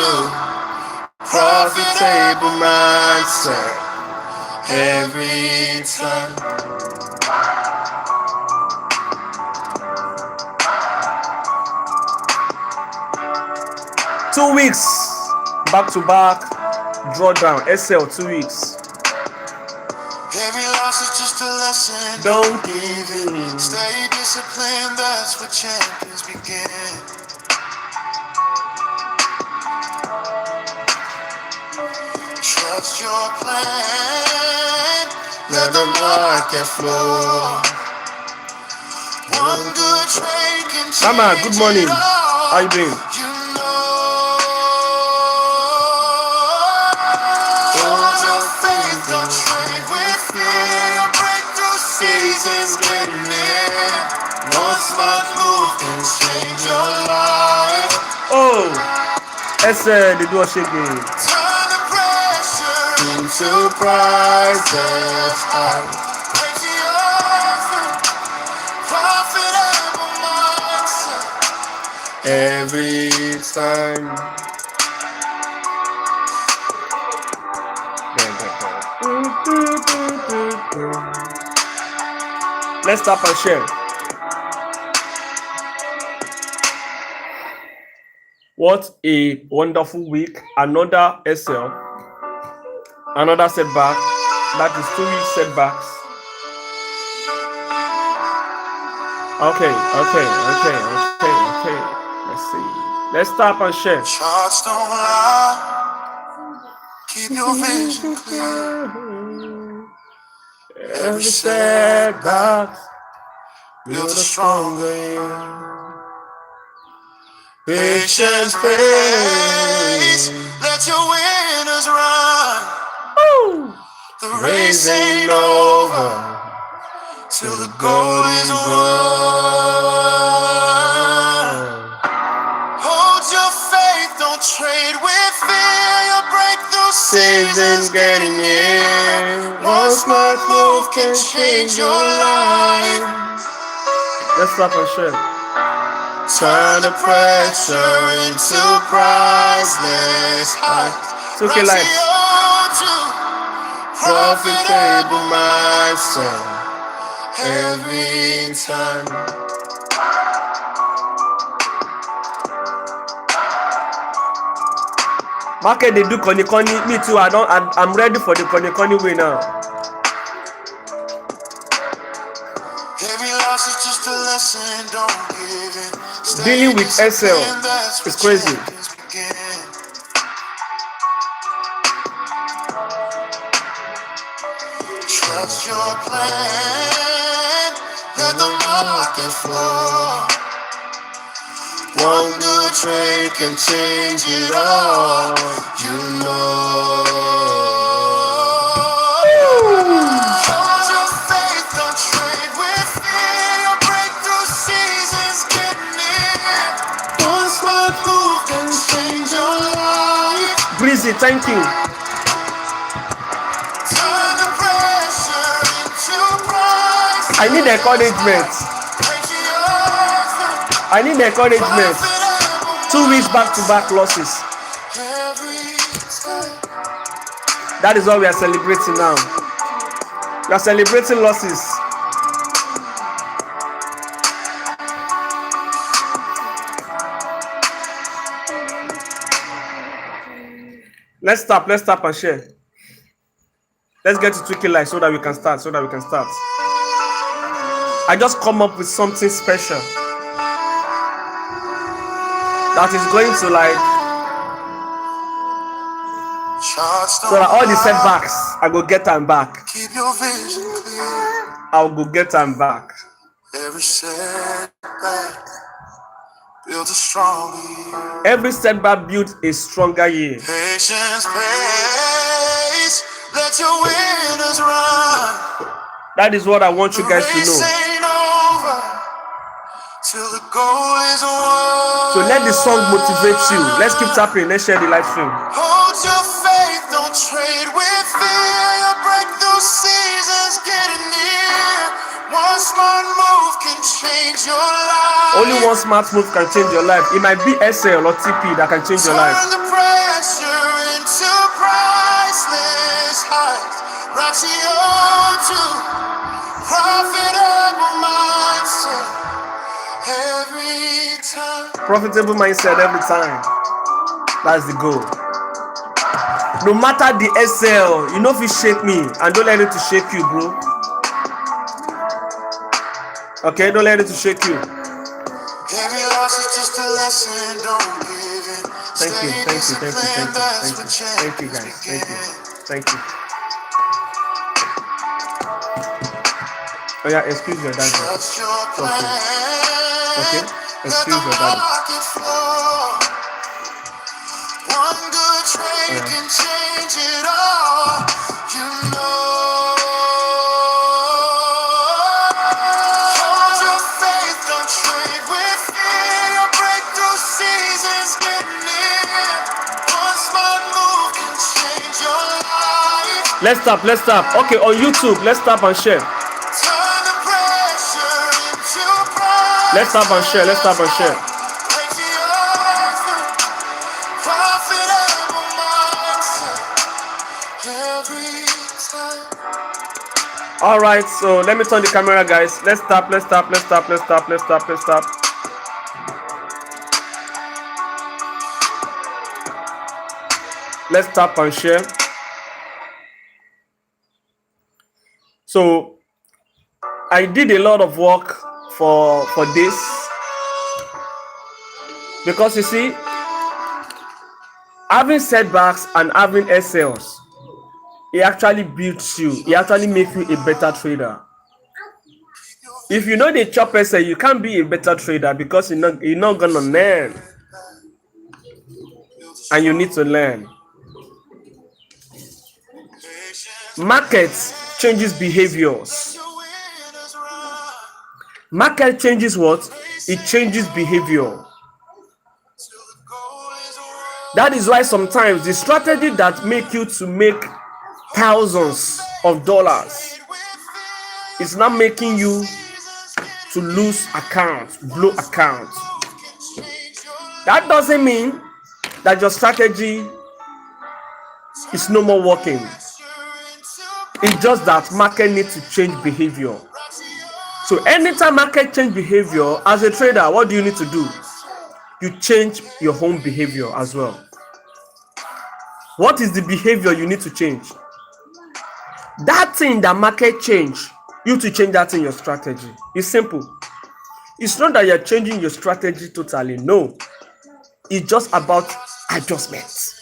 to profitable mindset every time. 2 weeks back to back drawdown. SL 2 weeks. Every loss is just a lesson. Don't give in. Stay disciplined, that's where champions begin. Trust your plan. Let the market flow. One good trade can change Mama, good morning. it all. How you doing? You know, hold your faith, don't trade with fear. Your breakthrough season's getting near. One smart move can change your life. Oh, SL, they do a shake game. Turn the pressure into prizes. Break the offer, profitable mindset every time. Let's stop and share. What a wonderful week. Another SL. Another setback. That is 2 weeks setbacks. Okay. Let's see. Let's stop and share. Charts don't lie. Keep your vision clear. Every setback Build a stronger year. Patience pays. Let your winners run. The race ain't over till the goal is won. Hold your faith, don't trade with fear. Your breakthrough season's getting near. One smart move can change your life. Let's stop and share. Turn the pressure into priceless heights. It's okay, Rise lights. the old to profitable mindset every time. Market they do koni. Me too. I'm ready for the koni way now. Every loss is just a lesson, don't give in. Stay Dealing with SL disciplined, that's is where crazy. champions begin. Trust your plan, let the market flow. One good trade can change it all. You know. Hold your faith, don't trade with fear. Your breakthrough season's getting near. One smart move can change your life. Breezy, thank you. Turn the pressure into price. I need encouragement. Break the offer, I need encouragement. 2 weeks back to back losses. every time. That is what we are celebrating now. We are celebrating losses. Let's stop and share. Let's get to Twiki Live so that we can start. I just come up with something special that is going to so that all the setbacks I go get them back. Keep your vision clear. I'll go get them back. Every setback builds a stronger year. Every setback builds a stronger year. Patience pays. Let your winners run. That is what I want you guys to Race know. ain't over till the goal is won. So let the song motivate you. Let's keep tapping. Let's share the live stream. Hold your faith, don't trade with fear. Your breakthrough season's getting near. One smart move can change your life. Only one smart move can change your life. It might be SL or TP that can change your life. Turn the pressure into priceless highs. Ratio 2, profitable mindset every time. Profitable mindset every time. That's the goal. No matter the SL, you know if you shake me, and don't let it to shake you, bro. Okay, don't let it to shake you. Every loss is just a lesson, don't give in. Thank you guys. Thank you. Oh yeah, excuse your dad. Okay, excuse your dad. One good trade can change it all, you know. Hold your faith, don't trade with fear. Your breakthrough season's getting near. One smart move can change your life. Let's stop. Okay, on YouTube, let's stop and share. Turn the pressure into pride. Let's stop and share. All right, so let me turn the camera, guys. Let's stop. Let's stop and share. So I did a lot of work for this, because you see, having setbacks and having SLs, it actually builds you. It actually makes you a better trader. If you know the chop SL, you can't be a better trader, because you're not gonna learn, and you need to learn. Markets changes behaviors. Market changes what? It changes behavior. That is why sometimes the strategy that make you to make thousands of dollars is not making you to lose accounts, blow accounts. That doesn't mean that your strategy is no more working. It's just that market needs to change behavior. So anytime market change behavior, as a trader, what do you need to do? You change your own behavior as well. What is the behavior you need to change? That thing that market change, you to change that in your strategy. It's simple. It's not that you're changing your strategy totally. No. It's just about adjustments.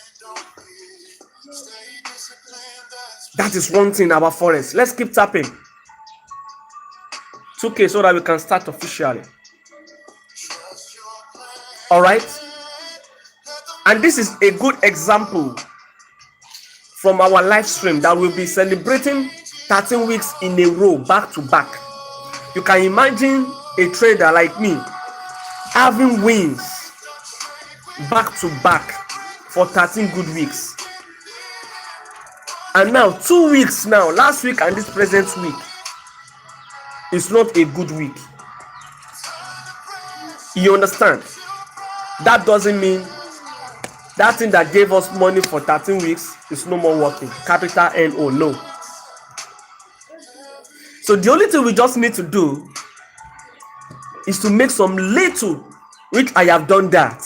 That is one thing about Forex. Let's keep tapping. 2K so that we can start officially. All right. And this is a good example from our live stream that we'll be celebrating 13 weeks in a row, back to back. You can imagine a trader like me having wins back to back for 13 good weeks. And now 2 weeks now, last week and this present week, is not a good week. You understand? That doesn't mean that thing that gave us money for 13 weeks is no more working. Capital N-O, no. So the only thing we just need to do is to make some little, which I have done that.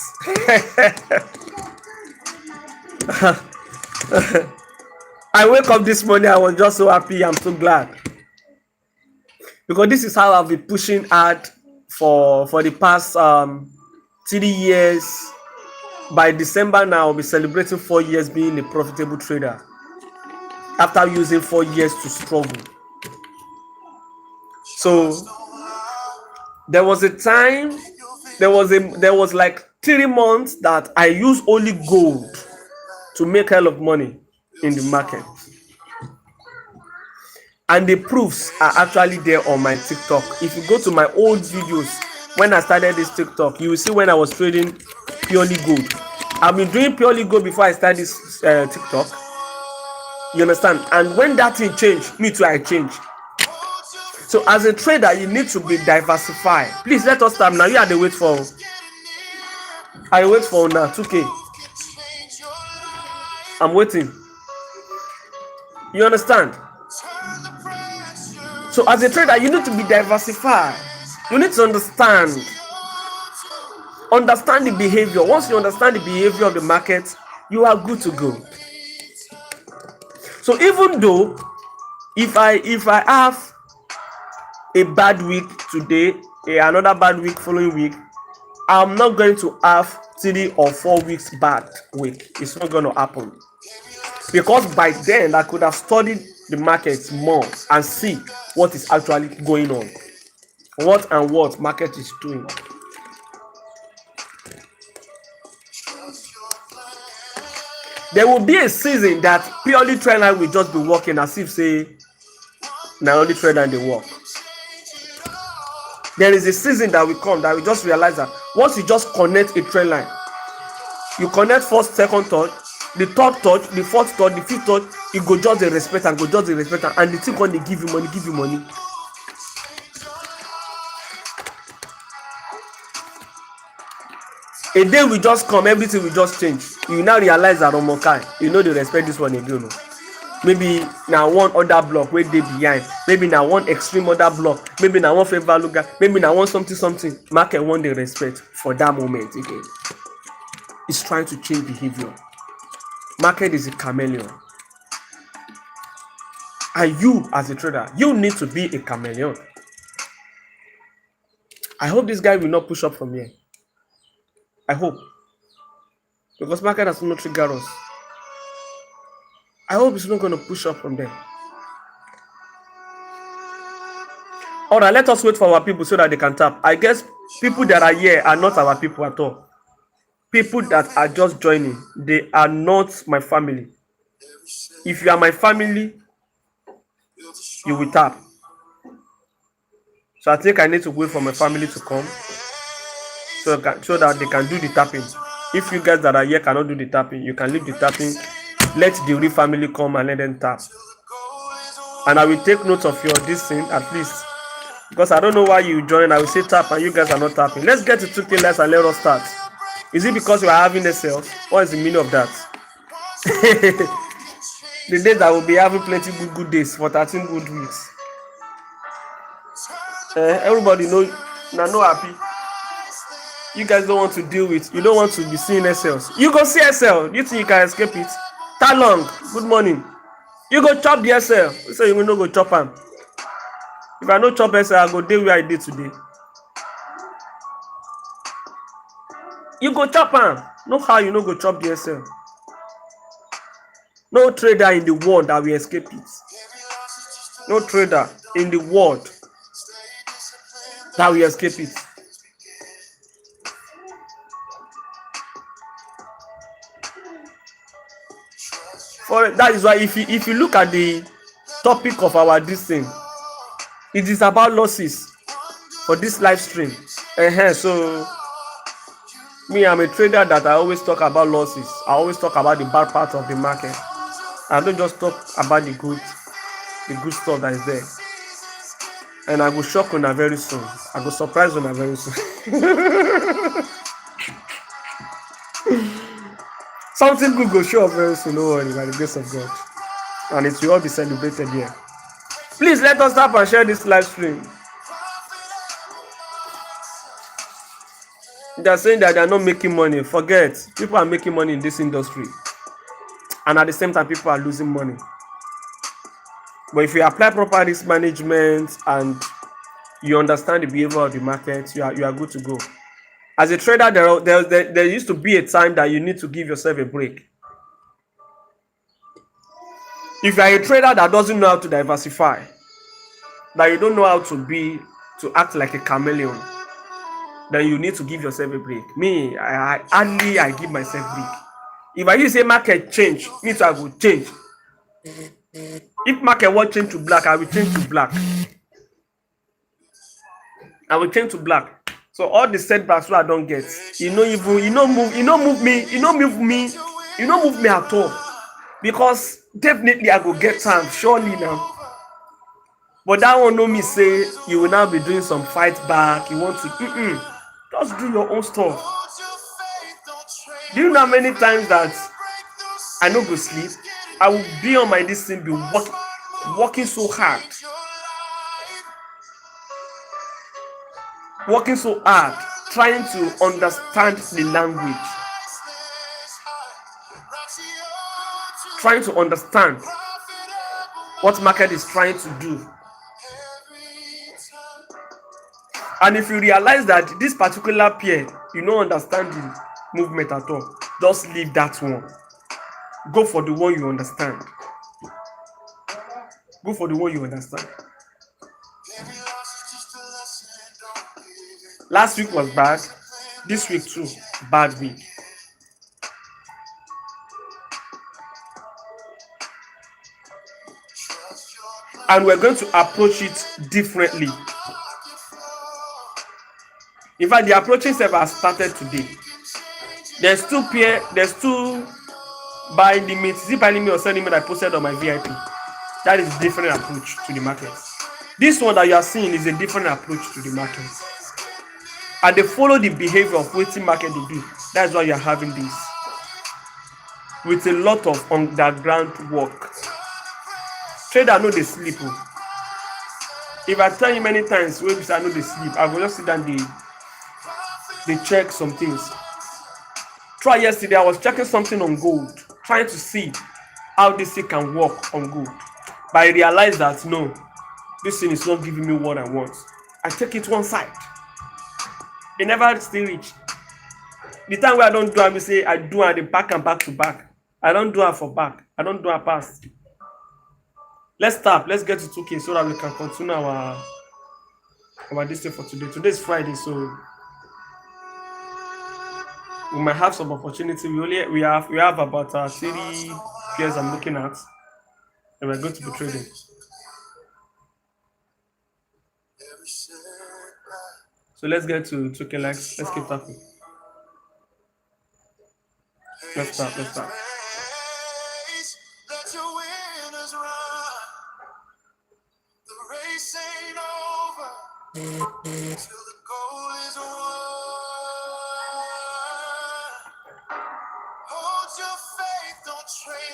I wake up this morning, I was just so happy. I'm so glad. Because this is how I've been pushing hard for the past 3 years. By December now, I'll be celebrating 4 years being a profitable trader. After using 4 years to struggle. So there was a time, there was like 3 months that I used only gold to make hell of money in the market. And the proofs are actually there on my TikTok. If you go to my old videos, when I started this TikTok, you will see when I was trading purely gold. I've been doing purely gold before I started this TikTok. You understand? And when that thing changed, me too, I changed. So as a trader, you need to be diversified. Please let us start now. You are the wait for. I wait for now 2K. I'm waiting. You understand? So as a trader, you need to be diversified. You need to understand the behavior. Once you understand the behavior of the market, you are good to go. So even though if I have a bad week today, another bad week following week, I'm not going to have 3 or 4 weeks bad week. It's not going to happen, because by then I could have studied the market more and see what is actually going on, what market is doing. There will be a season that purely trader will just be working as if say na only trader dey work. There is a season that will come that we just realize that once you just connect a trend line, you connect first, second, third, the third touch, the fourth touch, the fifth touch, you go just the respect and the thing when they give you money. A day will just come, everything will just change. You now realize that Omokai, you know they respect this one again. Maybe now one other block where they behind, maybe now one extreme other block, maybe now one fair value gap, maybe now one something. Market one they respect for that moment again. It's trying to change behavior. Market is a chameleon. And you as a trader, you need to be a chameleon. I hope this guy will not push up from here. I hope. Because market has not triggered us. I hope it's not going to push up from there. Alright, let us wait for our people so that they can tap. I guess people that are here are not our people at all. People that are just joining, they are not my family. If you are my family, you will tap. So I think I need to wait for my family to come so that they can do the tapping. If you guys that are here cannot do the tapping, you can leave the tapping. Let the real family come and let them tap. And I will take note of your this thing at least. Because I don't know why you join. I will say tap and you guys are not tapping. Let's get to 2K less and let us start. Is it because we are having a sales? What is the meaning of that? The days I will be having plenty good days for 13 good weeks. Everybody know now no happy. You guys don't want to deal with. You don't want to be seeing SLs. You go see SL. You think you can escape it? Talong, good morning. You go chop the SL. So you will not go chop them. If I no chop SL, I go deal where I did today. You go chop them. No how you no go chop the SL. No trader in the world that will escape it. No trader in the world that will escape it. For that is why if you look at the topic of our this thing, it is about losses for this live stream. So me, I'm a trader that I always talk about losses. I always talk about the bad part of the market. I don't just talk about the good stuff that is there. And I go shock on her very soon. I go surprise on her very soon. Something good go show up very soon, no worry, by the grace of God. And it will all be celebrated here. Please let us tap and share this live stream. They are saying that they are not making money. Forget. People are making money in this industry. And at the same time, people are losing money. But if you apply proper risk management and you understand the behavior of the market, you are good to go. As a trader, there used to be a time that you need to give yourself a break. If you are a trader that doesn't know how to diversify, that you don't know how to act like a chameleon, then you need to give yourself a break. Me, I give myself a break. If I use a market change, means I will change. If market will change to black, I will change to black. I will change to black. So all the setbacks I don't get, move me at all. Because definitely I go get time, surely now. But that one no me say you will now be doing some fight back. You want to just do your own stuff. Do you know how many times that I no go sleep? I will be on my this thing, be working so hard. Working so hard, trying to understand the language. Trying to understand what market is trying to do. And if you realize that this particular pair, you don't understand the movement at all, just leave that one. Go for the one you understand. Go for the one you understand. Last week was bad. This week too, bad week. And we're going to approach it differently. In fact, the approaching step has started today. There's two buy limits. Is it buy limit or sell limit I posted on my VIP? That is a different approach to the market. This one that you are seeing is a different approach to the market. And they follow the behavior of waiting market they do. That's why you are having this. With a lot of underground work. Trader know they sleep. If I tell you many times when I know they sleep, I will just sit down they check some things. Try yesterday, I was checking something on gold, trying to see how this thing can work on gold. But I realized that no, this thing is not giving me what I want. I take it one side. It never still reach. The time where I don't do it, I say I do it back and back to back. I don't do it for back. I don't do it past. Let's stop. Let's get to 2K so that we can continue our this thing for today. Today is Friday, so we might have some opportunity. We have about 3 pairs I'm looking at, and we're going to be trading. So let's get to 2K likes. Let's keep talking. Let's start.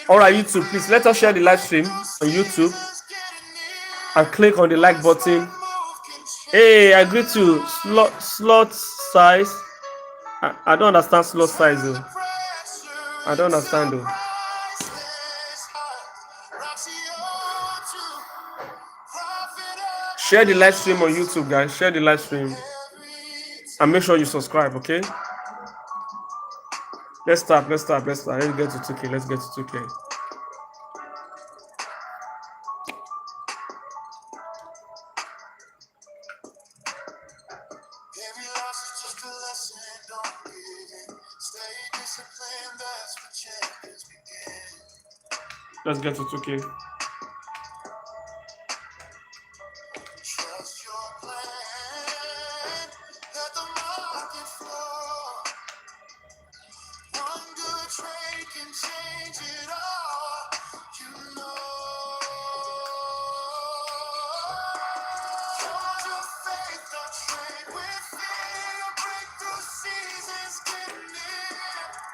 Alright, YouTube, please let us share the live stream on YouTube and click on the like button. Hey, I agree to slot size. I don't understand slot size though. I don't understand though. Share the live stream on YouTube, guys. Share the live stream. And make sure you subscribe, okay? Let's start. Let's get to 2K. Let's get to 2K. Let's get to 2K.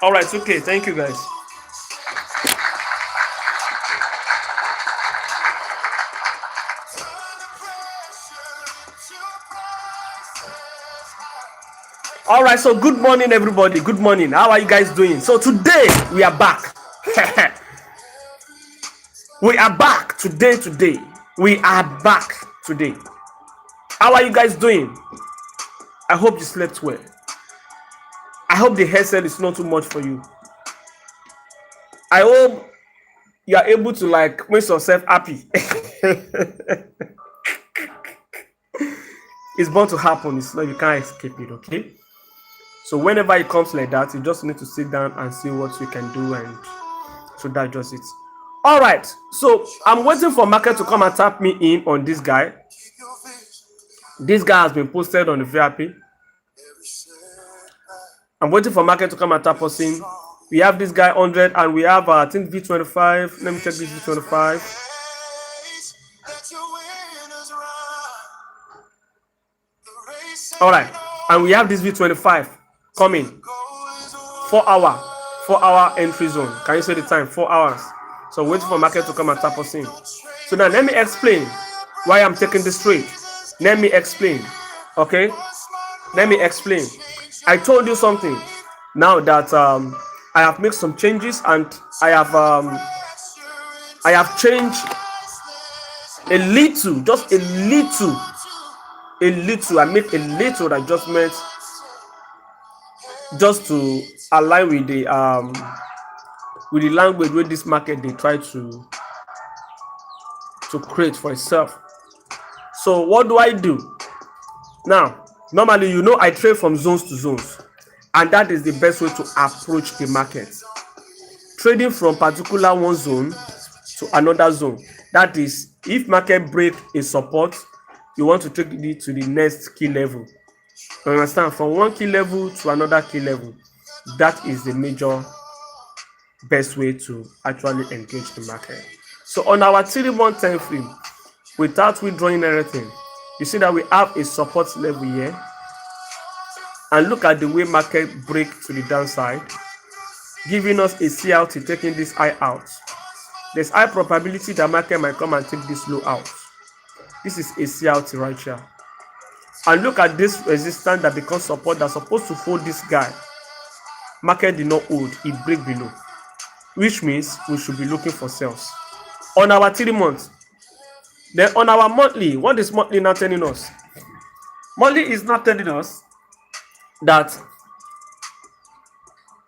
All right, it's okay. Thank you, guys. All right, so good morning, everybody. Good morning. How are you guys doing? So today we are back. We are back today. We are back today. How are you guys doing? I hope you slept well. I hope the headset is not too much for you. I hope you are able to like make yourself happy. It's bound to happen. It's not, you can't escape it, okay? So whenever it comes like that, you just need to sit down and see what you can do, and so that's just it. All right, so I'm waiting for market to come and tap me in on this guy. This guy has been posted on the VIP. I'm waiting for market to come and tap us in. We have this guy 100, and we have I think V25. Let me check this V25. All right, and we have this V25 coming. 4 hour, 4 hour entry zone. Can you say the time? 4 hours. So waiting for market to come and tap us in. So now let me explain why I'm taking this trade. Let me explain. Okay, let me explain. I told you something. Now that I have made some changes and I have changed a little, just a little. I make a little adjustment just to align with the language where this market they try to create for itself. So what do I do now? Normally, I trade from zones to zones, and that is the best way to approach the market. Trading from particular one zone to another zone. That is, if market break a support, you want to take it to the next key level. You understand? From one key level to another key level. That is the major best way to actually engage the market. So on our 3-month time frame, without withdrawing anything, you see that we have a support level here, and look at the way market break to the downside, giving us a CLT, taking this high out. There's high probability that market might come and take this low out. This is a CLT right here. And look at this resistance that becomes support that's supposed to hold this guy. Market did not hold, it break below, which means we should be looking for sales on our 3 months. Then on our monthly, what is monthly now telling us? Monthly is not telling us that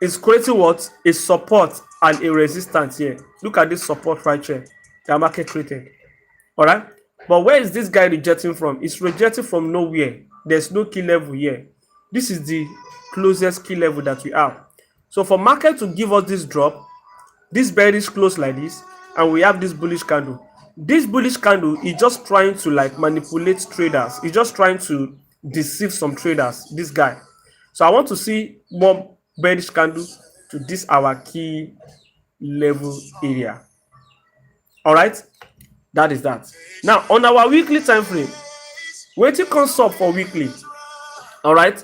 it's creating what? A support and a resistance here. Look at this support right here that market created. All right, but where is this guy rejecting from? It's rejecting from nowhere. There's no key level here. This is the closest key level that we have. So for market to give us this drop, this bearish close like this, and we have this bullish candle. This bullish candle is just trying to manipulate traders. It's just trying to deceive some traders, this guy. So I want to see more bearish candle to this our key level area. All right, that is that. Now on our weekly time frame, waiting comes up for weekly. All right,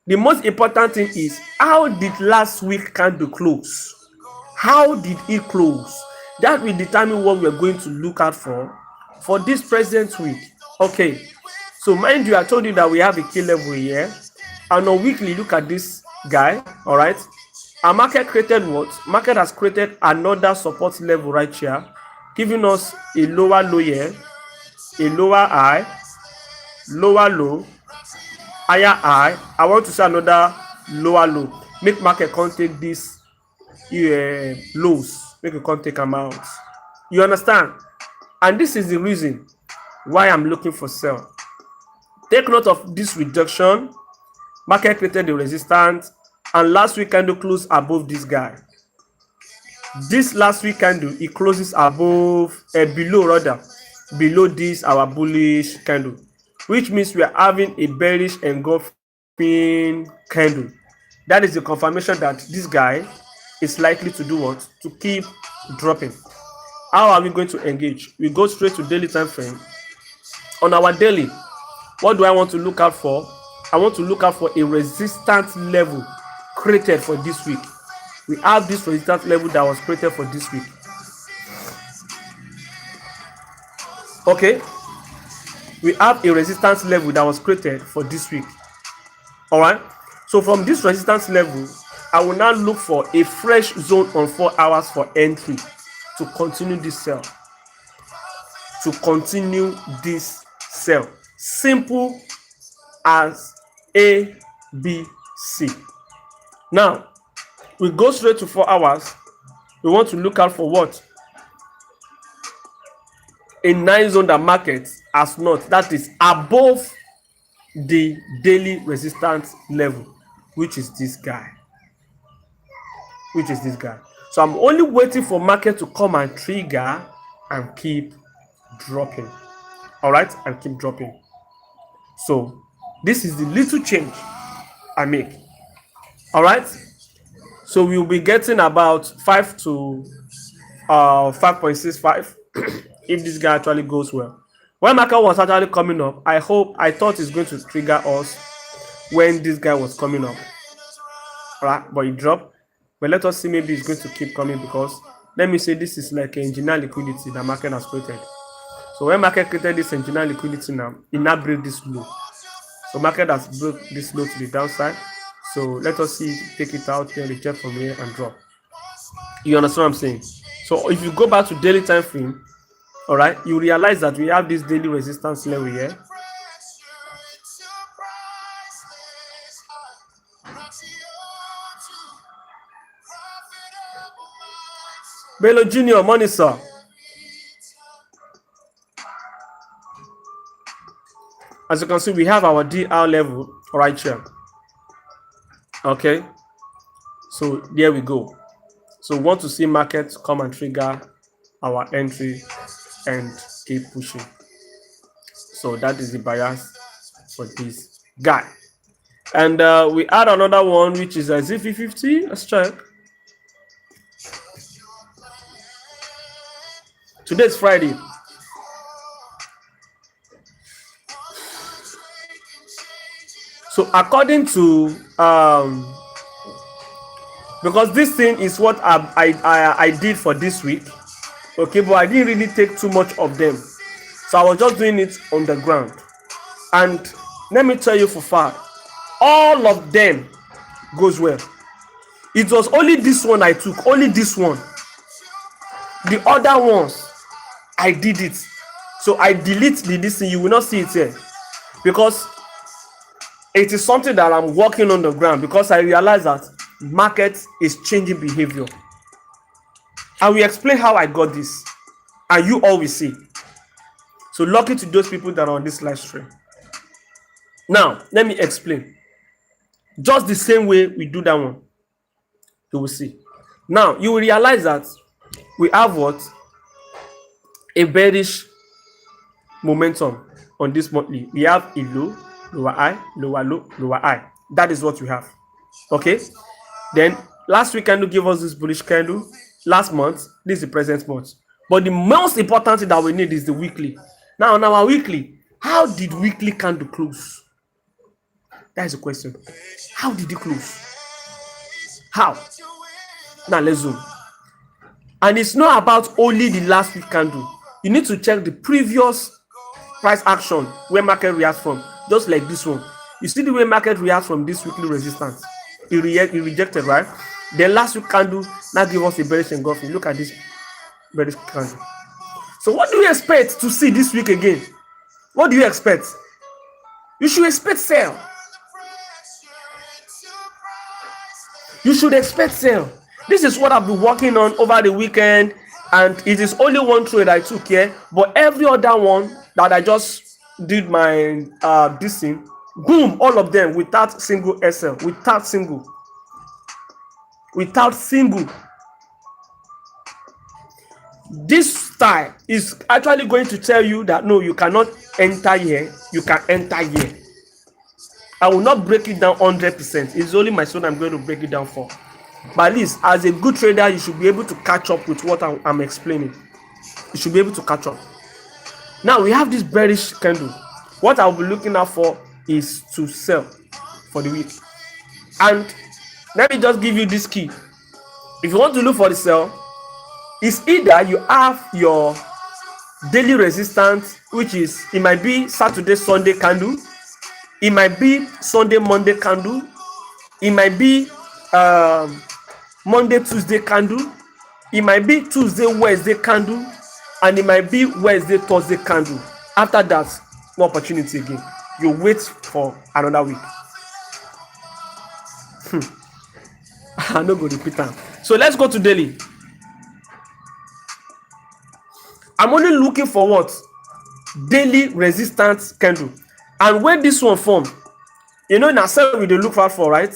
the most important thing is, how did last week candle close? How did it close? That will determine what we're going to look out for this present week. Okay, so mind you, I told you that we have a key level here, and on weekly, look at this guy. All right, our market created what? Market has created another support level right here, giving us a lower low here, a lower high, lower low, higher high. I want to see another lower low. Make market come take this lows, make you come take them out. You understand? And this is the reason why I'm looking for sell. Take note of this rejection. Market created the resistance, and last week candle closed above this guy. This last week candle, it closes above, below this our bullish candle, which means we are having a bearish engulfing candle. That is the confirmation that this guy is likely to do what? To keep dropping. How are we going to engage? We go straight to daily time frame. On our daily, what do I want to look out for? I want to look out for a resistance level created for this week. We have this resistance level that was created for this week. Okay, we have a resistance level that was created for this week. All right, so from this resistance level, I will now look for a fresh zone on 4 hours for entry to continue this sell. Simple as A, B, C. Now, we go straight to 4 hours. We want to look out for what? A nice zone that market has not. That is above the daily resistance level, which is this guy. So I'm only waiting for market to come and trigger and keep dropping. All right, and keep dropping. So this is the little change I make. All right, so we'll be getting about 5 to 5.65 if this guy actually goes well. When market was actually coming up, I thought it's going to trigger us when this guy was coming up. Right, but it dropped. But let us see, maybe it's going to keep coming, because let me say this is like engineer liquidity that market has created. So when market created this engineer liquidity now, it now break this low. So market has broke this low to the downside. So let us see, take it out here, reject from here and drop. You understand what I'm saying? So if you go back to daily time frame, all right, you realize that we have this daily resistance level here. Bello Junior, money sir. As you can see, we have our DR level right here. Okay, so there we go. So we want to see markets come and trigger our entry and keep pushing. So that is the bias for this guy. And we add another one, which is a ZV50. Let's check. Today is Friday. So according to because this thing is what I did for this week, okay, but I didn't really take too much of them, so I was just doing it on the ground. And let me tell you for fact, all of them goes well. It was only this one I took, only this one. The other ones I did it, so I delete this thing. You will not see it here because it is something that I'm working on the ground, because I realize that market is changing behavior. I will explain how I got this, and you all will see. So lucky to those people that are on this live stream. Now let me explain. Just the same way we do that one, you will see. Now you will realize that we have what? A bearish momentum on this monthly. We have a low, lower high, lower low, lower high. That is what we have. Okay, then last week candle gave us this bullish candle. Last month, this is the present month. But the most important thing that we need is the weekly. Now on our weekly, how did weekly candle close? That is the question. How did it close? How? Now let's zoom. And it's not about only the last week candle. You need to check the previous price action where market reacts from, just like this one. You see the way market reacts from this weekly resistance. It rejected, right? Then last week candle now give us a bearish engulfing. Look at this bearish candle. So what do you expect to see this week again? What do you expect? You should expect sell. You should expect sell. This is what I've been working on over the weekend, and it is only one trade I took here, but every other one that I just did my this thing, boom, all of them without single SL, without single. This style is actually going to tell you that no, you cannot enter here, you can enter here. I will not break it down 100%. It's only my son I'm going to break it down for. But at least as a good trader, you should be able to catch up with what I'm explaining. You should be able to catch up. Now we have this bearish candle. What I'll be looking out for is to sell for the week. And let me just give you this key. If you want to look for the sell, it's either you have your daily resistance, which is, it might be Saturday, Sunday candle. It might be Sunday, Monday candle. It might be Monday, Tuesday candle. It might be Tuesday, Wednesday candle. And it might be Wednesday, Thursday candle. After that, no opportunity again. You wait for another week. I'm not going to repeat that. So let's go to daily. I'm only looking for what? Daily resistance candle. And when this one form, you know, in a sell we dey look for, right?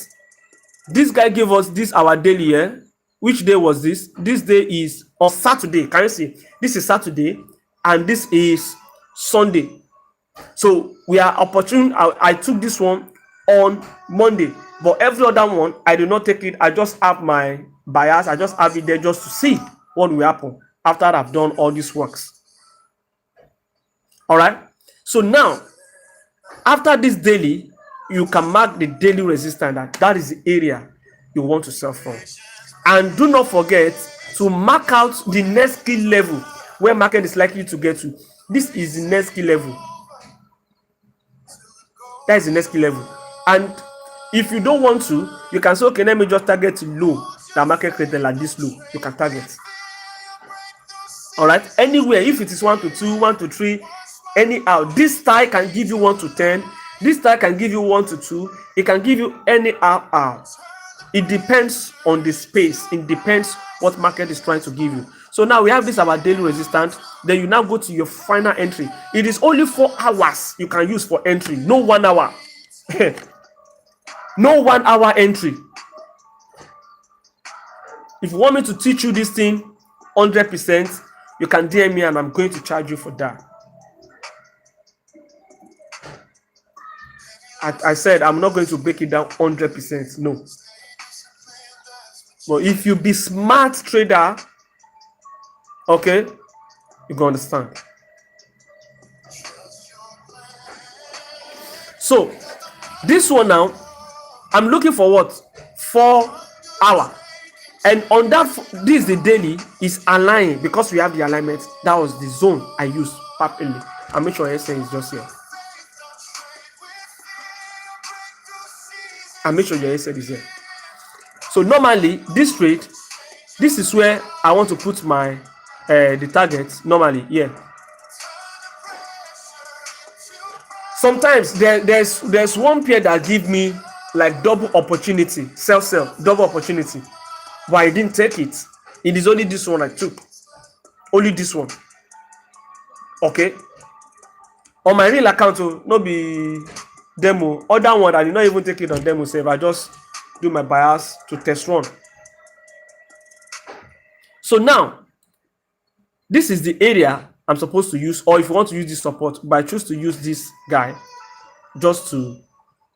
This guy gave us this our daily here. Which day was this? This day is on Saturday. Can you see? This is Saturday and this is Sunday. So we are opportune. I took this one on Monday, but every other one I do not take it. I just have my bias. I just have it there just to see what will happen after I've done all these works. All right. So now, after this daily, you can mark the daily resistance that is the area you want to sell from. And do not forget to mark out the next key level where market is likely to get to. This is the next key level. That is the next key level. And if you don't want to, you can say, okay, let me just target low that market created like this low. You can target. All right, anywhere, if it is 1 to 2, 1 to 3, anyhow, this style can give you 1 to 10, this style can give you 1 to 2, it can give you anyhow. It depends on the space, it depends what market is trying to give you. So now we have this our daily resistance. Then you now go to your final entry. It is only 4 hours you can use for entry, no 1 hour. No 1 hour entry. If you want me to teach you this thing 100%, you can DM me and I'm going to charge you for that. I said I'm not going to break it down 100%, no. But if you be smart trader, okay, you can understand. So this one now, I'm looking for what? 4 hours. And on that, this is the daily is aligned because we have the alignment. That was the zone I used properly. I'll make sure SA is just here. I'll make sure your SA is here. So normally this trade, this is where I want to put my the target normally. Yeah. Sometimes there's one pair that give me like double opportunity, sell, double opportunity. But I didn't take it. It is only this one I took. Only this one. Okay. On my real account, no be demo. Other one, I did not even take it on demo save. I just do my bias to test run. So now, this is the area I'm supposed to use, or if you want to use this support, but I choose to use this guy just to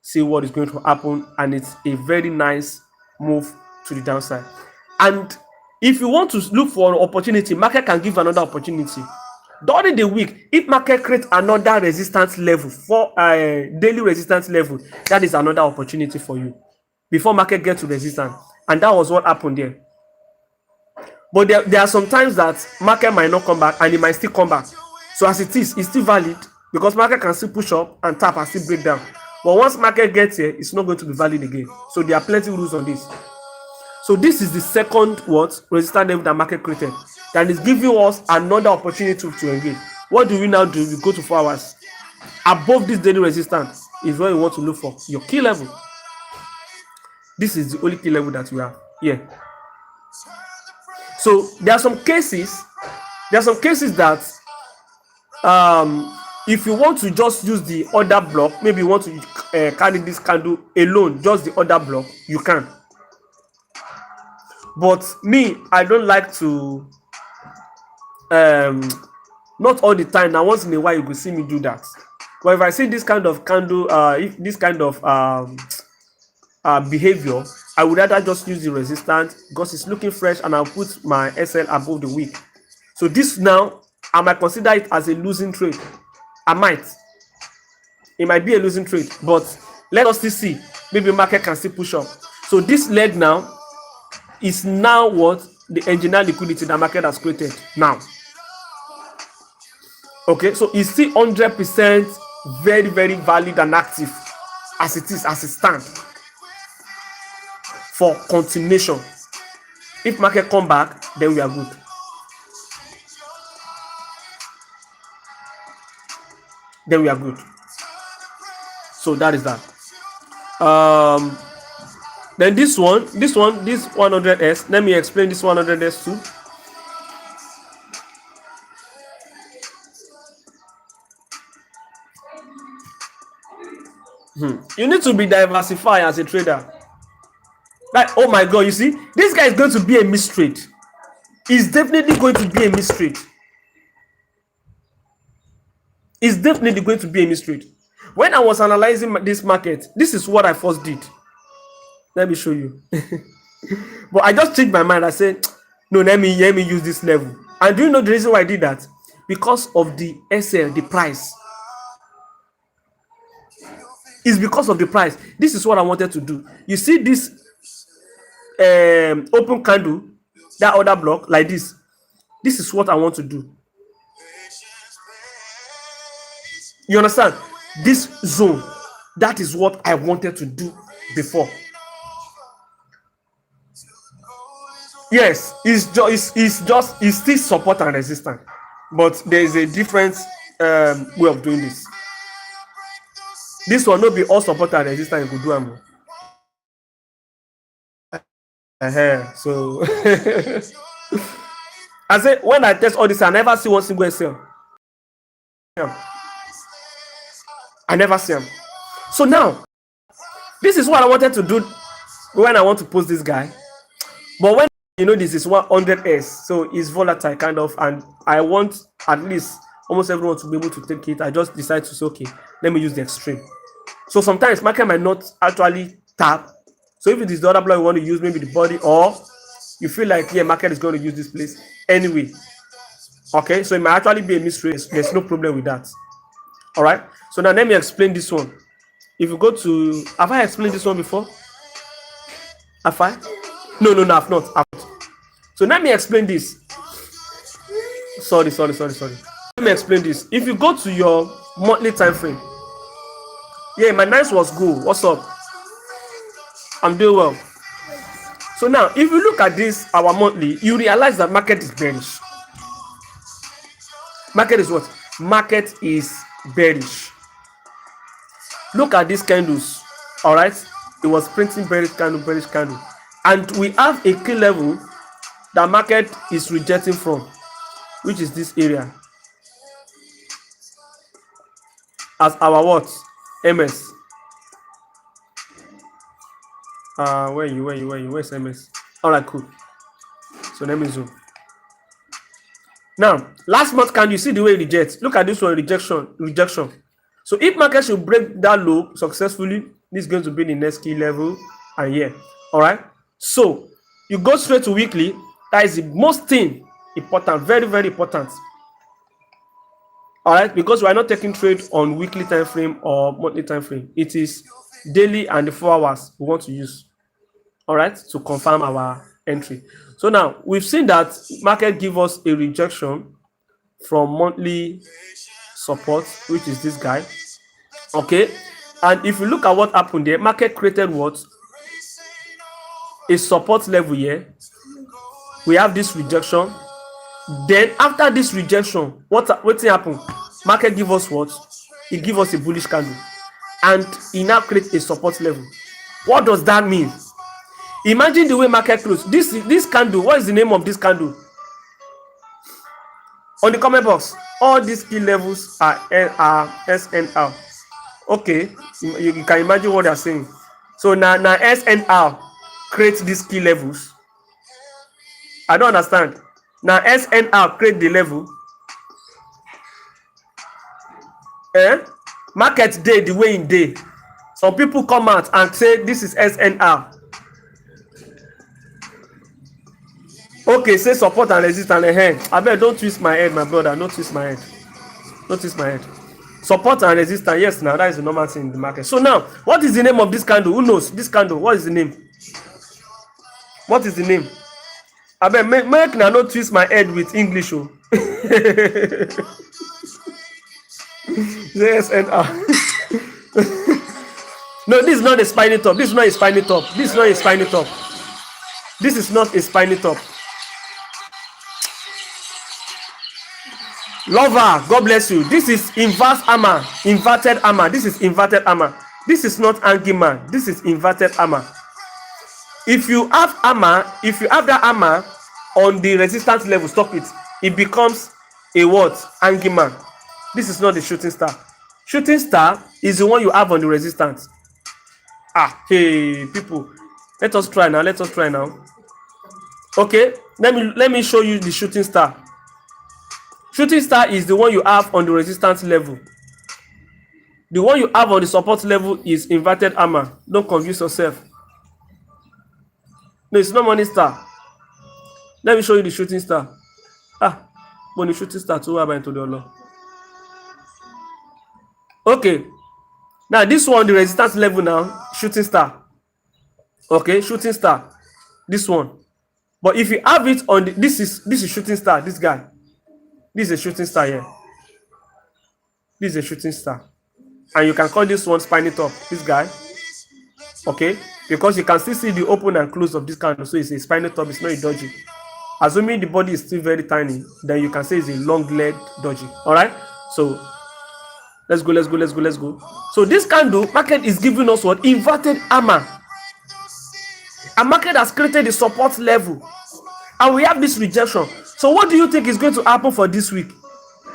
see what is going to happen, and it's a very nice move to the downside. And if you want to look for an opportunity, market can give another opportunity. During the week, if market creates another resistance level for a daily resistance level, that is another opportunity for you before market gets to resistance. And that was what happened there. But there are some times that market might not come back and it might still come back. So as it is, it's still valid because market can still push up and tap and still break down. But once market gets here, it's not going to be valid again. So there are plenty of rules on this. So this is the second resistance level that market created. That is giving us another opportunity to engage. What do we now do? We go to 4 hours. Above this daily resistance is where you want to look for your key level. This is the only key level that we have here. So there are some cases that if you want to just use the order block, maybe you want to carry this candle alone, just the order block, you can. But me, I don't like to not all the time. Now once in a while you will see me do that. But if I see this kind of candle, if this kind of behavior, I would rather just use the resistance because it's looking fresh, and I'll put my SL above the wick. So this now, I might consider it as a losing trade. I might. It might be a losing trade, but let us still see. Maybe market can still push up. So this leg now is now what the engineer liquidity the market has created now. Okay, so it's still 100% very, very valid and active as it is, as it stands for continuation. If market come back, then we are good. Then we are good. So that is that. Then this 100S. Let me explain this 100S too. You need to be diversified as a trader. Like, oh my God, you see, this guy is going to be a mistrade. It's definitely going to be a mistrade. It's definitely going to be a mistrade. When I was analyzing this market, this is what I first did. Let me show you. But I just changed my mind. I said, no, let me use this level. And do you know the reason why I did that? Because of the SL, the price. It's because of the price. This is what I wanted to do. You see this open candle, that other block like this. This is what I want to do. You understand? This zone, that is what I wanted to do before. Yes, it's still support and resistance, but there is a different way of doing this. This will not be all support and resistance you could do. So I say when I test all this, I never see one single SL. I never see them. So now, this is what I wanted to do when I want to post this guy. But when this is 100S, so it's volatile kind of, and I want at least almost everyone to be able to take it. I just decide to say, okay, let me use the extreme. So sometimes market might not actually tap. So if it is the other block you want to use, maybe the body, or you feel like market is going to use this place anyway. Okay, so it might actually be a mystery. There's no problem with that. All right. So now let me explain this one. If you go to, have I explained this one before? Have I? No, I've not. So let me explain this. Sorry. Let me explain this. If you go to your monthly time frame, my nice was good. What's up? I'm doing well. So now, if you look at this, our monthly, you realize that market is bearish. Market is what? Market is bearish. Look at these candles. All right, it was printing bearish candle, and we have a key level that market is rejecting from, which is this area, as our what? MS. Where you? Where's MS? All right, cool. So let me zoom. Now, last month, can you see the way it rejects? Look at this one, rejection. So if market should break that low successfully, this is going to be the next key level, and here. All right. So you go straight to weekly. That is the most thing important, very, very important. All right, because we are not taking trade on weekly time frame or monthly time frame. It is daily and the 4 hours we want to use. All right, to confirm our entry. So now we've seen that market give us a rejection from monthly support, which is this guy. Okay, and if you look at what happened there, market created what? A support level here. We have this rejection. Then after this rejection, what happened? Market give us what? It give us a bullish candle, and it now creates a support level. What does that mean? Imagine the way market closed. This candle, what is the name of this candle? On the comment box, all these key levels are SNR. Okay, you can imagine what they are saying. So now SNR creates these key levels. I don't understand. Now SNR create the level. Market day the way in day. Some people come out and say this is SNR. Okay, say support and resistance ahead. I bet don't twist my head, my brother. Don't twist my head. Support and resistance. Yes, now that is the normal thing in the market. So now, what is the name of this candle? Who knows this candle? What is the name? What is the name? I bet make now not twist my head with English. Oh. Yes, and no, this is not a spiny top. This is not a spiny top. This is not a spiny top. This is not a spiny top. Lover, God bless you. This is inverse armor, inverted armor. This is inverted armor. This is not angry man. This is inverted armor. If you have armor, if you have that armor on the resistance level, stop it. It becomes a what? Angry man. This is not the shooting star. Shooting star is the one you have on the resistance. Hey people, let us try now. Okay, let me show you the shooting star. Shooting star is the one you have on the resistance level. The one you have on the support level is inverted armor. Don't confuse yourself. No, it's not money star. Let me show you the shooting star. When the shooting star to into the law. Okay. Now this one, the resistance level now, shooting star. Okay, shooting star. This one. But if you have it on the, this is shooting star. This guy. This is a shooting star here. This is a shooting star. And you can call this one spiny top. This guy. Okay, because you can still see the open and close of this candle, so it's a spiny top. It's not a doji. Assuming the body is still very tiny, then you can say it's a long leg doji. All right, so let's go. So this candle market is giving us what? Inverted hammer. A market has created a support level, and we have this rejection. So what do you think is going to happen for this week?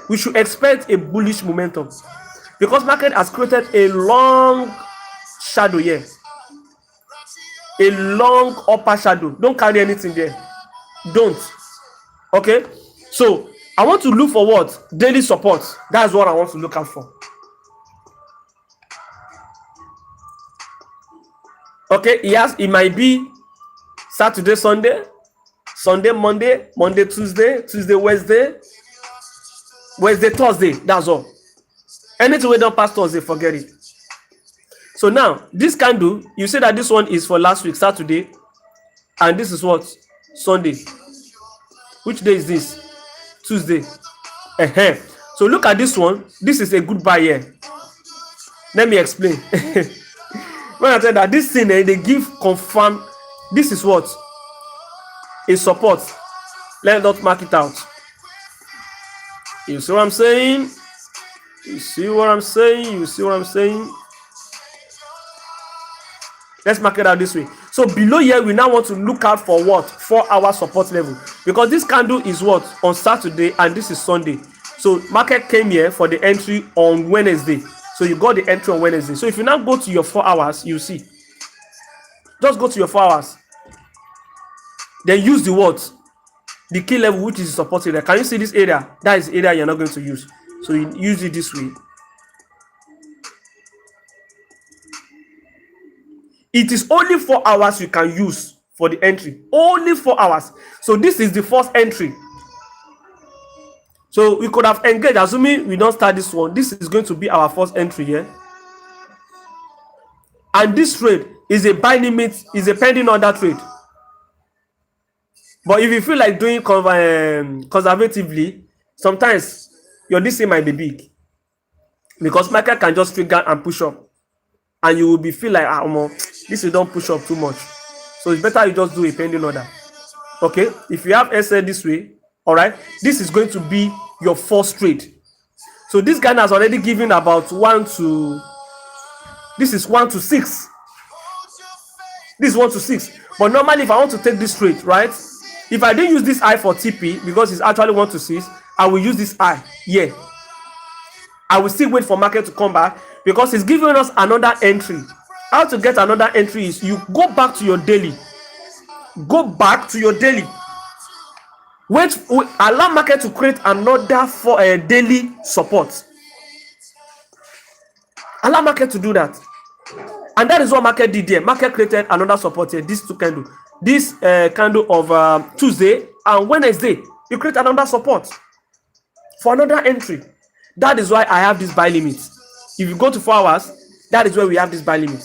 We should expect a bullish momentum, because market has created a long shadow here, a long upper shadow. Don't carry anything there. Don't. Okay, so I want to look for what? Daily support. That's what I want to look out for. Okay, yes, it might be Saturday, Sunday, Monday, Tuesday, Wednesday, Thursday. That's all. Anything we don't pass Thursday, forget it. So now, this candle, you say that this one is for last week, Saturday, and this is what? Sunday. Which day is this? Tuesday. So look at this one. This is a good buy here. Let me explain. When I tell that this thing, they give confirm. This is what? A support. Let's not mark it out. You see what I'm saying? You see what I'm saying? Let's mark it out this way. So below here, we now want to look out for what? 4-hour support level. Because this candle is what? On Saturday, and this is Sunday. So market came here for the entry on Wednesday. So you got the entry on Wednesday. So if you now go to your 4 hours, you see. Just go to your 4 hours. Then use the what? The key level, which is the support area. Can you see this area? That is the area you're not going to use. So you use it this way. It is only 4 hours you can use for the entry. Only 4 hours. So this is the first entry. So we could have engaged, assuming we don't start this one. This is going to be our first entry here. And this trade is a buy limit, is a pending order trade. But if you feel like doing conservatively, sometimes your DC might be big. Because market can just trigger and push up. And you will be feel like, this don't push up too much. So it's better you just do a pending order. Okay, if you have SL this way, all right, this is going to be your first trade. So this guy has already given about 1 to, this is 1 to 6. This is 1 to 6. But normally if I want to take this trade, right, if I didn't use this eye for TP because it's actually 1 to 6, I will use this eye here. I will still wait for market to come back because it's giving us another entry. How to get another entry is you go back to your daily. Go back to your daily. Wait, allow market to create another for a daily support. Allow market to do that. And that is what market did there. Market created another support here. These two candles. This candle of Tuesday and Wednesday. You create another support for another entry. That is why I have this buy limit. If you go to 4 hours, that is where we have this buy limit.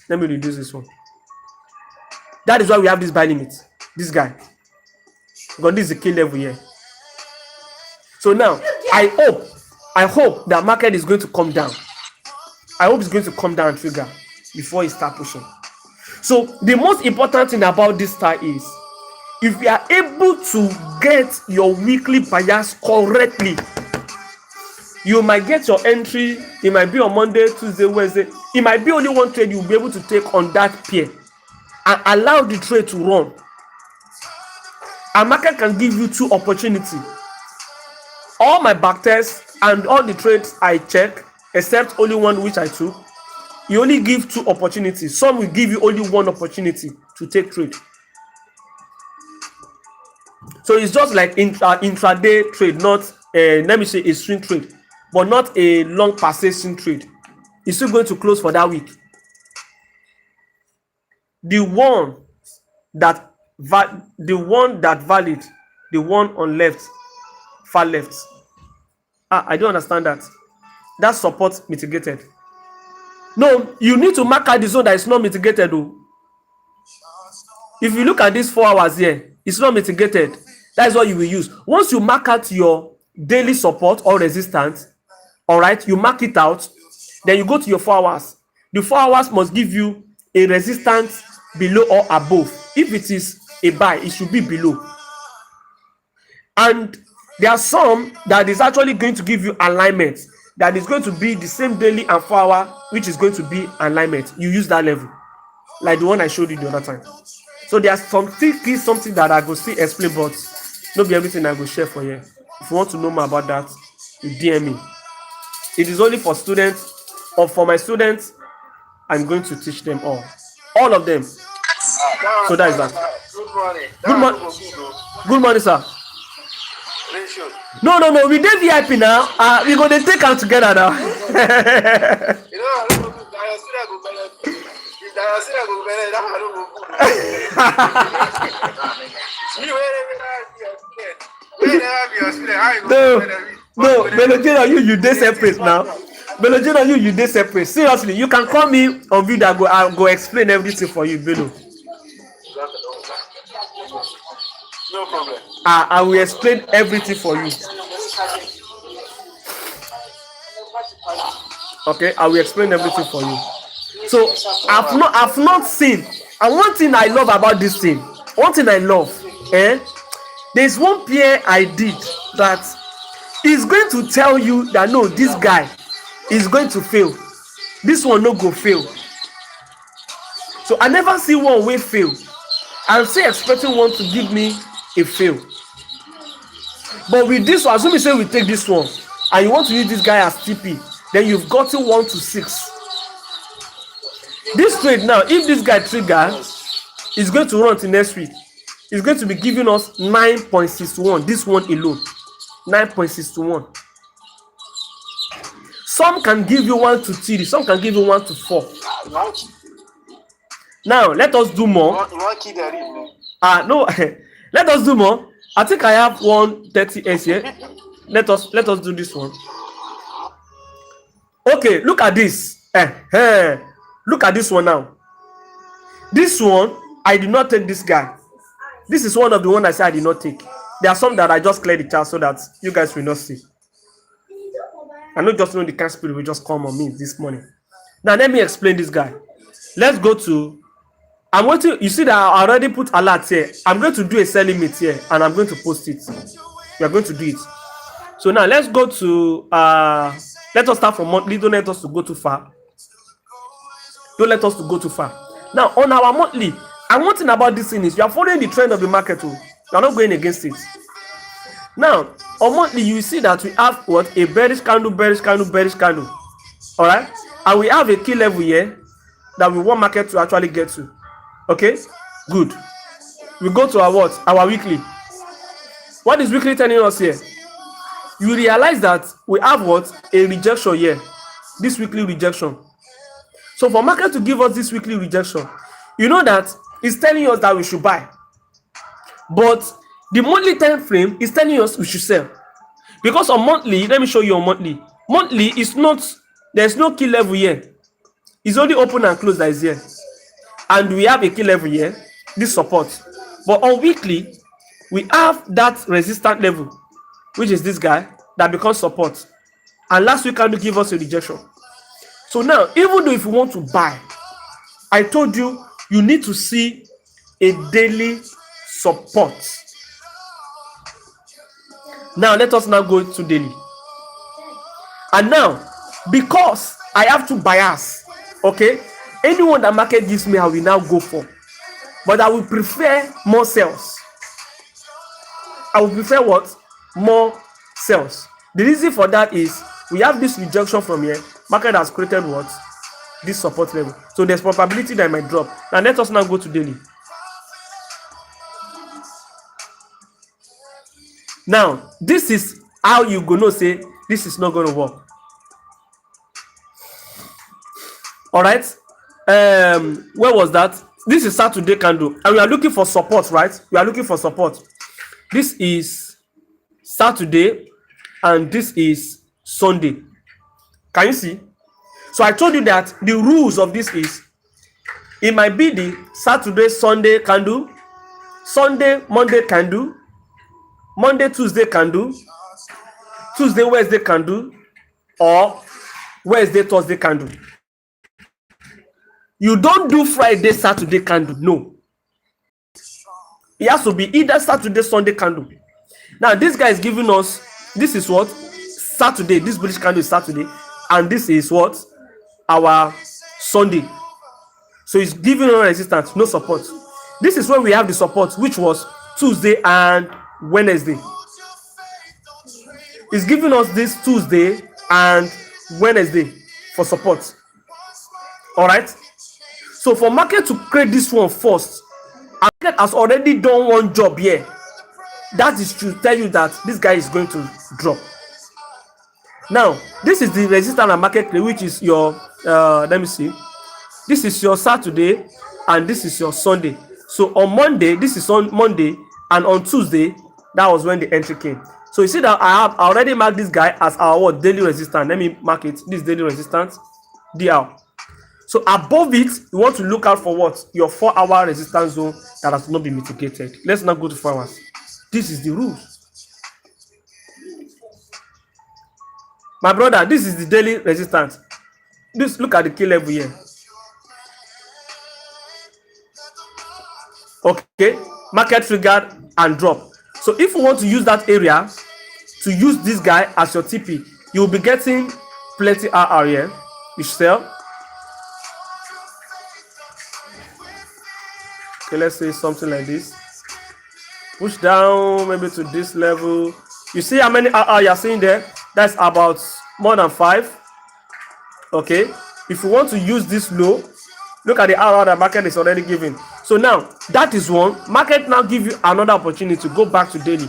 Let me reduce this one. That is why we have this buy limit. This guy. Because this is the key level here. So now, I hope that market is going to come down. I hope it's going to come down and trigger before it starts pushing. So the most important thing about this star is, if you are able to get your weekly bias correctly, you might get your entry. It might be on Monday, Tuesday, Wednesday. It might be only one trade you'll be able to take on that pair and allow the trade to run. A market can give you 2 opportunities. All my back tests and all the trades I check, except only one which I took, you only give 2 opportunities. Some will give you only 1 opportunity to take trade. So it's just like intraday trade, not let me say a swing trade, but not a long persisting trade. It's still going to close for that week. The one that valid, the one on left, far left. I don't understand that. that support mitigated. No, you need to mark out the zone that is not mitigated. Oh. If you look at these 4 hours here, it's not mitigated. That is what you will use. Once you mark out your daily support or resistance, all right, you mark it out, then you go to your 4 hours. The 4 hours must give you a resistance below or above. If it is a buy, it should be below. And there are some that is actually going to give you alignment, that is going to be the same daily and 4 hour, which is going to be alignment. You use that level, like the one I showed you the other time. So there are something that I go see explain, but not be everything I go share for you. If you want to know more about that, you DM me. It is only for students, or for my students, I'm going to teach them all of them. So that is that. Good morning. Good morning, sir. No, we did VIP now. We go to take them together now. No, Melogina, you dey separate now. Melogina, you dey separate. Seriously, you can call me on video. I'll go explain everything for you, Belo. No problem. I will explain everything for you. Okay, I will explain everything for you. So I've not seen. And one thing I love about this thing, there's one pair I did that is going to tell you that no, this guy is going to fail. This one no go fail. So I never see one way fail. I'm still expecting one to give me a fail. But with this one, assuming say we take this one and you want to use this guy as TP, then you've gotten 1 to 6. This trade now, if this guy trigger is going to run to next week, it's going to be giving us 9.61. This one alone, 9.61. Some can give you 1 to 3, some can give you 1 to 4. Now let us do more. No, let us do more. I think I have 130s here. Let us do this one. Okay, look at this. Look at this one now. This one, I did not take this guy. This is one of the ones I said I did not take. There are some that I just cleared the chart so that you guys will not see. I not just know the kind of spirit will just come on me this morning. Now let me explain this guy. Let's go to. I'm going to. You see that I already put alert here. I'm going to do a sell limit here and I'm going to post it. We are going to do it. So now let's go to. Let us start from monthly. Don't let us to go too far. Don't let us to go too far. Now on our monthly, and one thing about this thing is you are following the trend of the market. You are not going against it. Now on monthly, you see that we have what? A bearish candle, bearish candle, bearish candle. All right, and we have a key level here that we want market to actually get to. Okay, good. We go to our what? Our weekly. What is weekly telling us here? You realize that we have what? A rejection here. This weekly rejection. So for market to give us this weekly rejection, you know that it's telling us that we should buy. But the monthly time frame is telling us we should sell. Because on monthly, let me show you on monthly. Monthly is not, there's no key level here. It's only open and close that is here. And we have a key level here, this support. But on weekly, we have that resistance level, which is this guy, that becomes support. And last week can give us a rejection. So now, even though if you want to buy, I told you, you need to see a daily support. Now, let us now go to daily. And now, because I have to bias, okay? Anyone that market gives me, I will now go for. But I will prefer more sales. I will prefer what? More sales. The reason for that is we have this rejection from here. Market has created what? This support level. So there's probability that it might drop. Now let us now go to daily. Now, this is how you gonna say this is not gonna work. All right. Where was that? This is Saturday candle, and we are looking for support, right? We are looking for support. This is Saturday, and this is Sunday. Can you see? So I told you that the rules of this is, it might be the Saturday, Sunday candle, Sunday, Monday candle, Monday, Tuesday candle, Tuesday, Wednesday candle, or Wednesday, Thursday candle. You don't do Friday, Saturday candle. No. It has to be either Saturday, Sunday candle. Now, this guy is giving us, this is what? Saturday. This bullish candle is Saturday. And this is what? Our Sunday. So it's giving no resistance, no support. This is where we have the support, which was Tuesday and Wednesday. It's giving us this Tuesday and Wednesday for support. All right. So for market to create this one first, market has already done one job here. That is to tell you that this guy is going to drop. Now, this is the resistance and market play, which is your let me see. This is your Saturday and this is your Sunday. So on Monday, this is on Monday, and on Tuesday, that was when the entry came. So you see that I have already marked this guy as our what? Daily resistance. Let me mark it. This daily resistance, DR. So above it, you want to look out for what? Your 4-hour resistance zone that has not been mitigated. Let's now go to 4 hours. This is the rules. My brother, this is the daily resistance. This, look at the key level here. Okay, market triggered and drop. So if you want to use that area to use this guy as your TP, you will be getting plenty RR here. You sell. Okay, let's say something like this. Push down maybe to this level. You see how many RR you're seeing there? That's about more than 5. Okay, if you want to use this low, look at the RR that market is already giving. So now that is one. Market now give you another opportunity to go back to daily.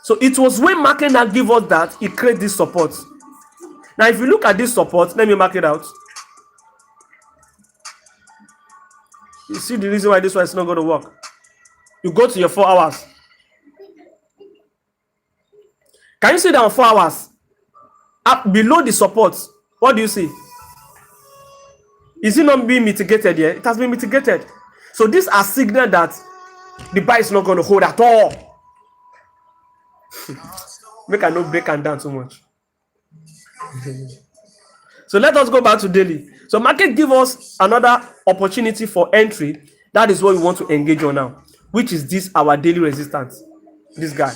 So it was when market now give us that it create this support. Now if you look at this support, let me mark it out. You see the reason why this one is not going to work. You go to your 4 hours. Can you see that on 4 hours? Up below the support, what do you see? Is it not being mitigated here? It has been mitigated. So these are signals that the buy is not going to hold at all. Make I not break and down too much. So let us go back to daily. So market give us another opportunity for entry. That is what we want to engage on now, which is this our daily resistance. This guy.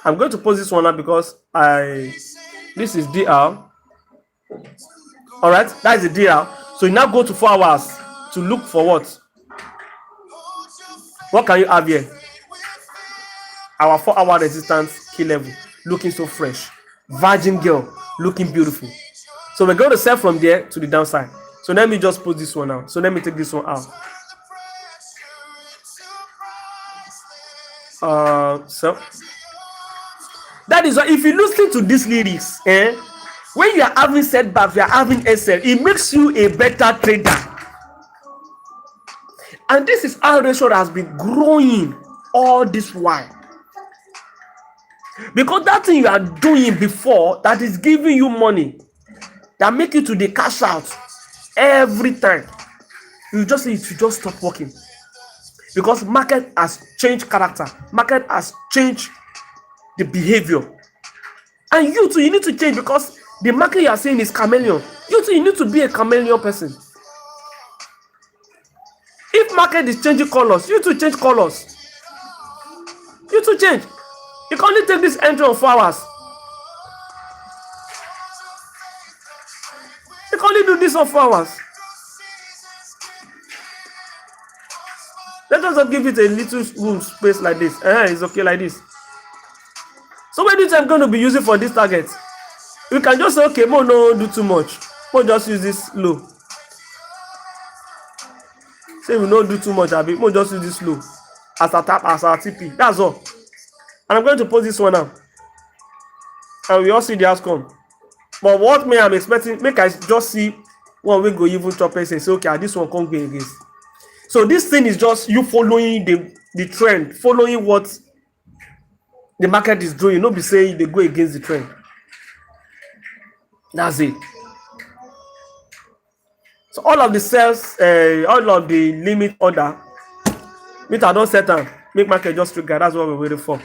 I'm going to pause this one now because this is DR. All right, that is the DR. So you now go to 4 hours to look for what? What can you have here? Our 4-hour resistance key level, looking so fresh. Virgin girl, looking beautiful. So we're going to sell from there to the downside. So let me just put this one out. So let me take this one out. So that is why if you listen to these lyrics, when you are having setback, you are having SL, it makes you a better trader. And this is how ratio has been growing all this while. Because that thing you are doing before that is giving you money, that make you to the cash out every time, you just need to just stop working. Because market has changed character. Market has changed the behavior. And you too, you need to change, because the market you are saying is chameleon. You too, you need to be a chameleon person. If market is changing colors, you too change colors. You too change. You can only take this entry on 4 hours. You can only do this on 4 hours. Let us just give it a little room space like this. It's okay like this. So when this I'm going to be using for this target, you can just say, okay, more no do too much. More just use this low. Say we don't do too much, Abi. More just use this low as a tap, as our TP. That's all. And I'm going to post this one now. And we all see the outcome. But what me I'm expecting, make I just see one we go even chop and say, okay, this one can't go against. So this thing is just you following the the trend, following what the market is doing. Not be saying they go against the trend. That's it. So all of the sales, all of the limit order, meet I don't set them. Make market just trigger. That's what we're waiting for.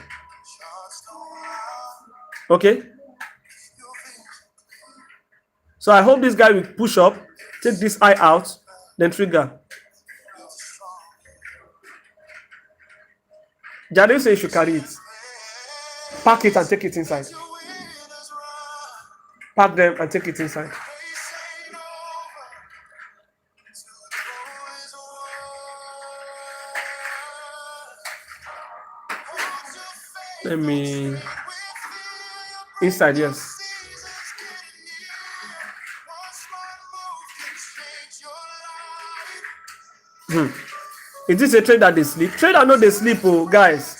Okay. So I hope this guy will push up, take this eye out, then trigger. Jadu says you should carry it. Pack it and take it inside. Pack them and take it inside. Let me... Inside, yes. Is this a trader they sleep? Trader know they sleep, oh guys.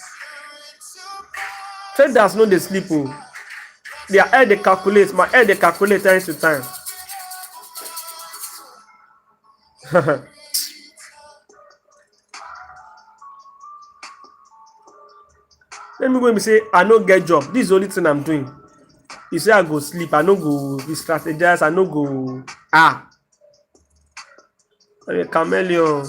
Traders know they sleep, oh. Their head they calculate, my head they calculate time to time. Let me go and say I no get job. This is the only thing I'm doing. You say I go sleep, I no go be strategize, I no go I'm a chameleon.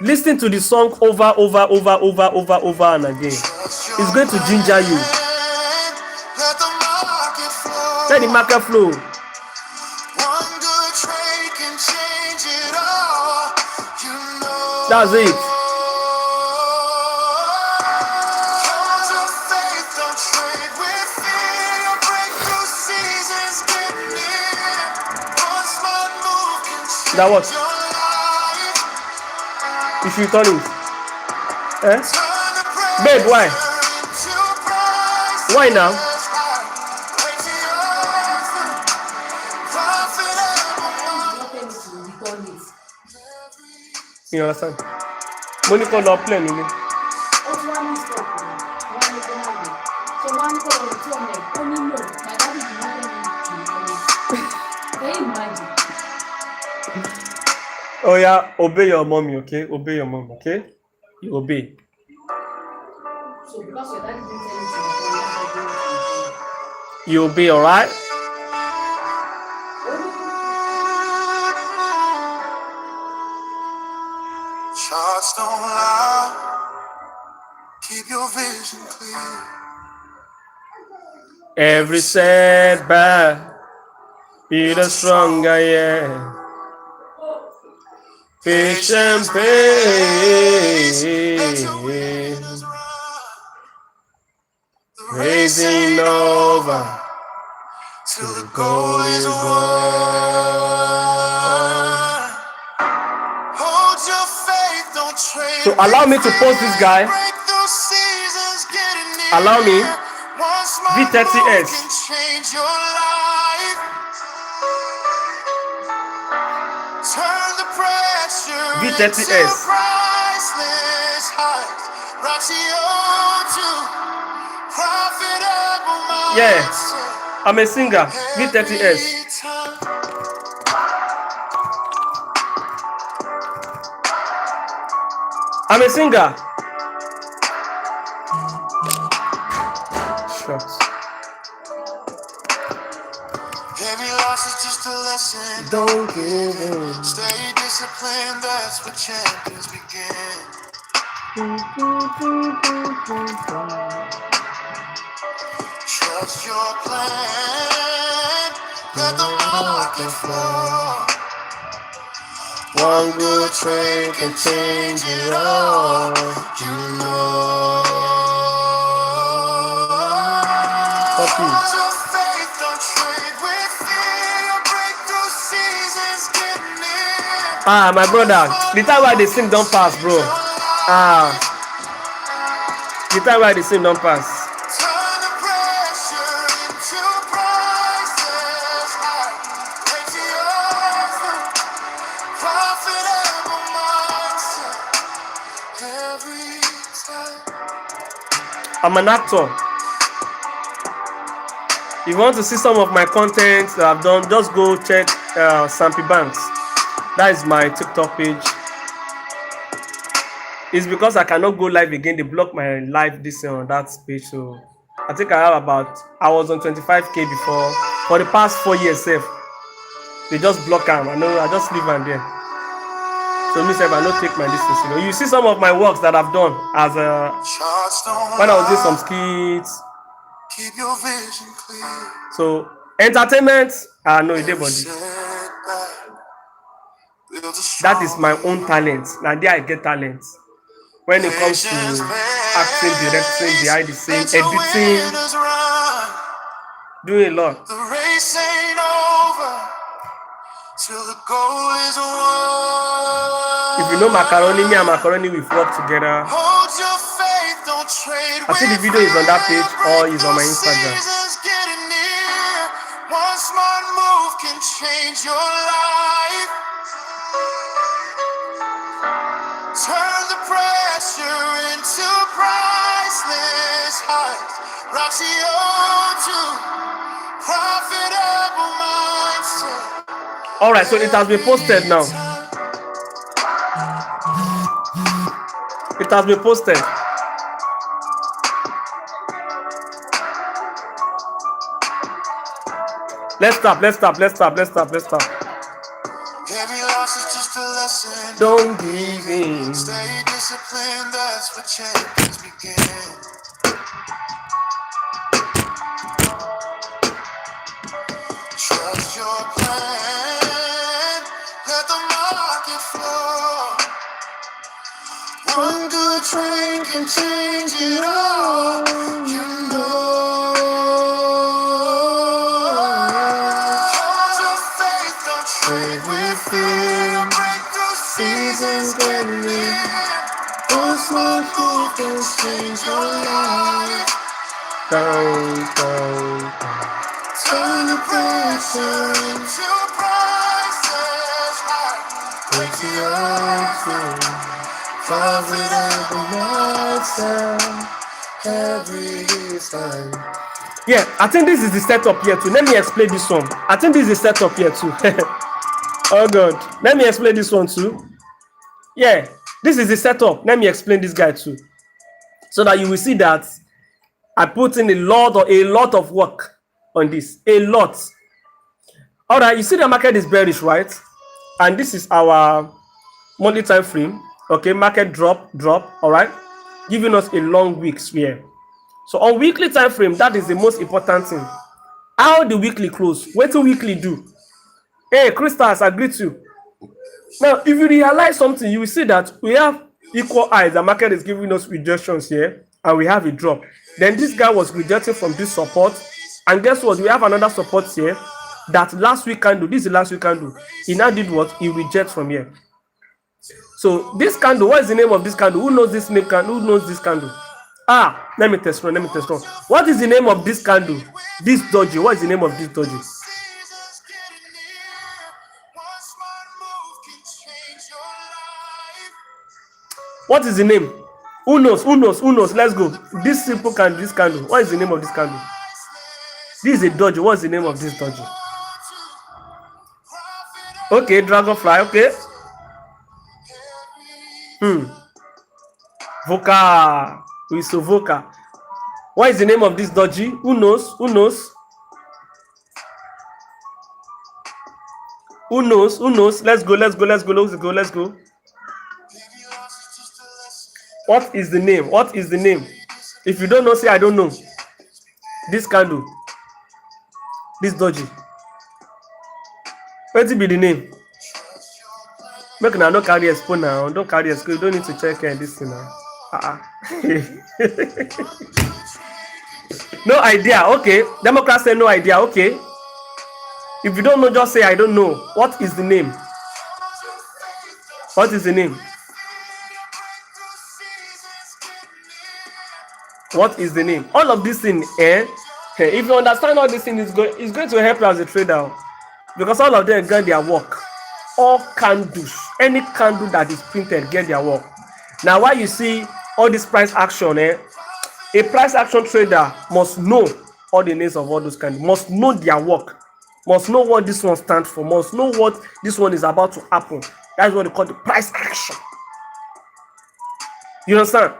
Listen to the song over and again. It's going to ginger you. Let the market flow. One good trade can change it all. You know. That's it. Hold your faith, don't trade with fear. Your breakthrough season's getting near. One smart move can change That what? your life. If you turn it. Turn the Babe, why? pressure into priceless Why now? high. Wait till you're profitable. You understand? Monica not playing in it. Oh yeah, obey your mommy, okay? Obey your mom, okay? You obey. So because your daddy didn't tell you to You obey, alright? Shots don't lie. Keep your vision clear. Every setback, be the stronger, yeah. Patient pain, raising over Till the goal is won. Hold your faith, don't trade. So allow me to post this guy. Breakthrough seasons getting near. Allow me. One smart V30S. move can change your life. Turn the pressure V30S. into priceless highs. Rock to profitable Yeah, mindset. I'm a singer. V30S. Every time. I'm a singer. Shucks. Every loss is just a lesson. Don't give in. Stay disciplined, that's where champions begin. Trust your plan. Let the market flow. One good trade can change it all. You know. Hold your faith, don't trade with fear. Your breakthrough season's getting near. My brother, the time why they sing don't pass, bro. The time why they sing don't pass. Turn the pressure into priceless high. Wait till you're profitable mindset. Every time. I'm an actor. If you want to see some of my content that I've done, just go check Sampy Banks. That is my TikTok page. It's because I cannot go live again. They blocked my live this on that page. So I think I was on 25k before. For the past 4 years, safe. They just block them. I just leave them there. So me say I don't take my distance. You see some of my works that I've done as when I was doing some skits. Keep your vision clear. So entertainment, no, it body. That is my own talent. Now there I get talent. When it comes to acting, directing, behind the scene, editing, doing a lot. The race ain't over till the goal is won. If you know macaroni, me and macaroni we've worked together. Hold your faith, don't trade. I think the video is on that page or is on my Instagram. One smart move can change your life. Turn the pressure into priceless highs. Rocks the O2, profitable mindset. Alright, so it has been posted now. It has been posted. Let's stop. Every loss is just a lesson. Don't give in. Stay disciplined, that's where champions begin. Trust your plan, let the market flow. One good trade can change it all, you know. Hold your faith, don't trade with fear. Breakthrough seasons getting near. One smart move can change your life. Turn the pressure into priceless high. Break the ocean, profitable mindset. Every time. Yeah, I think this is the setup here too. Let me explain this one. I think this is the setup here too. Oh God. Let me explain this one too. Yeah, this is the setup. Let me explain this guy too. So that you will see that I put in a lot of work on this. A lot. Alright, you see the market is bearish, right? And this is our monthly time frame. Okay, market drop, alright, giving us a long week here. So on weekly time frame, that is the most important thing. How the weekly close? What do weekly do? Hey, Crystals, I greet you. Now, if you realize something, you will see that we have equal highs. The market is giving us rejections here, and we have a drop. Then this guy was rejected from this support, and guess what? We have another support here that last week candle. This is the last week candle. He now did what? He rejects from here. So this candle, what is the name of this candle? Who knows this name candle? Who knows this candle? Let me test run. What is the name of this candle? This doji. What is the name of this doji? What is the name? Who knows? Let's go. This simple candle, this candle. What is the name of this candle? This is a doji. What is the name of this doji? Okay, dragonfly. Okay. Voca. We saw Voca. What is the name of this doji? Who knows? Let's go. What is the name? If you don't know, say I don't know. This candle. This doji. What will be the name? Make now don't carry expo now. Don't carry expo. You don't need to check this thing now. No idea. Okay. Democrats say no idea. Okay. If you don't know, just say I don't know. What is the name? What is the name? What is the name? All of this thing, if you understand all this thing, it's going to help you as a trader, because all of them get their work. All candles, any candle that is printed, get their work. Now, why you see all this price action, a price action trader must know all the names of all those kind, must know their work, must know what this one stands for, must know what this one is about to happen. That's what they call the price action. You understand?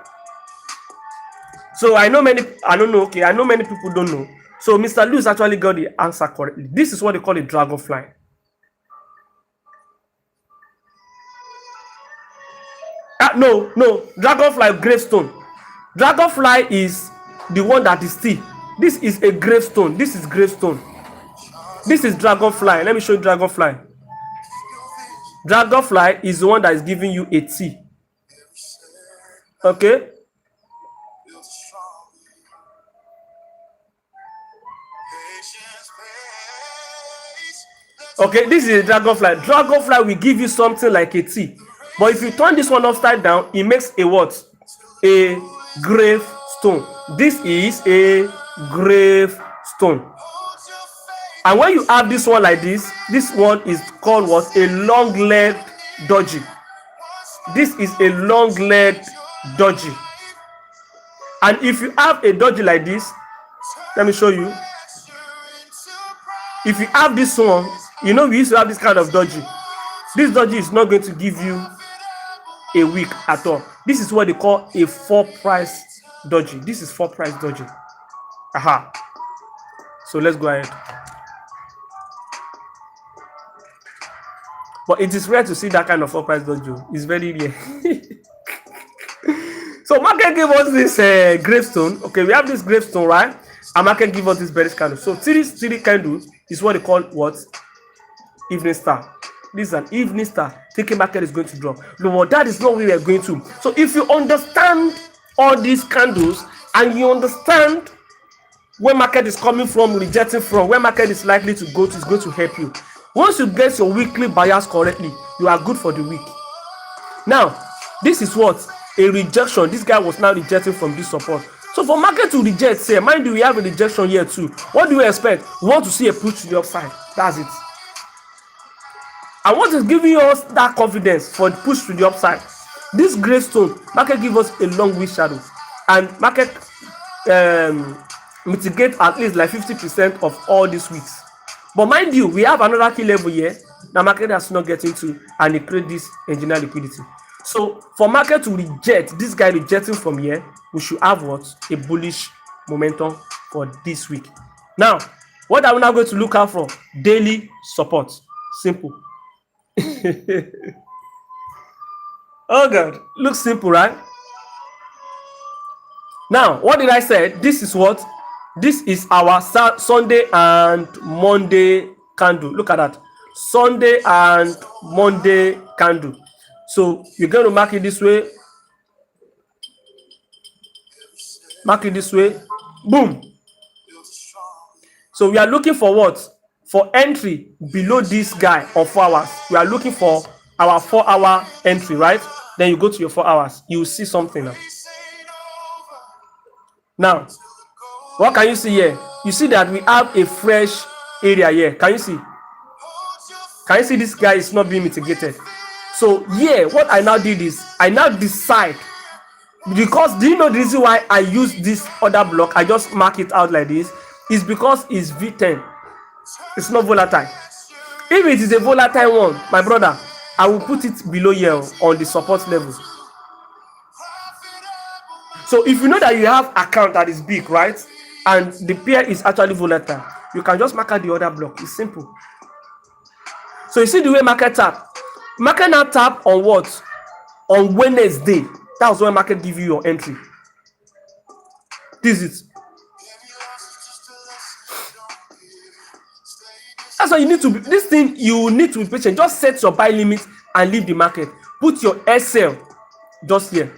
So I know many people don't know. So Mr. Lewis actually got the answer correctly. This is what they call a dragonfly. No, dragonfly gravestone. Dragonfly is the one that is still. This is a gravestone. This is gravestone. This is dragonfly. Let me show you dragonfly. Dragonfly is the one that is giving you a T. Okay. Okay, this is a dragonfly. Dragonfly will give you something like a T. But if you turn this one upside down, it makes a what? A gravestone. This is a gravestone. And when you have this one like this one is called what? A long-legged dodgy. This is a long-legged dodgy. And if you have a dodgy like this, let me show you. If you have this one, you know we used to have this kind of dodgy. This dodgy is not going to give you a week at all. This is what they call a 4-price dodgy. This is 4-price dodgy. Aha. So let's go ahead. But it is rare to see that kind of 4-price dodgy. It's very rare. So market gave us this gravestone. Okay, we have this gravestone, right? And market give us this bearish candle. So three candles is what they call what? Evening star. This is an evening star. Thinking market is going to drop. No, but that is not where we are going to. So if you understand all these candles and you understand where market is coming from, rejecting from, where market is likely to go to, is going to help you. Once you get your weekly bias correctly, you are good for the week. Now, this is what? A rejection. This guy was now rejecting from this support. So for market to reject, say, mind you, we have a rejection here too. What do you expect? We want to see a push to the upside. That's it. And what is giving us that confidence for the push to the upside? This gravestone, market give us a long wick shadow. And market mitigate at least like 50% of all these weeks. But mind you, we have another key level here that market has not get into, and it create this engineer liquidity. So for market to reject, this guy rejecting from here, we should have what? A bullish momentum for this week. Now, what are we now going to look out for? Daily support. Simple. Oh God, looks simple, right? Now, what did I say? This is what? This is our Sunday and Monday candle. Look at that. Sunday and Monday candle. So you're going to mark it this way. Mark it this way. Boom. So we are looking for what? For entry below this guy on 4 hours. We are looking for our 4-hour entry, right? Then you go to your 4 hours. You will see something now. Now, what can you see here? You see that we have a fresh area here. Can you see? Can you see this guy is not being mitigated? So yeah, what I now did is I now decide, because do you know the reason why I use this other block? I just mark it out like this. Is because it's V10. It's not volatile. If it is a volatile one, my brother, I will put it below here on the support level. So if you know that you have account that is big, right, and the pair is actually volatile, you can just mark out the other block. It's simple. So you see the way market tap. Market now tap on what? On Wednesday. That's when market give you your entry. This is it. That's why you need to be, this thing you need to be patient. Just set your buy limit and leave the market. Put your SL just here.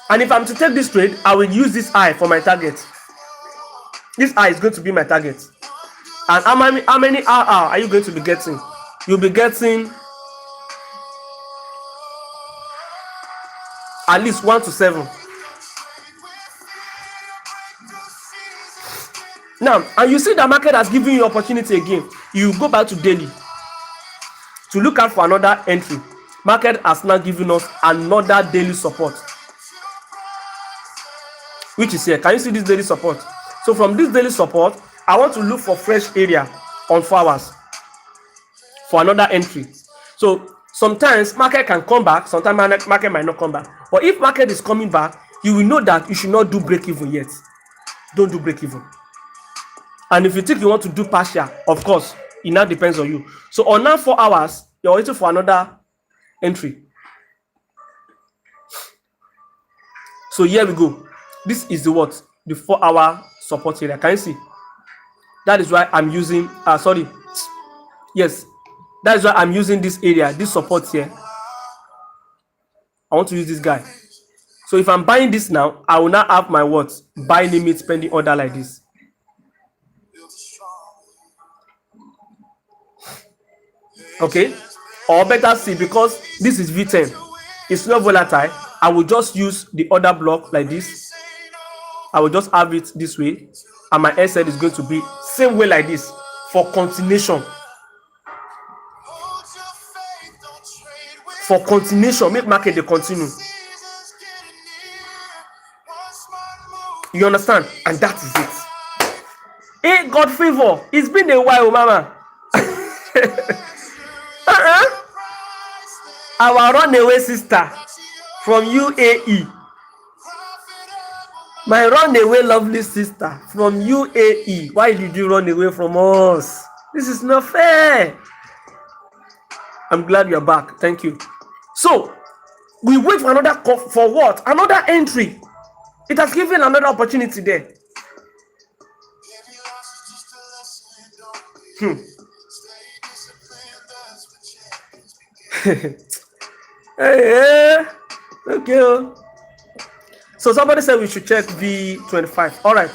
And if I'm to take this trade, I will use this eye for my target. This eye is going to be my target. And how many RR are you going to be getting? You'll be getting at least 1 to 7. Now, and you see the market has given you opportunity again. You go back to daily to look out for another entry. Market has now given us another daily support. which is here. Can you see this daily support? So from this daily support, I want to look for fresh area on 4 hours for another entry. So sometimes market can come back, sometimes market might not come back. But if market is coming back, you will know that you should not do break even yet. Don't do break even. And if you think you want to do partial, of course, it now depends on you. So on now 4 hours, you're waiting for another entry. So here we go. This is the what? The 4 hour support area. Can you see? That is why I'm using, yes, that is why I'm using this area, this support here. I want to use this guy. So if I'm buying this now, I will now have my what? Buy limit pending order like this. Okay, or better see, because this is V10, it's not volatile. I will just use the order block like this. I will just have it this way, and my SL is going to be same way like this for continuation. For continuation, make market they continue. You understand? And that is it. Hey, God favor. It's been a while, mama. Our runaway sister from UAE. My runaway lovely sister from UAE. Why did you run away from us? This is not fair. I'm glad you're back. Thank you. So, we wait for another call for what? Another entry. It has given another opportunity there. Hey, okay. So somebody said we should check V25. All right.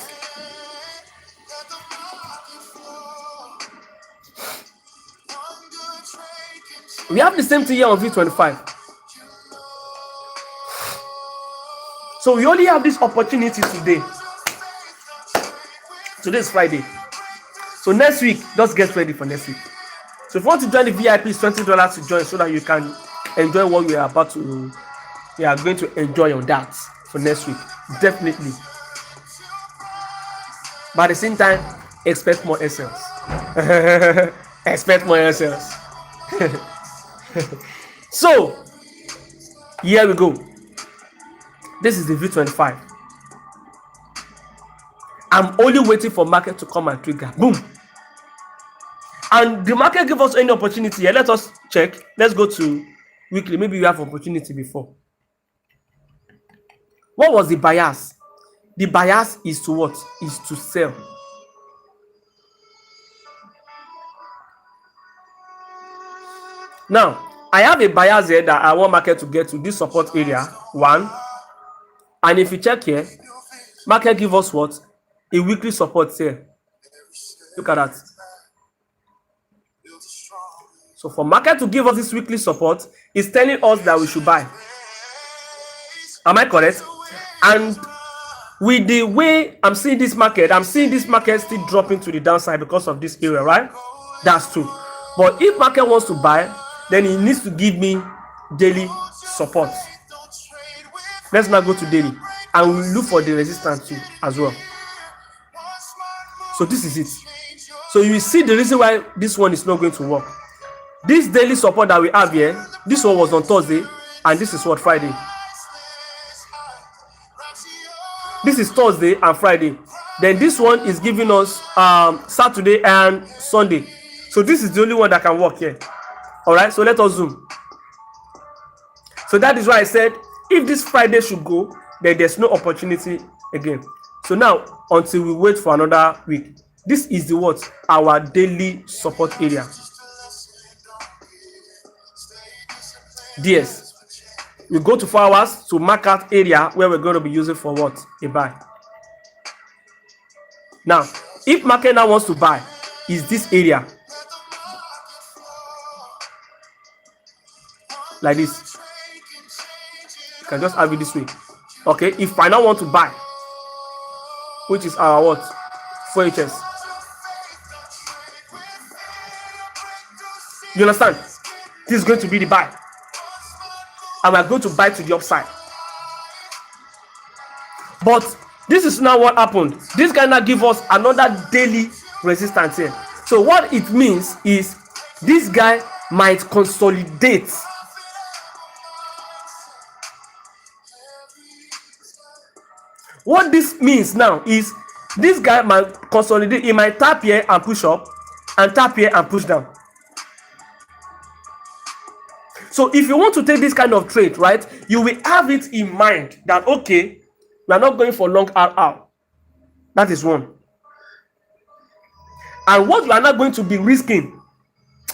We have the same thing here on V25. So we only have this opportunity today. Today is Friday. So next week, just get ready for next week. So if you want to join the VIP, it's $20 to join so that you can enjoy what we are about to. We are going to enjoy on that for next week. Definitely. But at the same time, expect more SLs. Expect more SLs. So, here we go. This is the V25. I'm only waiting for market to come and trigger. Boom. And the market give us any opportunity here. Let us check. Let's go to weekly. Maybe you have opportunity before. What was the bias? The bias is to what? Is to sell. Now, I have a bias here that I want market to get to this support area. 1. And if you check here, market give us what? A weekly support here. Look at that. So for market to give us this weekly support, it's telling us that we should buy. Am I correct? And with the way I'm seeing this market still dropping to the downside because of this area, right? That's true. But if market wants to buy, then it needs to give me daily support. Let's now go to daily and we'll look for the resistance too as well. So this is it. So you will see the reason why this one is not going to work. This daily support that we have here, this one was on Thursday, and this is what, Friday. This is Thursday and Friday. Then this one is giving us Saturday and Sunday. So this is the only one that can work here. All right, so let us zoom. So that is why I said if this Friday should go, then there's no opportunity again. So now until we wait for another week, this is the what? Our daily support area. DS. We go to 4 hours to mark out area where we're going to be using for what? A buy. Now, if market now wants to buy, is this area. Like this. You can just have it this way. Okay, if I now want to buy, which is our what? 4HS. You understand? This is going to be the buy. And we're going to buy to the upside. But This is now what happened. This guy now give us another daily resistance here. So what it means is this guy might consolidate. What this means now is this guy might consolidate. He might tap here and push up, and tap here and push down. So if you want to take this kind of trade, right, you will have it in mind that, okay, we are not going for long RR. That is one. And what you are not going to be risking,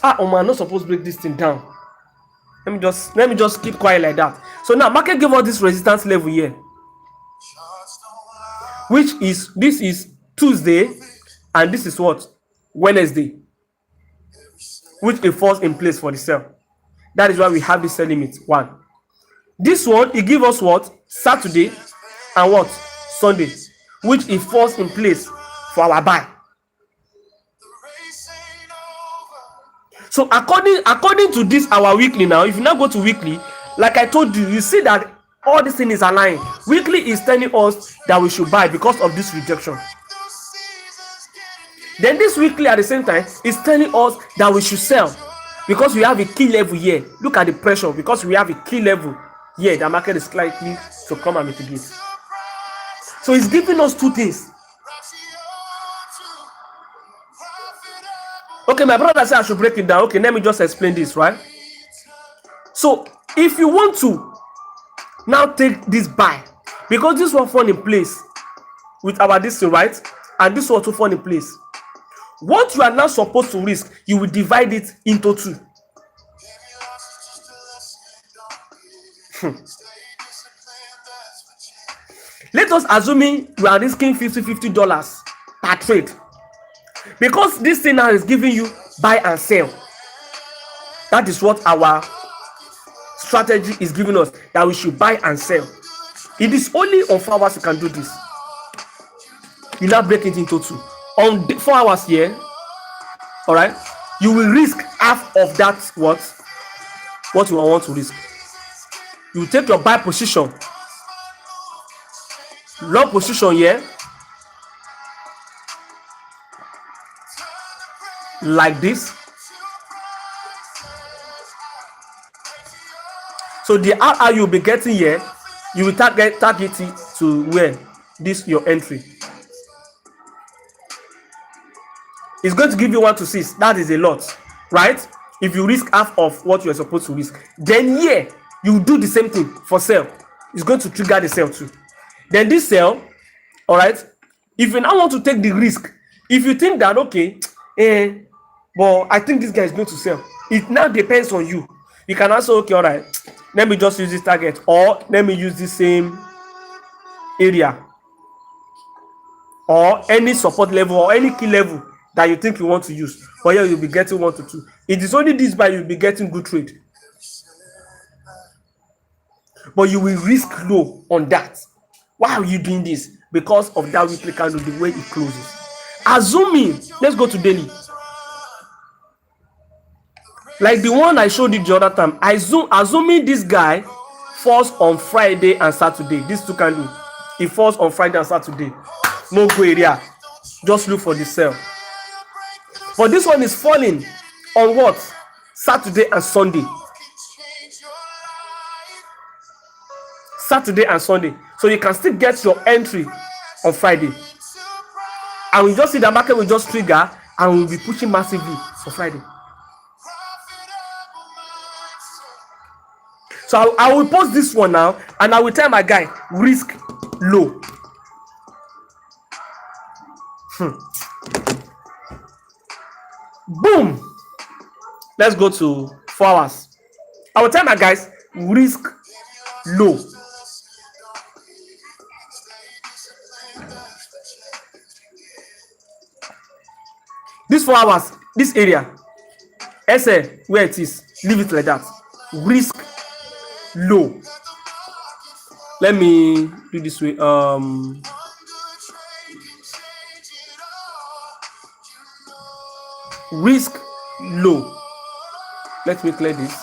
I'm not supposed to break this thing down. Let me just keep quiet like that. So now market give us this resistance level here, which is, this is Tuesday, and this is what? Wednesday, which it falls in place for the sell. That is why we have this sell limit 1. This one, it gives us what? Saturday and what? Sunday, which it falls in place for our buy. So according to this, our weekly now, if you now go to weekly, like I told you, you see that all this thing is aligned. Weekly is telling us that we should buy because of this rejection. Then this weekly at the same time is telling us that we should sell because we have a key level here. Look at the pressure, because we have a key level here. The market is likely to come and mitigate. So it's giving us two things. Okay, my brother said I should break it down. Okay, let me just explain this, right? So if you want to now take this buy, because this one fall in place with our distance, right? And this one to fall in place. What you are now supposed to risk, you will divide it into 2. Let us assuming we are risking $50 per trade, because this thing now is giving you buy and sell. That is what our strategy is giving us, that we should buy and sell. It is only on 4 hours you can do this. You now break it into 2. On 4 hours here, all right, you will risk half of that what you want to risk. You take your buy position, long position here, like this. So the RR you'll be getting here, you will target it to where? This your entry. It's going to give you 1 to 6. That is a lot, right? If you risk half of what you are supposed to risk, then here you do the same thing for sell. It's going to trigger the sell too. Then this sell, all right. If you now want to take the risk, if you think that okay, but I think this guy is going to sell, it now depends on you. You can also, okay, all right, let me just use this target, or let me use the same area, or any support level, or any key level that you think you want to use. But here you'll be getting 1 to 2. It is only this buy you'll be getting good trade, but you will risk low on that. Why are you doing this? Because of that weekly candle, the way it closes. Assuming, let's go to daily, like the one I showed you the other time. Assuming this guy falls on Friday and Saturday, these 2 candles, it falls on Friday and Saturday, no go area, just look for the sell. But this one is falling on what? Saturday and Sunday. Saturday and Sunday. So you can still get your entry on Friday. And we just see the market will just trigger and will be pushing massively for Friday. So I will post this one now, and I will tell my guy, risk low. Boom. Let's go to 4 hours. I will tell my guys, risk low. This 4 hours, this area, SL, where it is, leave it like that. Risk low. Let me do this way. Risk low. Let me clear this.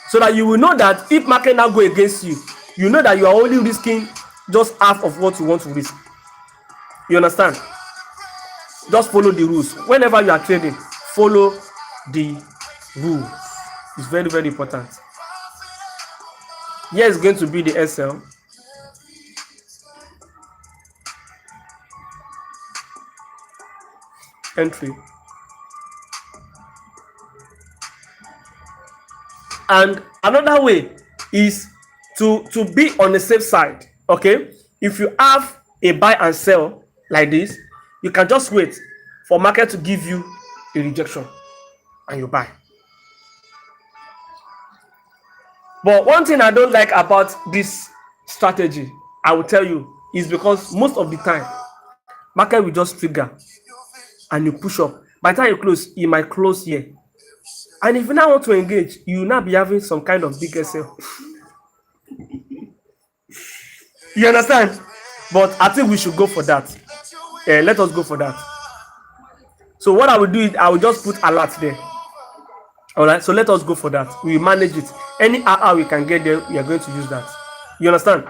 So that you will know that if market now go against you, you know that you are only risking just half of what you want to risk. You understand? Just follow the rules. Whenever you are trading, follow the rules. It's very, very important. Here is going to be the SL. Entry. And another way is to be on the safe side. Okay, if you have a buy and sell like this, you can just wait for market to give you a rejection and you buy. But one thing I don't like about this strategy, I will tell you, is because most of the time market will just trigger and you push up. By the time you close, it might close here. And if you now want to engage, you will now be having some kind of big sell. You understand? But I think we should go for that. Let us go for that. So what I will do is I will just put alert there. All right. So let us go for that. We will manage it. Any hour we can get there, we are going to use that. You understand?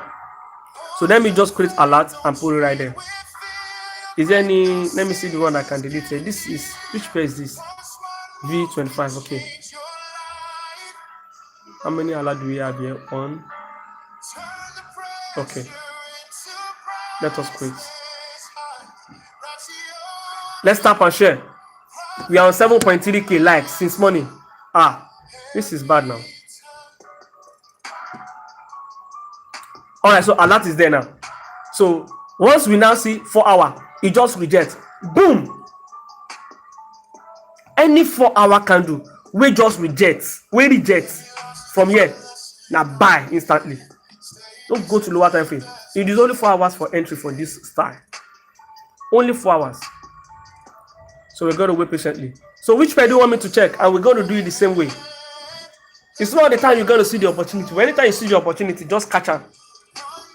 So let me just create alert and put it right there. Is there any? Let me see the one I can delete here. This is which page is this? V25. Okay. How many alert do we have here? One. Okay. Let us quit. Let's tap and share. We are on 7.3k likes since morning. This is bad now. All right, so alert is there now. So once we now see 4 hour, it just rejects. Boom. Any 4 hour candle, we just rejects. We reject from here. Now buy instantly. Don't go to lower time frame. It is only 4 hours for entry for this style. Only 4 hours. So we're going to wait patiently. So which pair do you want me to check? And we're going to do it the same way. It's not the time you're going to see the opportunity. But anytime you see the opportunity, just catch them.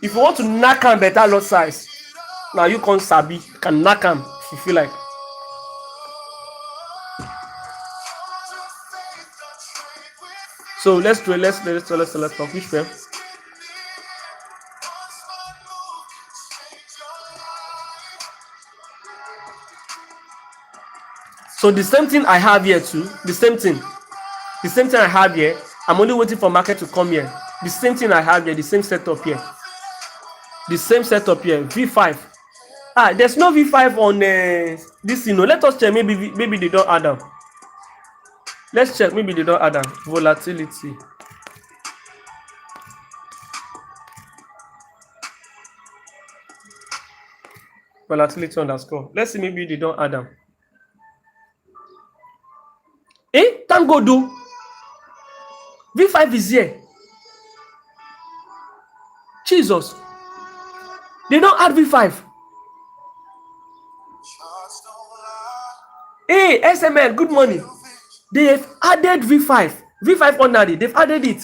If you want to knock on better lot size, now you can sabi, you can knock them if you feel like. So let's do it. Let's talk which pair. So the same thing I have here too. The same thing I have here. I'm only waiting for market to come here. The same thing I have here. The same setup here. The same setup here. V5. There's no V5 on this. Let us check. Maybe they don't add them. Let's check. Maybe they don't add them. Volatility. Volatility underscore. Let's see. Maybe they don't add them. Thank God, do. V5 is here. Jesus. They don't add V5. Hey, SML, good morning. They have added V5. V5 ordinary. They've added it.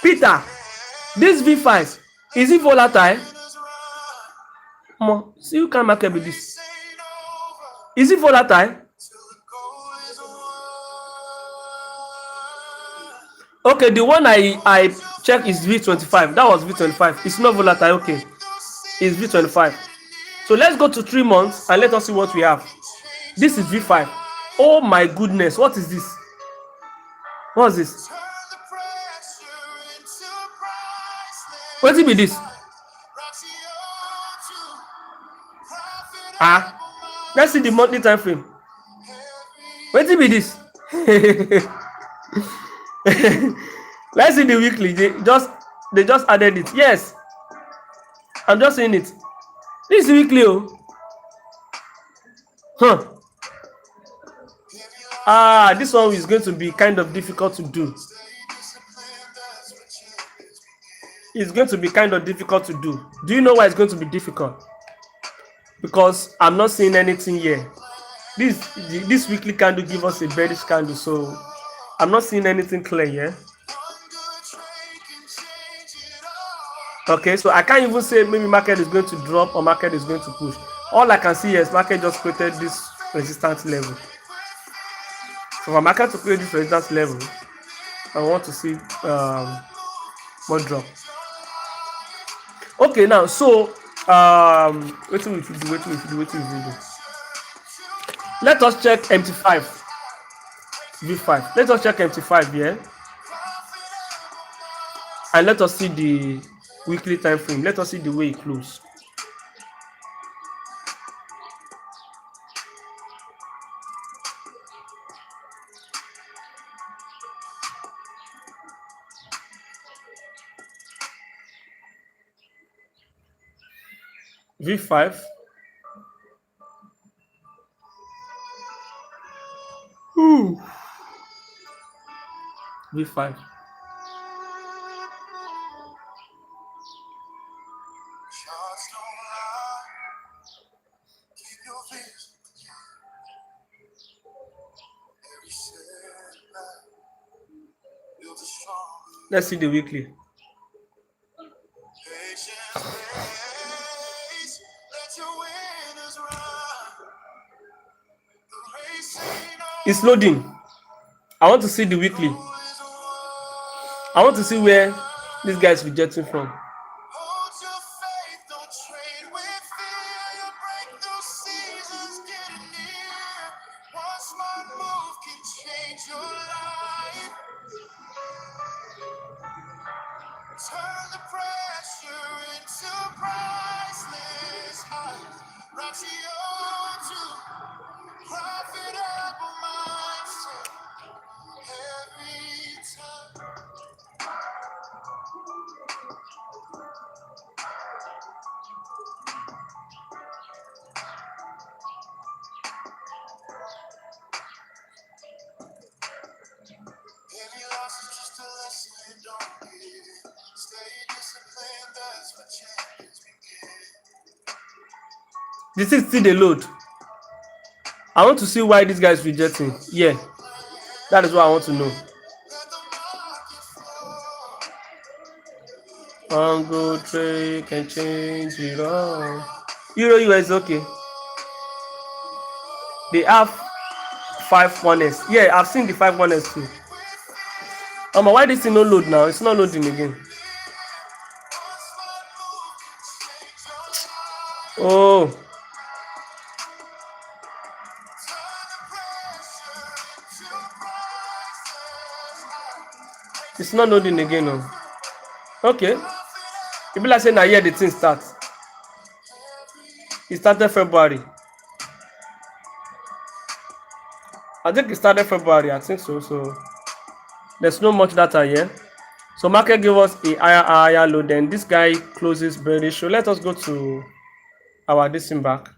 Peter, this V5, is it volatile? See you can market with this. Is it volatile? Okay, the one I checked is V25. That was V25. It's not volatile. Okay, it's V25. So let's go to 3 months and let us see what we have. This is V5. Oh my goodness, what is this? What is this? What will be this? Let's see the monthly time frame. What will be this? Let's see the weekly. They just added it. Yes, I'm just seeing it. This is weekly. This one is going to be kind of difficult to do. It's going to be kind of difficult to do. Do you know why it's going to be difficult? Because I'm not seeing anything here. This weekly candle give us a bearish candle, so I'm not seeing anything clear here. Okay, so I can't even say maybe market is going to drop or market is going to push. All I can see is market just created this resistance level. So for market to create this resistance level, I want to see more drop. Okay, now so what we should do? Let us check MT5 V5. Let us check MT5 here, and let us see the weekly time frame. Let us see the way it closed. V5. Ooh. V5. Let's see the weekly. It's loading. I want to see the weekly. I want to see where this guy is rejecting from. This is still the load. I want to see why this guy is rejecting. Yeah, that is what I want to know. One good trade can change it all. Euro US, okay. They have 5-1s. Yeah, I've seen the 5-1s too. Why this thing no load now? It's not loading again. Oh. It's not loading again. No. Okay. It be like saying now here the thing starts. It started February. I think it started February. I think so. So there's no much data here. So market gave us a higher low. Then this guy closes bearish. So let us go to our descent back.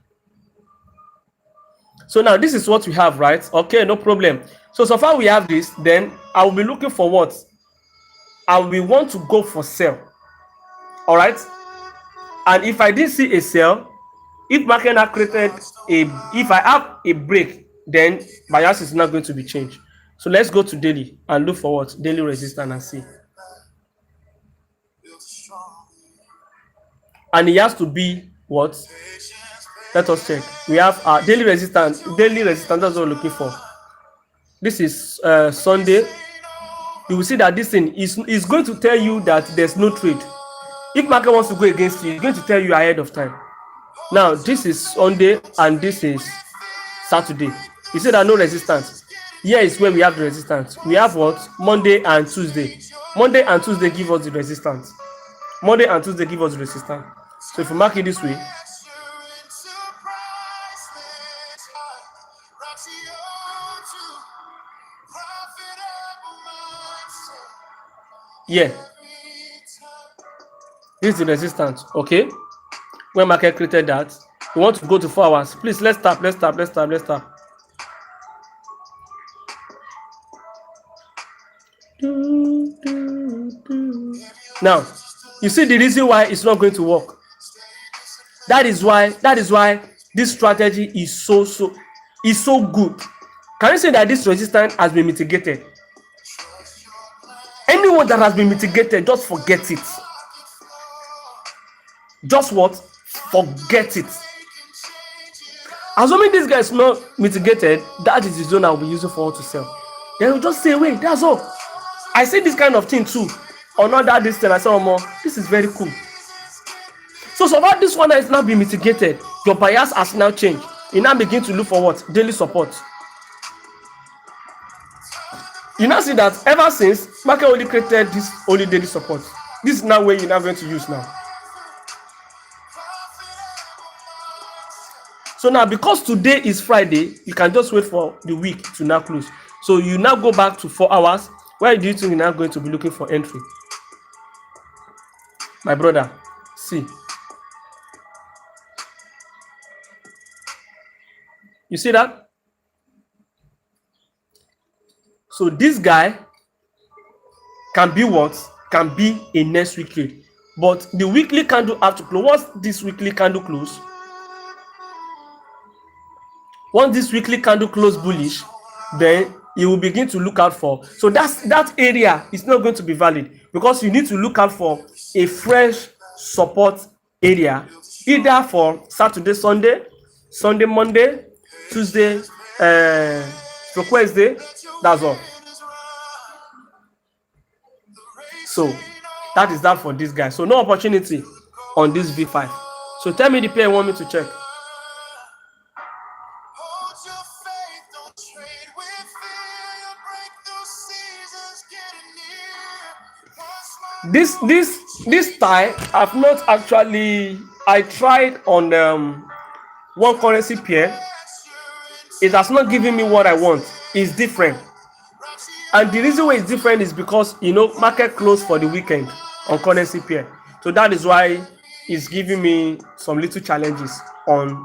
So now this is what we have, right? Okay, no problem. So far we have this. Then I will be looking for what? I will want to go for sell. All right. And if I didn't see a sell, if market now created if I have a break, then bias is not going to be changed. So let's go to daily and look for what? Daily resistance and see. And it has to be what? Let us check. We have our daily resistance. Daily resistance, that's what we're looking for. This is Sunday. You will see that this thing is going to tell you that there's no trade. If market wants to go against you, it's going to tell you ahead of time. Now, this is Sunday and this is Saturday. You see that no resistance. Here is where we have the resistance. We have what? Monday and Tuesday. Monday and Tuesday give us the resistance. Monday and Tuesday give us the resistance. So if you mark it this way, yeah, this is the resistance. Okay, when market created that, we want to go to 4 hours. Please, let's tap. Now, you see the reason why it's not going to work. That is why this strategy is so good. Can you say that this resistance has been mitigated? Anyone that has been mitigated, just forget it. Just what? Forget it. Assuming this guy is not mitigated, that is the zone I will be using for all to sell. Then we'll just say, wait, that's all. I say this kind of thing too. Or not that this thing, I say, oh, more, this is very cool. So far, this one has now been mitigated. Your bias has now changed. You now begin to look for what? Daily support. You now see that ever since, market only created this only daily support. This is now where you're now going to use now. So now, because today is Friday, you can just wait for the week to now close. So you now go back to 4 hours. Where do you think you're now going to be looking for entry? My brother, see. You see that? So this guy can be what? Can be a next week trade. But the weekly candle have to close. Once this weekly candle close, bullish, then you will begin to look out for. So that area is not going to be valid because you need to look out for a fresh support area, either for Saturday, Sunday, Monday, Tuesday, Wednesday. That's all. So that is that for this guy. So no opportunity on this V5. So tell me the pair you want me to check. This tie I've not actually. I tried on one currency pair. It has not given me what I want. It's different, and the reason why it's different is because market closed for the weekend on currency pair. So that is why it's giving me some little challenges on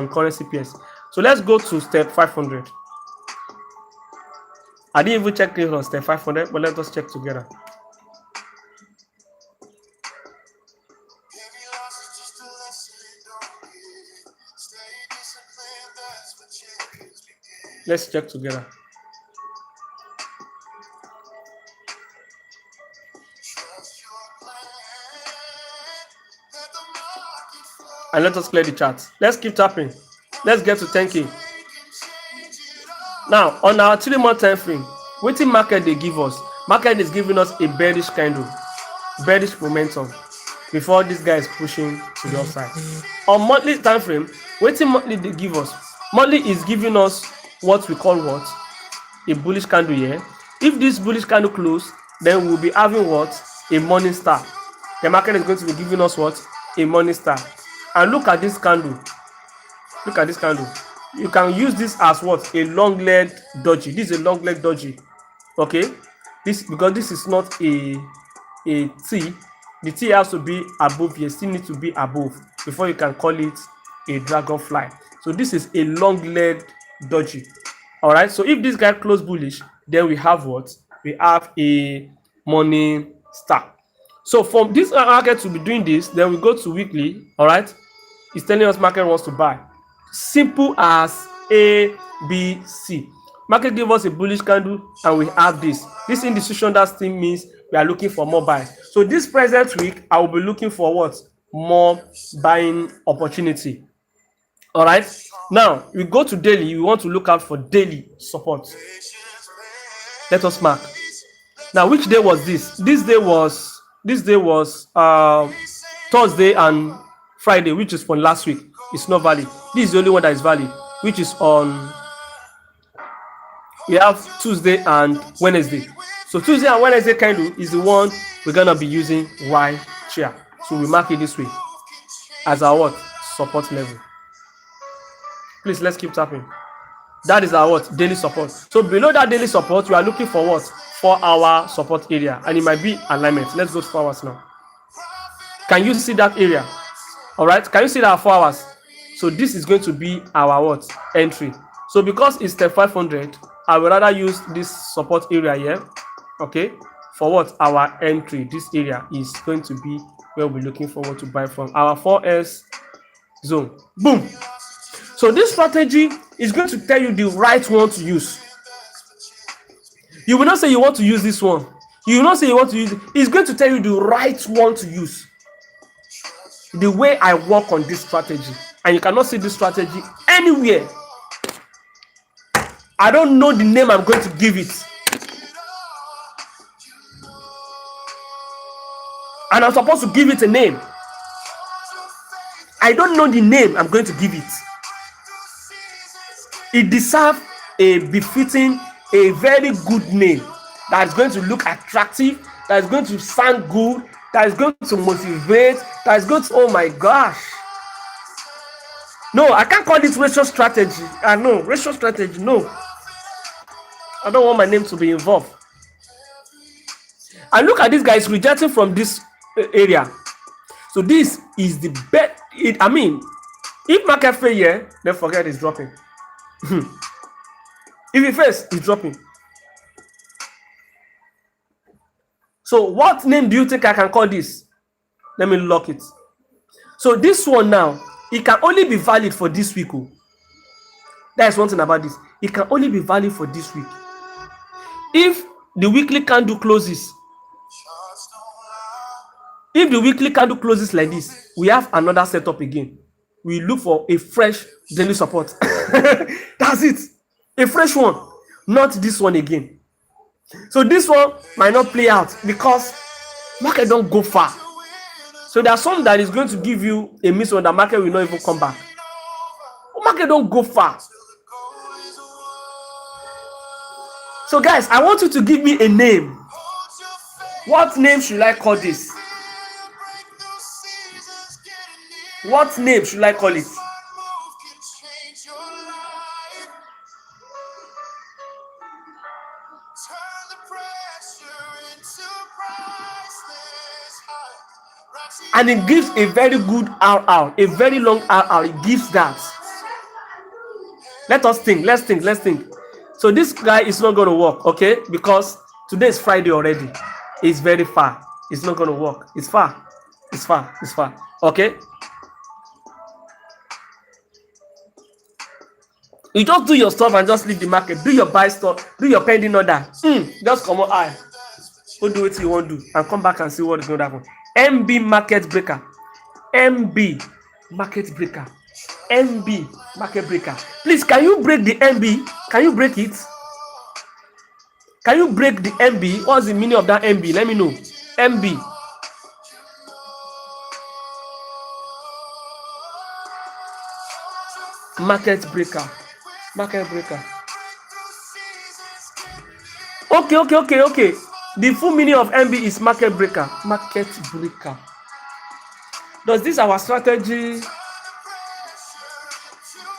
currency pairs. So let's go to step 500. I didn't even check it on step 500, but let us check together. Let's check together. And let us clear the chart. Let's keep tapping. Let's get to 10K. Now, on our 3-month time frame, what market they give us? Market is giving us a bearish candle, bearish momentum before this guy is pushing to the upside. On monthly time frame, what monthly they give us? Monthly is giving us what we call what? A bullish candle here. If this bullish candle close, then we'll be having what? A morning star. The market is going to be giving us what? A morning star. And look at this candle. Look at this candle. You can use this as what? A long leg doji. This is a long leg doji. Okay? Because this is not a T. The T has to be above here. Still need to be above before you can call it a dragonfly. So this is a long leg doji. All right. So if this guy close bullish, then we have what? We have a morning star. So from this market to be doing this, then we go to weekly. All right. It's telling us market wants to buy. Simple as A, B, C. Market give us a bullish candle and we have this. This indecision that still means we are looking for more buys. So this present week, I will be looking for what? More buying opportunity. All right. Now we go to daily. We want to look out for daily support. Let us mark. Now, which day was this? This day was Thursday and Friday, which is from last week. It's not valid. This is the only one that is valid, which is on. We have Tuesday and Wednesday. So Tuesday and Wednesday candle is the one we're gonna be using Y chair. So we mark it this way as our what? Support level. Please, let's keep tapping. That is our what? Daily support. So below that daily support, we are looking for what? 4-hour support area, and it might be alignment. Let's go to 4 hours now. Can you see that area? All right. Can you see that 4 hours? So this is going to be our what? Entry. So because it's step 500, I would rather use this support area here. Okay. For what? Our entry. This area is going to be where we're looking forward to buy from. Our 4S zone. Boom. So this strategy is going to tell you the right one to use. You will not say you want to use this one. You will not say you want to use it. It's going to tell you the right one to use. The way I work on this strategy. and you cannot see this strategy anywhere. I don't know the name I'm going to give it. And I'm supposed to give it a name. I don't know the name I'm going to give it. It deserves a befitting, a very good name that is going to look attractive, that is going to sound good, that is going to motivate, that is going to, oh my gosh. No, I can't call it ratio strategy. No, ratio strategy, no. I don't want my name to be involved. And look at this guy, is rejecting from this area. So this is the bet. I mean, if market fail here, then forget it's dropping. If it fails, it's dropping. So what name do you think I can call this? Let me lock it. So this one now, it can only be valid for this week. That is one thing about this. It can only be valid for this week. If the weekly candle closes, like this, we have another setup again. We look for a fresh daily support. That's it. A fresh one, not this one again. So this one might not play out because market don't go far. So there are some that is going to give you a miss when the market will not even come back. Market don't go far. So guys, I want you to give me a name. What name should I call this? What name should I call it? And it gives a very good RR, a very long RR. It gives that. Let us think. Let's think. So this guy is not going to work, okay? Because today is Friday already. It's very far. It's not going to work. It's far. Okay? You just do your stuff and just leave the market. Do your buy stuff. Do your pending order. Just come on, go do what you want to do and come back and see what is going to happen. MB market breaker. MB market breaker. MB market breaker. Please, can you break the MB? Can you break it? Can you break the MB? What's the meaning of that MB? Let me know. MB. Market breaker. Okay. The full meaning of MB is market breaker. Does this our strategy?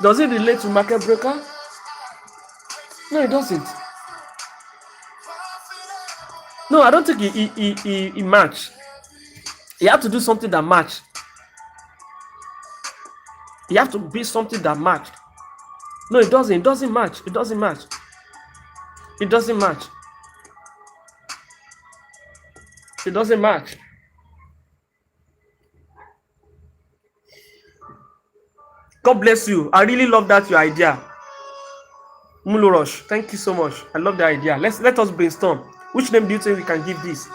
Does it relate to market breaker? No, it doesn't. No, I don't think it match. You have to do something that match. You have to be something that matched. No, it doesn't. It doesn't match. God bless you. I really love that your idea. Mulurosh, thank you so much. I love the idea. Let us brainstorm. Which name do you think we can give this?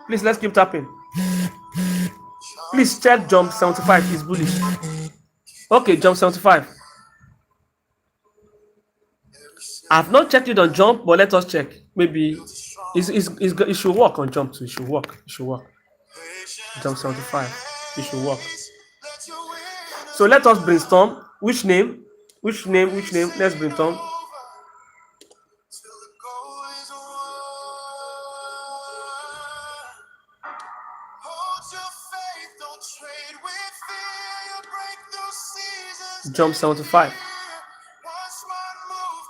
Please, let's keep tapping. Please check jump 75 is bullish. Okay, jump 75. I've not checked it on jump, but let us check. Maybe it should work on jump too. It should work. Jump 75. It should work. So let us brainstorm. Which name? Let's brainstorm. Jump 75.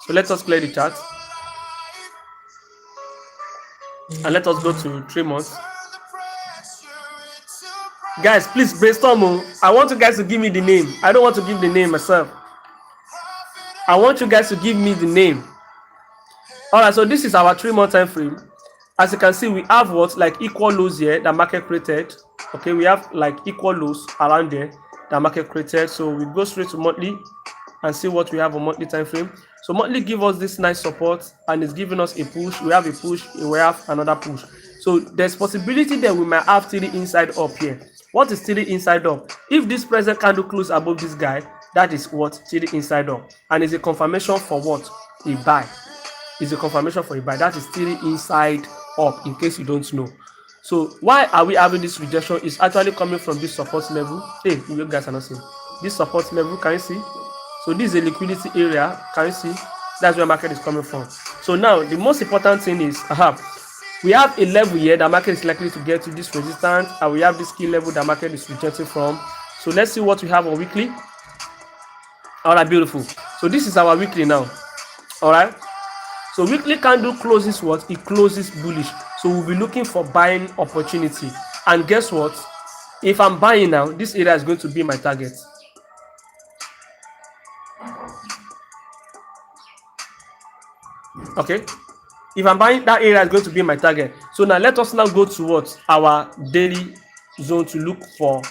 So let us clear the chart. And let us go to 3 months. Guys, please brainstorm. I want you guys to give me the name. I don't want to give the name myself. I want you guys to give me the name. Alright, so this is our 3-month time frame. As you can see, we have what like equal lows here that market created. Okay, we have like equal lows around there that market created. So we go straight to monthly and see what we have on monthly time frame. So monthly give us this nice support and it's giving us a push. We have a push, we have another push. So there's possibility that we might have 3 inside up here. What is still inside up? If this present candle close above this guy, that is what still inside up, and is a confirmation for what? A buy. Is a confirmation for a buy. That is still inside up, in case you don't know. So why are we having this rejection? It's actually coming from this support level. Hey, you guys are not seeing this support level. Can you see? So this is a liquidity area. Can you see? That's where market is coming from. So now the most important thing is we have a level here that market is likely to get to, this resistance, and we have this key level that market is rejecting from. So let's see what we have on weekly. All right, beautiful. So this is our weekly now. All right. So weekly candle closes what? It closes bullish. So we'll be looking for buying opportunity. And guess what? If I'm buying now, this area is going to be my target. Okay. If I'm buying, that area is going to be my target. So now let us now go to what? Our daily zone to look for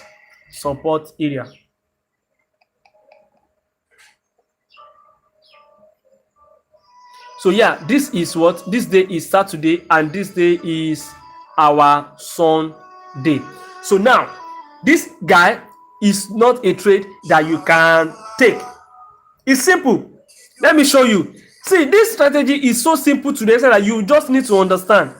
support area. So yeah, this is what? This day is Saturday and this day is our Sunday. So now, this guy is not a trade that you can take. It's simple. Let me show you. See, this strategy is so simple to the extent that you just need to understand.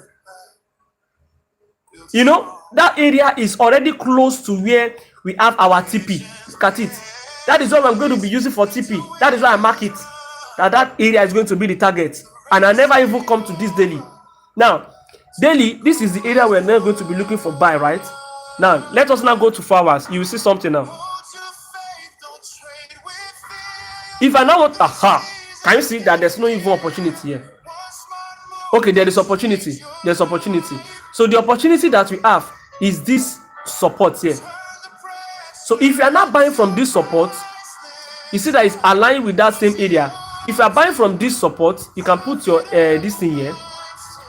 You know, that area is already close to where we have our TP. Look at it. That is what I'm going to be using for TP. That is why I mark it. That area is going to be the target. And I never even come to this daily. Now, daily, this is the area we're now going to be looking for buy, right? Now, let us now go to 4 hours. You will see something now. If I now want, can you see that there's no even opportunity here? Okay, there is opportunity. There's opportunity. So the opportunity that we have is this support here. So if you are not buying from this support, you see that it's aligned with that same area. If you are buying from this support, you can put your this thing here.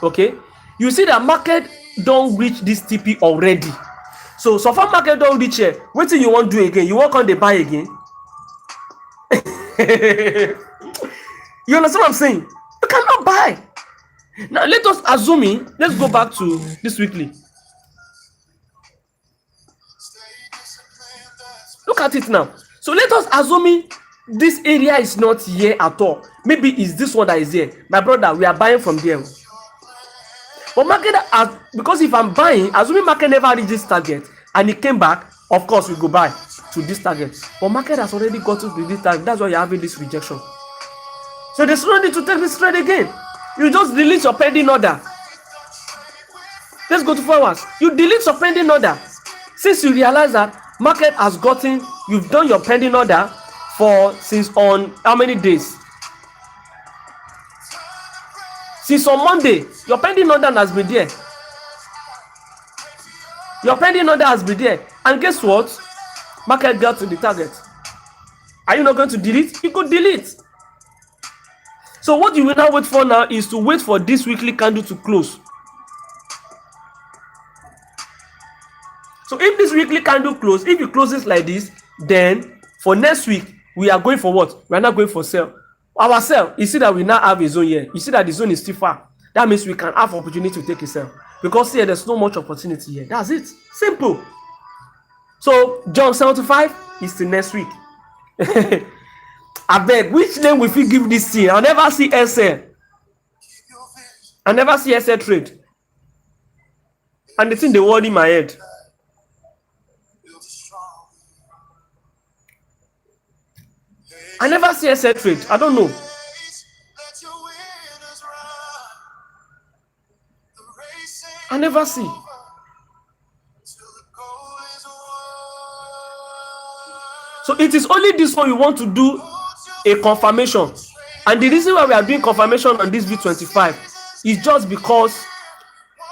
Okay, you see that market don't reach this TP already. So far market don't reach here. What do you want to do again? You want on the buy again? You understand what I'm saying? You cannot buy. Now let us assume let's go back to this weekly. Look at it now. So let us assume this area is not here at all. Maybe it's this one that is here. My brother, we are buying from there. But market, because if I'm buying, assuming market never reached this target and it came back, of course we go buy to this target. But market has already got to this target. That's why you're having this rejection. So there's no need to take this trade again. You just delete your pending order. Let's go to 4 hours. You delete your pending order. Since you realize that market has gotten, you've done your pending order since on how many days? Since on Monday, your pending order has been there. Your pending order has been there. And guess what? Market got to the target. Are you not going to delete? You could delete. So what you will now wait for now is to wait for this weekly candle to close. So if this weekly candle close, if it closes like this, then for next week, we are going for what? We are not going for sell. Our sell, you see that we now have a zone here. You see that the zone is still far. That means we can have opportunity to take a sell. Because here, there's no much opportunity here. That's it. Simple. So, John 75 is the next week. I beg, which name will you give this thing? I'll never see SL. I never see SL trade. And the thing they worry in my head. I never see SL trade. I don't know. I never see. So it is only this one you want to do a confirmation. And the reason why we are doing confirmation on this V25 is just because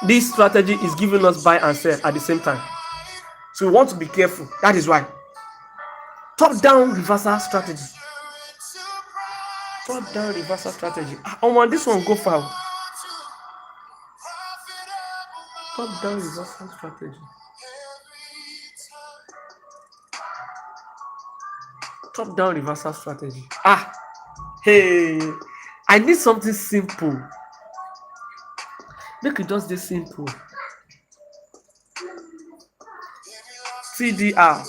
this strategy is giving us buy and sell at the same time. So we want to be careful. That is why. Top-down reversal strategy. Top-down reversal strategy. On this one, go far. Top-down reversal strategy. Top-down reversal strategy. Hey, I need something simple. Make it just this simple. CDR.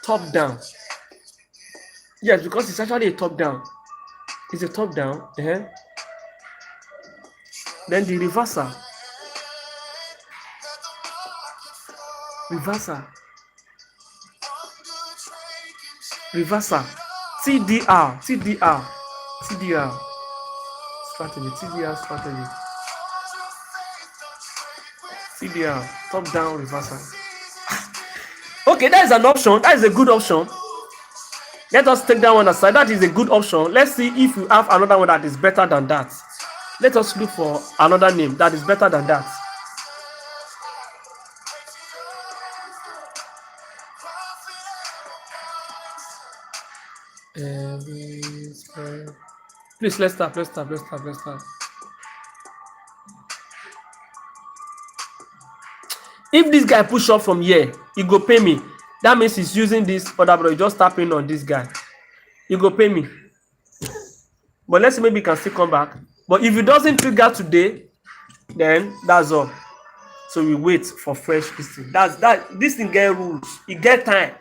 Top down. Yes, because it's actually a top down. It's a top down. Then the reversal. Reversal. Reversal. TDR. TDR. TDR. Strategy. TDR strategy. TDR. Top down reversal. Okay, that is an option. That is a good option. Let us take that one aside. That is a good option. Let's see if you have another one that is better than that. Let us look for another name that is better than that. Please, let's start. If this guy push up from here, he go pay me. That means he's using this other bro. Just tapping on this guy. He go pay me. But let's see, maybe he can still come back. But if it doesn't trigger today, then that's all. So we wait for fresh listing. This thing get rules. It get time.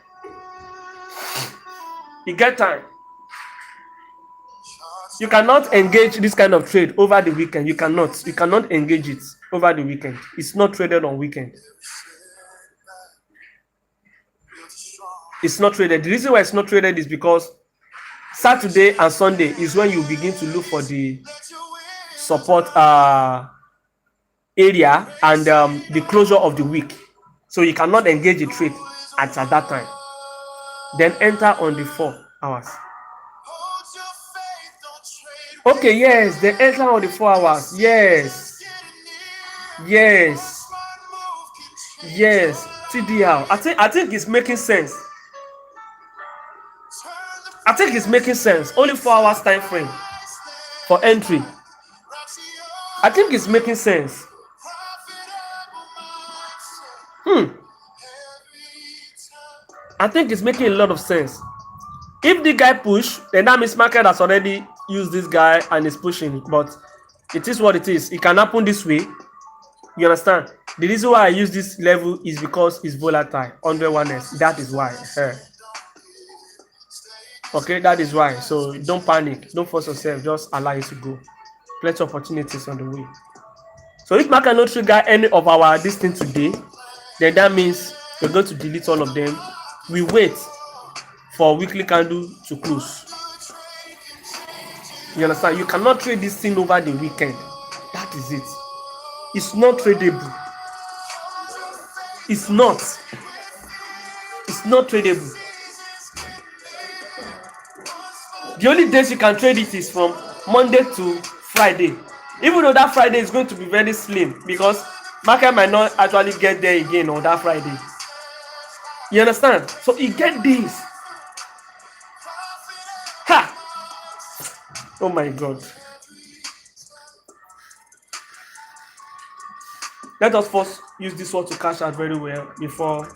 You cannot engage this kind of trade over the weekend. You cannot engage it over the weekend. It's not traded on weekend. It's not traded. The reason why it's not traded is because Saturday and Sunday is when you begin to look for the support area and the closure of the week. So you cannot engage the trade at that time. Then enter on the 4 hours. Okay, yes, they enter on the 4 hours. Yes. TDL. I think it's making sense. Only 4 hours time frame for entry. I think it's making sense. I think it's making a lot of sense. If the guy push, then that means market has already used this guy and is pushing. But it is what it is. It can happen this way. You understand? The reason why I use this level is because it's volatile under 1S. That is why. Okay, that is why. So don't panic. Don't force yourself. Just allow it to go. Plenty of opportunities on the way. So if market not trigger any of our this thing today, then that means we're going to delete all of them. We wait for weekly candle to close. You understand? You cannot trade this thing over the weekend. That is it. It's not tradable. It's not tradable. The only days you can trade it is from Monday to Friday. Even though that Friday is going to be very slim because market might not actually get there again on that Friday. You understand? So you get this. Oh my God. Let us first use this one to cash out very well before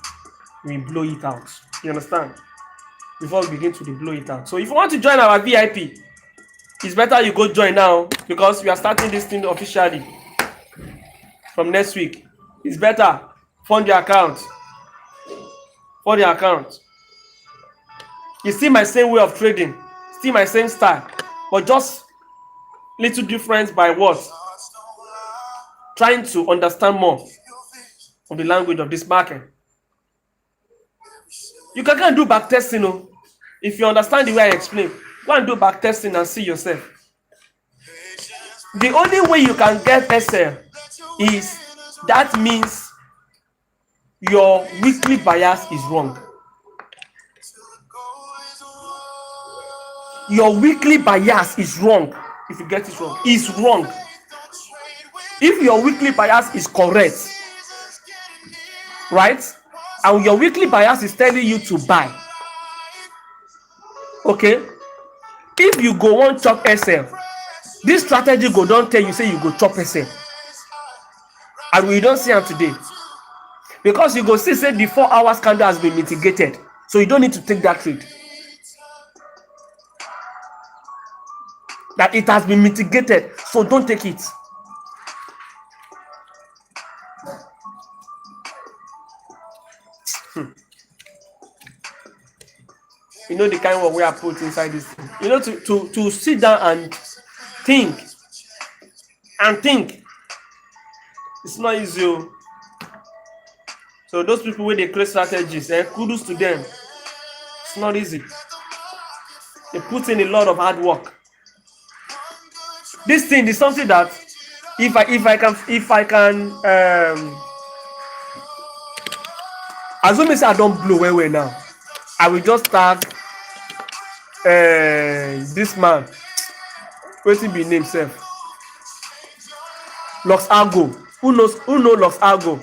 we blow it out. You understand? Before we begin to blow it out. So if you want to join our VIP, it's better you go join now because we are starting this thing officially from next week. It's better. Fund your account. You see my same way of trading. Still my same style. But just little difference by what? Trying to understand more of the language of this market. You can do back testing. If you understand the way I explain, go and do back testing and see yourself. The only way you can get SL is that means your weekly bias is wrong. Your weekly bias is wrong. If you get it wrong, it's wrong. If your weekly bias is correct, right? And your weekly bias is telling you to buy. Okay? If you go on chop SL, this strategy go don't tell you say you go chop SL. And we don't see them today. Because you go see say the 4 hours candle has been mitigated. So you don't need to take that trade. That it has been mitigated. So don't take it. know the kind of work we are put inside this thing. You know, to sit down and think. It's not easy. Oh. So those people where they create strategies, kudos to them. It's not easy. They put in a lot of hard work. This thing is something that if I can assume I don't blow away now, I will just tag this man. What's be name self? Los Argo. Who knows Los Argo?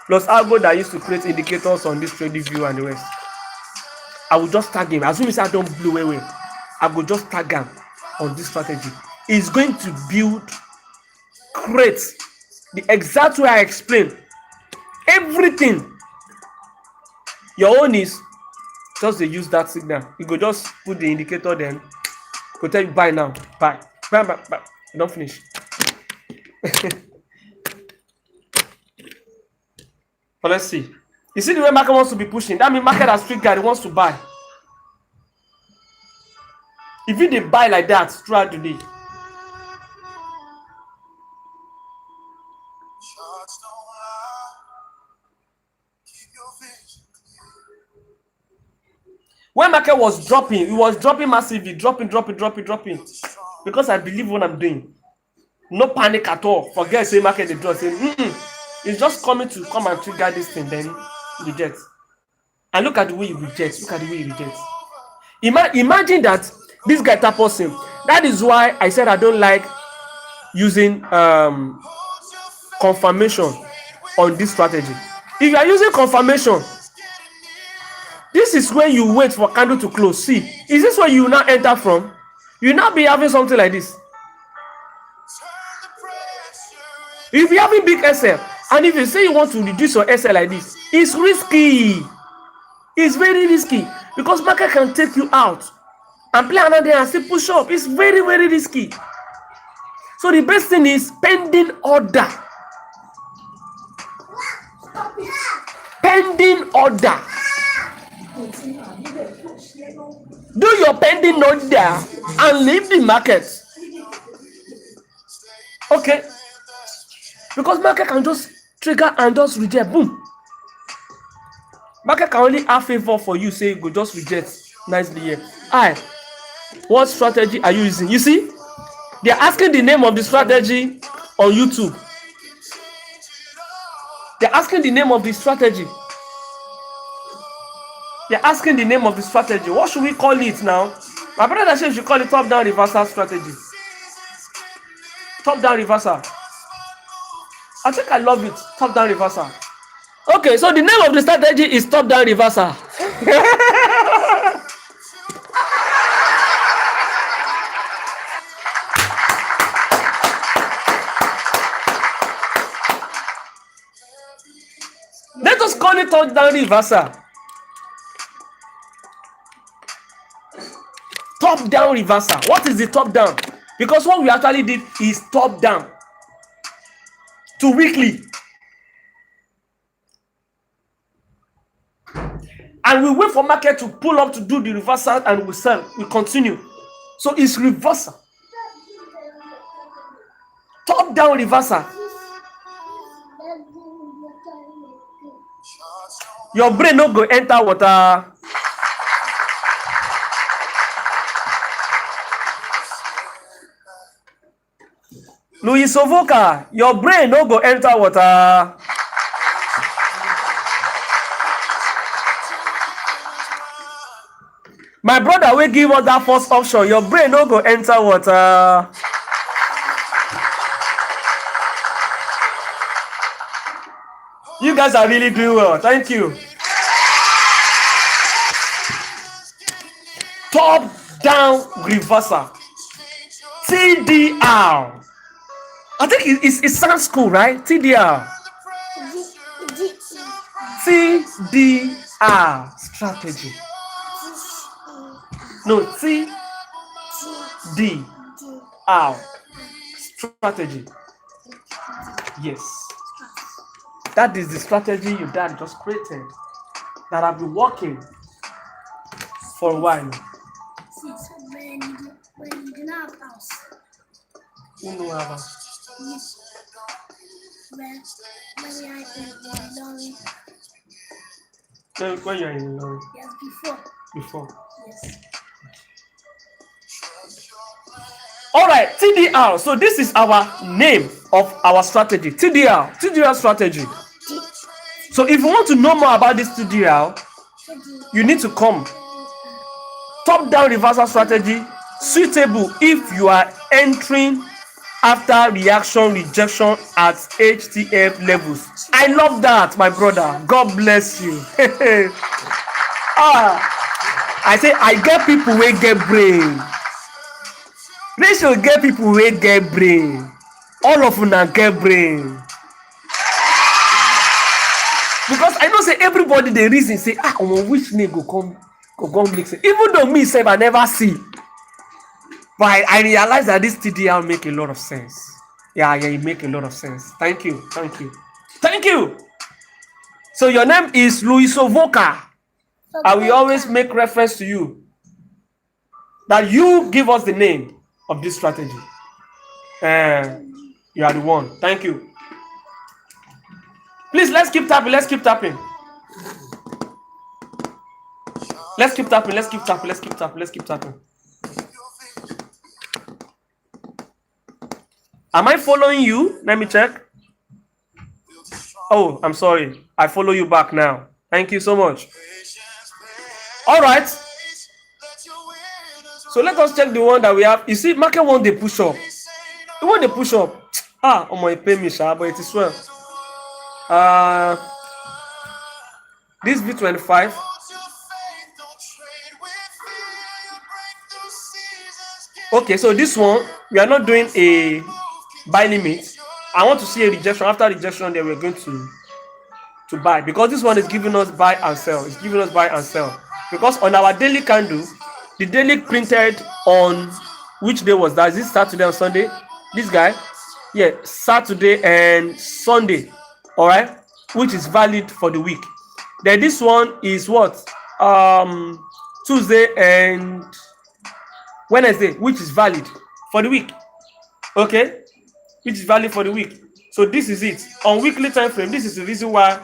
Los Argo that used to create indicators on this trading view and the rest. I will just tag him. As soon as I don't blow away, I will just tag him on this strategy. It's going to build, create the exact way I explain. Everything. Your own is just to use that signal. You go just put the indicator then. Go tell you buy now. Buy. You don't finish. But let's see. You see the way market wants to be pushing. That means market has triggered. It wants to buy. If you did buy like that throughout the day, when market was dropping, it was dropping massively, dropping. Because I believe what I'm doing. No panic at all. Forget say market they drop. Say, it's just coming to come and trigger this thing, then reject. And look at the way you reject. Imagine that this guy tappers him. That is why I said I don't like using confirmation on this strategy. If you are using confirmation, this is when you wait for candle to close. See, is this where you now enter from? You now be having something like this. If you having big SL, and if you say you want to reduce your SL like this, it's risky. It's very risky because market can take you out and play another day and still push up. It's very, very risky. So the best thing is pending order. Pending order. Do your pending order and leave the market. Okay. Because market can just trigger and just reject. Boom. Market can only have favor for you. Say go just reject nicely here. What strategy are you using? You see, they're asking the name of the strategy on YouTube. They're asking the name of the strategy. What should we call it now? My brother says we should call it top-down reversal strategy. Top-down reversal. I think I love it. Top-down reversal. Okay, so the name of the strategy is top-down reversal. Let us call it top-down reversal. Top-down reversal. What is the top-down? Because what we actually did is top-down to weekly. And we wait for market to pull up to do the reversal and we sell. We continue. So it's reversal. Top-down reversal. Your brain no go enter water. Louis Sovoka, your brain no go enter water. My brother will give us that first option. Your brain no go enter water. You guys are really doing well. Thank you. Top down reversal. TDR. I think it sounds cool, right? TDR. TDR strategy. No, TDR strategy. Yes. That is the strategy your dad just created that have been working for a while. See, so when you do not have house, Who know about? when we are in Lorry, When you're in Lorry. yes, Before. yes. All right, TDR. So this is our name of our strategy. TDR strategy. So if you want to know more about this TDR, you need to come. Top-down reversal strategy, suitable if you are entering after reaction rejection at HTF levels. I love that, my brother. God bless you. I say I get people wey get brain. Rachel get people wey get brain. All of una get brain. Because I know say everybody dey reason say which name go come make sense. Even though me sef I never see, but I realize that this TDR make a lot of sense. Yeah, it make a lot of sense. Thank you. So your name is Luiso Voca. I will always make reference to you that you give us the name of this strategy. You are the one. Thank you. Please, let's keep tapping. Am I following you? Let me check. Oh, I'm sorry. I follow you back now. Thank you so much. All right. So let us check the one that we have. You see, market one they push up. The one they push up. My pay me, but it is well. This V25. Okay, so this one we are not doing a buy limit. I want to see a rejection. After rejection, then we're going to buy, because this one is giving us buy and sell. It's giving us buy and sell because on our daily candle, the daily printed on which day was that? Is this Saturday or Sunday? This guy, yeah, Saturday and Sunday. All right, which is valid for the week. Then this one is what? Tuesday and Wednesday, which is valid for the week. Okay, which is valid for the week. So this is it on weekly time frame. This is the reason why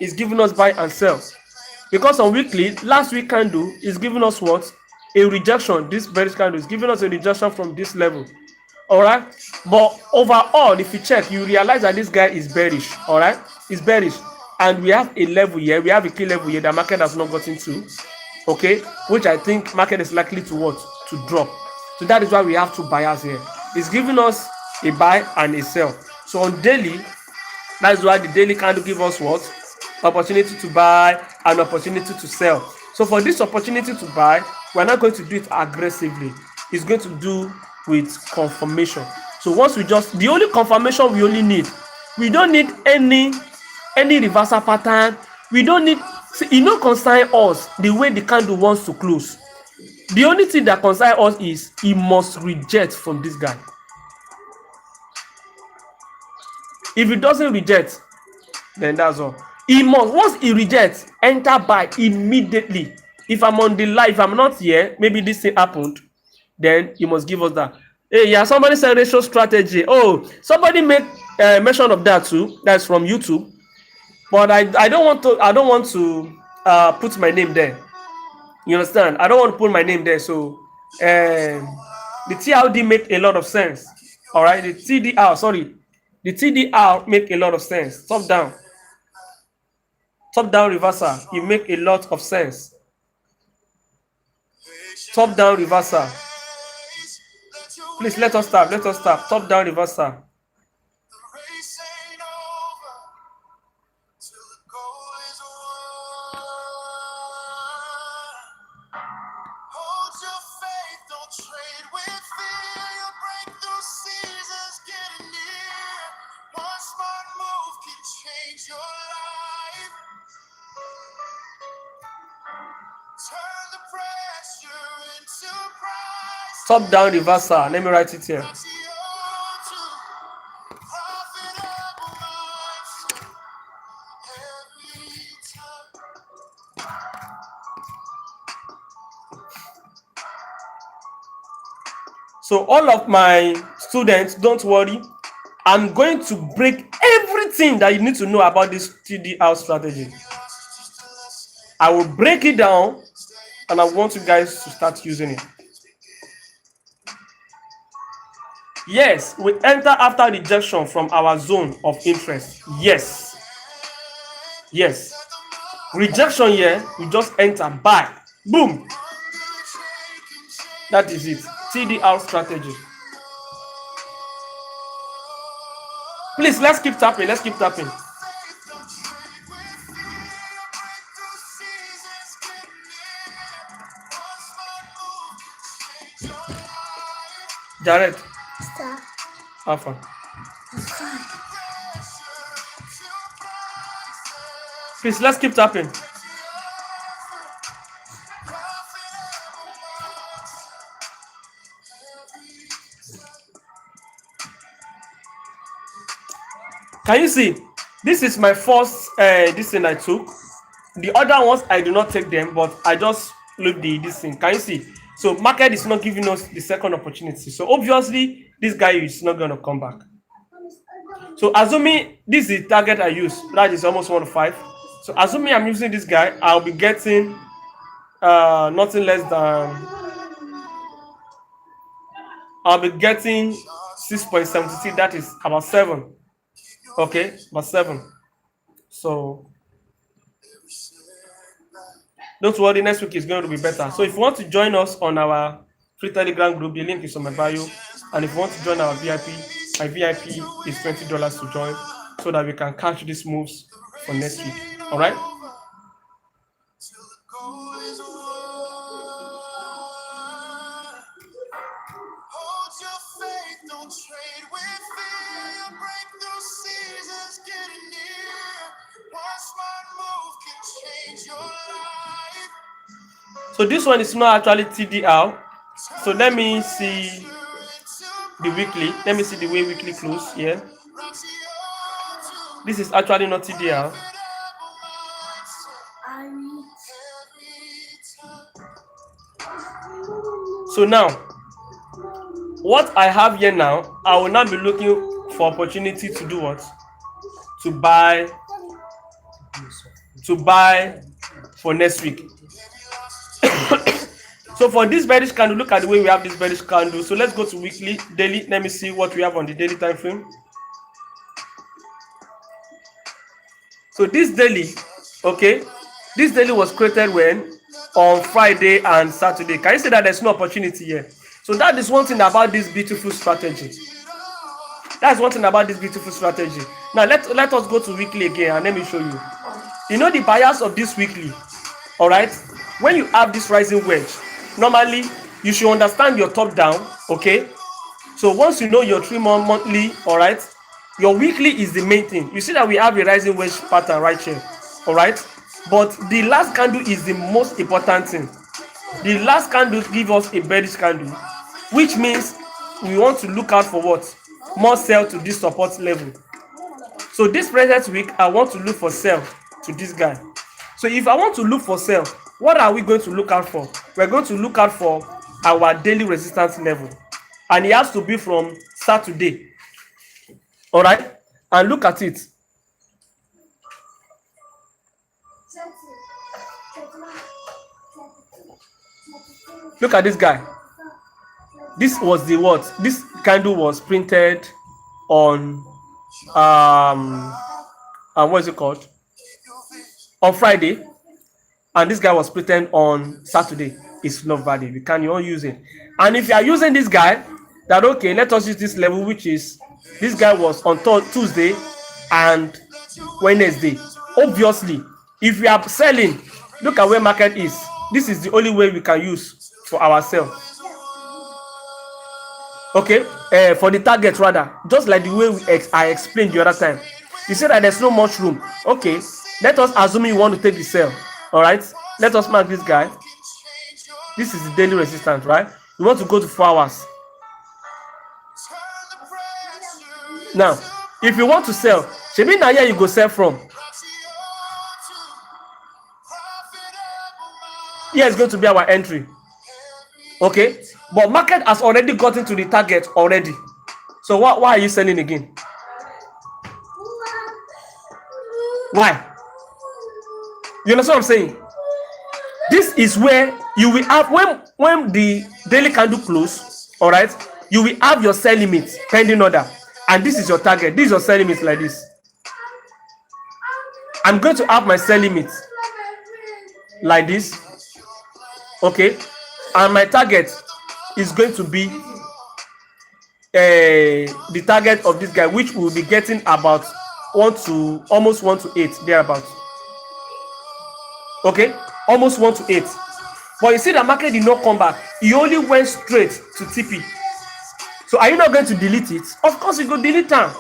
it's giving us buy and sell, because on weekly, last week candle is giving us what? A rejection. This bearish candle is giving us a rejection from this level. All right, but overall, if you check, you realize that this guy is bearish. All right, it's bearish, and we have a level here. We have a key level here that market has not gotten to. Okay, which I think market is likely to what? To drop. So that is why we have two buyers here. It's giving us a buy and a sell. So on daily, that's why the daily candle give us what? Opportunity to buy and opportunity to sell. So for this opportunity to buy, we're not going to do it aggressively. It's going to do with confirmation. So once we just, the only confirmation we only need, we don't need any reversal pattern. We don't need, see, it no concern us the way the candle wants to close. The only thing that concern us is he must reject from this guy. If he doesn't reject, then that's all. He must, once he rejects, enter buy immediately. If I'm on the live, if I'm not here, maybe this thing happened, then you must give us that. Hey, yeah, somebody said ratio strategy. Oh, somebody make mention of that too. That's from YouTube. But I don't want to put my name there. You understand? I don't want to put my name there. So the TLD make a lot of sense. All right, the TDR make a lot of sense. Top down reversal, it make a lot of sense. Top down reversal. Please let us stop. Top down reversal. Top down reversal. Let me write it here. So all of my students, don't worry. I'm going to break everything that you need to know about this TDR strategy. I will break it down and I want you guys to start using it. Yes, we enter after rejection from our zone of interest. Yes. Yes. Rejection here, we just enter, buy. Boom. That is it. TDR strategy. Please, let's keep tapping. Let's keep tapping. Jared. Alpha. Please, let's keep tapping. Can you see? This is my first this thing I took. The other ones I do not take them, but I just look this thing. Can you see? So market is not giving us the second opportunity. So obviously this guy is not going to come back. So assuming this is the target I use, that is almost 1 to 5. So assuming I'm using this guy, I'll be getting nothing less than, I'll be getting 6.73. That is about 7. Okay, about 7. So don't worry, next week is going to be better. So if you want to join us on our free Telegram group, the link is on my bio. And if you want to join our VIP, my VIP is $20 to join so that we can catch these moves for next week. All right? So this one is not actually TDR. So let me see the weekly. Let me see the way weekly close here. This is actually not TDR. So now, what I have here now, I will now be looking for opportunity to do what? To buy for next week. So for this bearish candle, look at the way we have this bearish candle. So let's go to weekly, daily. Let me see what we have on the daily time frame. So this daily, okay, this daily was created when? On Friday and Saturday. Can you see that there's no opportunity here? So that is one thing about this beautiful strategy. That's one thing about this beautiful strategy. Now let us go to weekly again and let me show you. You know the bias of this weekly, all right? When you have this rising wedge, normally you should understand your top down, okay? So once you know your 3-month monthly, all right, your weekly is the main thing. You see that we have a rising wedge pattern right here, all right? But the last candle is the most important thing. The last candle gives us a bearish candle, which means we want to look out for what? More sell to this support level. So this present week, I want to look for sell to this guy. So if I want to look for sell, what are we going to look out for? We're going to look out for our daily resistance level. And it has to be from Saturday. All right? And look at it. Look at this guy. This was the what? This candle was printed on what is it called? On Friday, and this guy was printed on Saturday. It's not valid. You can't use it. And if you are using this guy, that okay, let us use this level, which is this guy was on Tuesday and Wednesday. Obviously, if we are selling, look at where market is. This is the only way we can use for our sell. Okay, for the target rather, just like the way I explained the other time. You said that there's no much room. Okay, let us assume you want to take the sell. All right, let us mark this guy. This is the daily resistance, right? You want to go to 4 hours. Now, if you want to sell, maybe now here you go sell from. Here is going to be our entry. Okay, but market has already gotten to the target already. So why are you selling again? Why? You understand what I'm saying? This is where you will have, when the daily candle close, all right, you will have your sell limit pending order, and this is your target. This is your sell limit like this. I'm going to have my sell limit like this, okay, and my target is going to be the target of this guy, which will be getting about almost 1 to 8 thereabout. Okay, almost 1 to 8. But you see the market did not come back. He only went straight to TP. So are you not going to delete it? Of course you go delete them.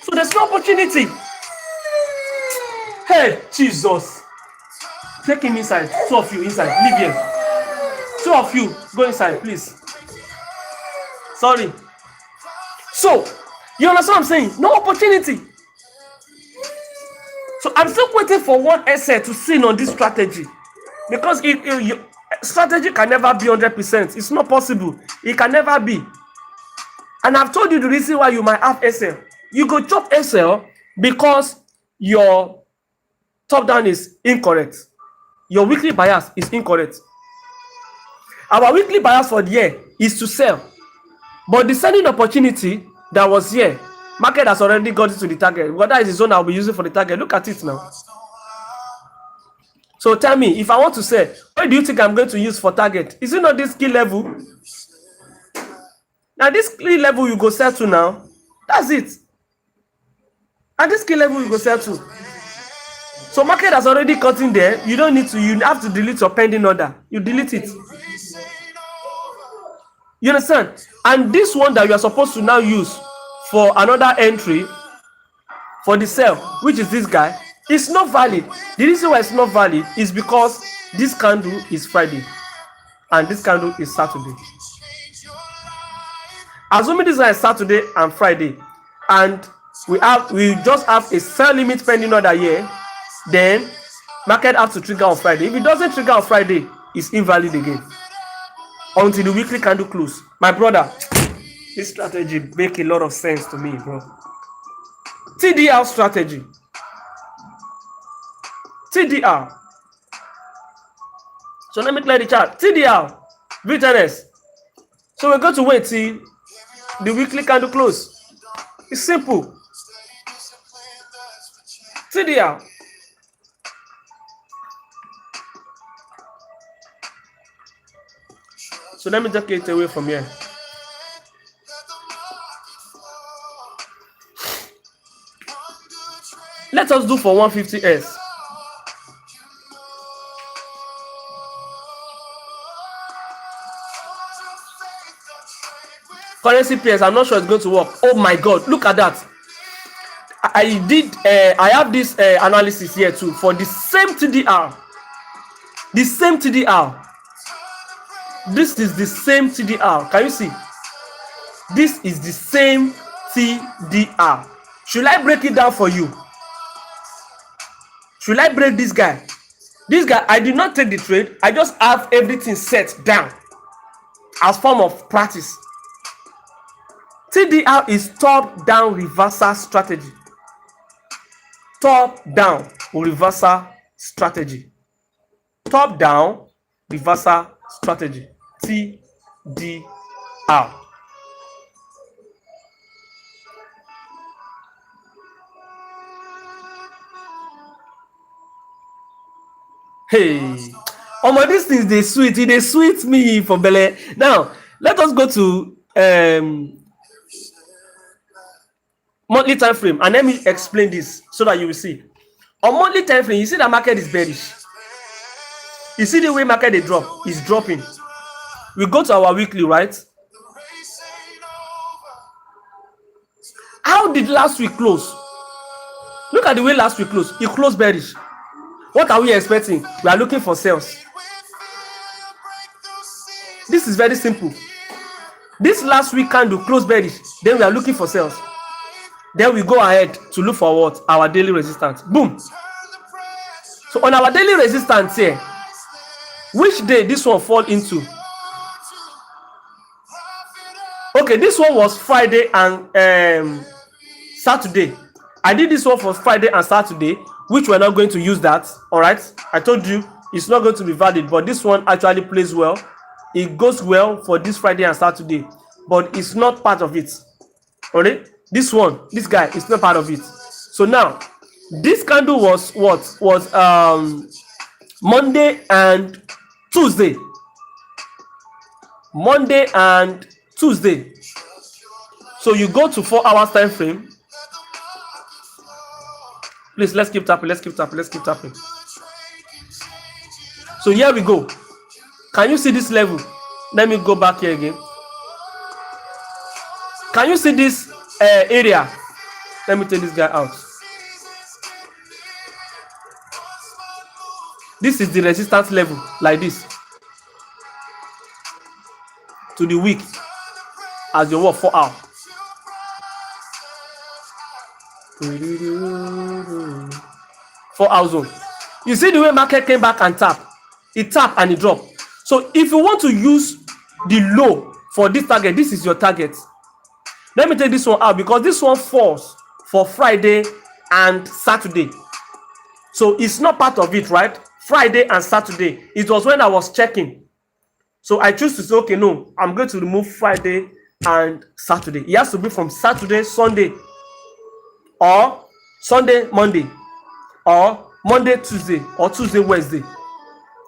So there's no opportunity. Hey, Jesus. Take him inside. 2 of you inside. Leave here. 2 of you go inside, please. Sorry. So, you understand what I'm saying? No opportunity. So I'm still waiting for one essay to sin on this strategy, because strategy can never be 100%. It's not possible. It can never be. And I've told you the reason why you might have SL. You go chop SL because your top down is incorrect. Your weekly bias is incorrect. Our weekly bias for the year is to sell, but the selling opportunity that was here, market has already got it to the target. What that is the zone I'll be using for the target. Look at it now. So tell me, if I want to sell, what do you think I'm going to use for target? Is it not this key level? Now this key level you go sell to now. That's it. At this key level you go sell to. So market has already cut in there. You don't need to. You have to delete your pending order. You delete it. You understand? And this one that you are supposed to now use for another entry for the sell, which is this guy, is not valid. The reason why it's not valid is because this candle is Friday and this candle is Saturday. Assuming this one is Saturday and Friday, and we just have a sell limit pending order here, then market has to trigger on Friday. If it doesn't trigger on Friday, it's invalid again until the weekly candle close. My brother, this strategy make a lot of sense to me, bro. TDR strategy. TDR. So let me clear the chart. TDR. VTNS. So we're going to wait till the weekly candle close. It's simple. TDR. So let me take it away from here. Let us do for 150S. Currency pairs, I'm not sure it's going to work. Oh my God, look at that. I have this analysis here too for the same TDR. The same TDR. This is the same TDR. Can you see? This is the same TDR. Should I break it down for you? Should I break this guy? This guy, I did not take the trade. I just have everything set down as form of practice. TDR is top-down reversal strategy. Top-down reversal strategy. Top-down reversal strategy. TDR. Hey, my these things they sweet me for belly. Now let us go to monthly time frame and let me explain this so that you will see. On monthly time frame, you see the market is bearish. You see the way market they drop is dropping. We go to our weekly, right? How did last week close? Look at the way last week closed. It closed bearish. What are we expecting? We are looking for sales. This is very simple. This last week candle closed bearish. Then we are looking for sales. Then we go ahead to look for what? Our daily resistance. Boom. So on our daily resistance here, which day this one fall into? Okay, this one was Friday and Saturday. I did this one for Friday and Saturday, which we're not going to use that. All right, I told you it's not going to be valid, but this one actually plays well. It goes well for this Friday and Saturday, but it's not part of it. Alright, this one, this guy is not part of it. So now this candle was what was Monday and Tuesday. Monday and Tuesday. So you go to 4 hours time frame. Please, let's keep tapping. Let's keep tapping. Let's keep tapping. So here we go. Can you see this level? Let me go back here again. Can you see this area? Let me take this guy out. This is the resistance level, like this, to the week as you work 4 hours. 4 hours zone. You see the way market came back and tap. It tap and it drop. So if you want to use the low for this target, this is your target. Let me take this one out because this one falls for Friday and Saturday. So it's not part of it, right? Friday and Saturday. It was when I was checking. So I choose to say, okay, no, I'm going to remove Friday and Saturday. It has to be from Saturday, Sunday, or Sunday, Monday, or Monday, Tuesday, or Tuesday, Wednesday.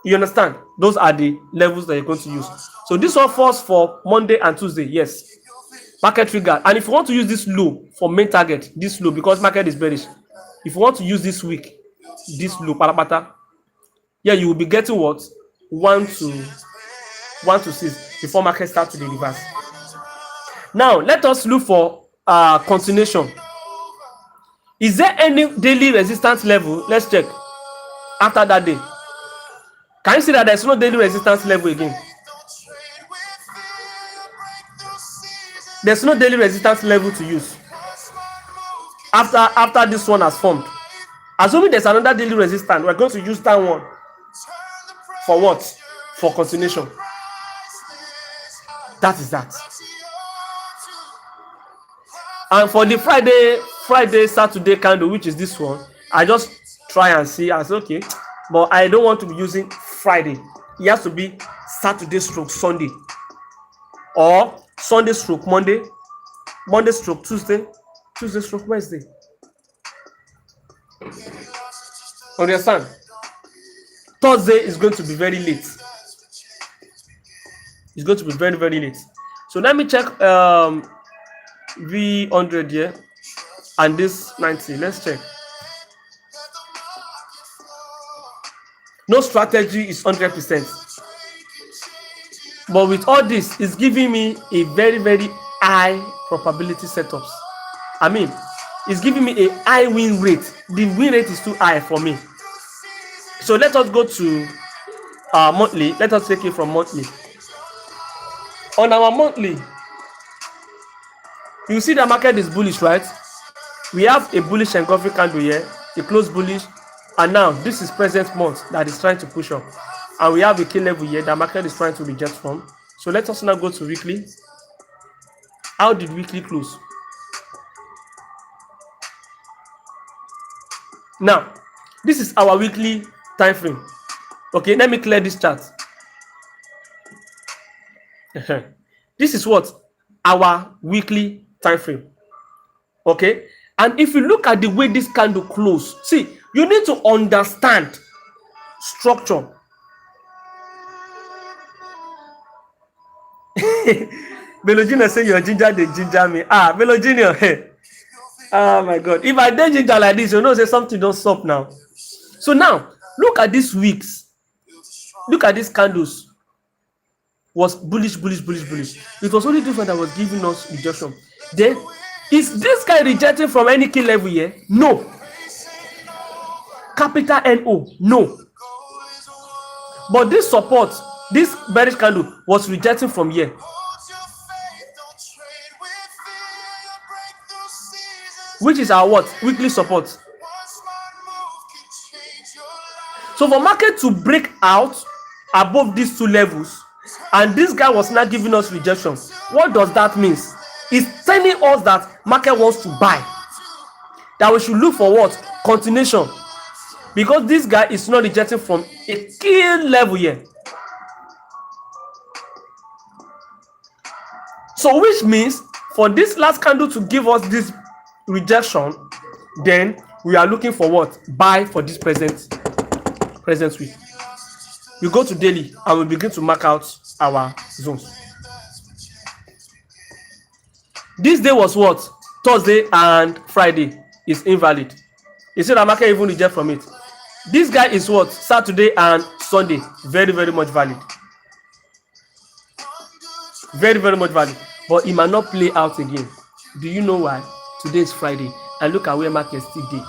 You understand? Those are the levels that you're going to use. So this one falls for Monday and Tuesday. Yes. Market trigger. And if you want to use this low for main target, this low, because market is bearish. If you want to use this week, this low, parapata, yeah, you will be getting what? 1 to 6 before market starts to the reverse. Now, let us look for continuation. Is there any daily resistance level? Let's check. After that day. Can you see that there's no daily resistance level again? There's no daily resistance level to use. After this one has formed. Assuming there's another daily resistance, we're going to use that one. For what? For continuation. That is that. And for the Friday, Saturday candle, which is this one, I just try and see as okay, but I don't want to be using Friday. It has to be Saturday stroke Sunday, or Sunday stroke Monday, Monday stroke Tuesday, Tuesday stroke Wednesday. Understand? Thursday is going to be very late. It's going to be very, very late. So let me check V100 here and this 90. Let's check. No strategy is 100%. But with all this, it's giving me a very, very high probability setups. I mean, it's giving me a high win rate. The win rate is too high for me. So let us go to monthly. Let us take it from monthly. On our monthly, you see the market is bullish, right? We have a bullish engulfing candle here, a close bullish, and now this is present month that is trying to push up, and we have a key level here that market is trying to reject from. So let us now go to weekly. How did weekly close? Now this is our weekly time frame. Okay, let me clear this chart. This is what our weekly time frame. Okay, and if you look at the way this candle close, see, you need to understand structure. Belo Junior say your ginger, they ginger me. Belo Junior. Oh my God, if I did ginger like this, you know, say something don't stop now. So now look at these weeks. Look at these candles. Was bullish. It was only this one that was giving us rejection. Then, is this guy rejecting from any key level here? No. Capital NO, no. But this support, this bearish candle was rejecting from here. Which is our what? Weekly support. So for market to break out above these two levels, and this guy was not giving us rejection, What does that mean? It's telling us that market wants to buy, that we should look for what? Continuation, because this guy is not rejecting from a key level here. So which means for this last candle to give us this rejection, then we are looking for what? Buy for this present week. We go to daily and we begin to mark out our zones. This day was what? Thursday and Friday is invalid. You see that market even reject from it. This guy is what? Saturday and Sunday, very, very much valid. Very, very much valid. But it might not play out again. Do you know why? Today is Friday, and look at where market still dey.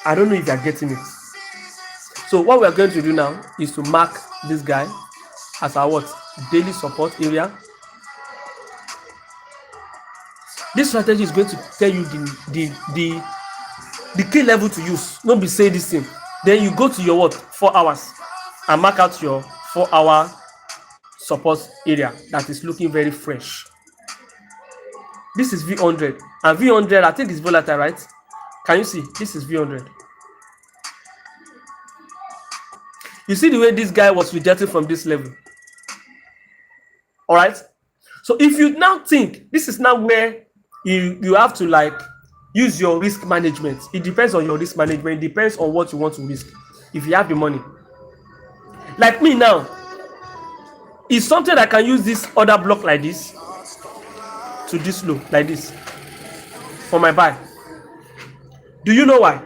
I don't know if you are getting it. So what we are going to do now is to mark this guy as our what? Daily support area. This strategy is going to tell you the key level to use. Don't be say this thing. Then you go to your what? 4 hours and mark out your 4-hour support area that is looking very fresh. This is V100, and V100 I think is volatile, right? Can you see? This is V100. You see the way this guy was rejected from this level. All right. So if you now think this is now where you have to like use your risk management. It depends on your risk management. It depends on what you want to risk. If you have the money, like me now, is something I can use this other block like this to this low like this for my buy. Do you know why?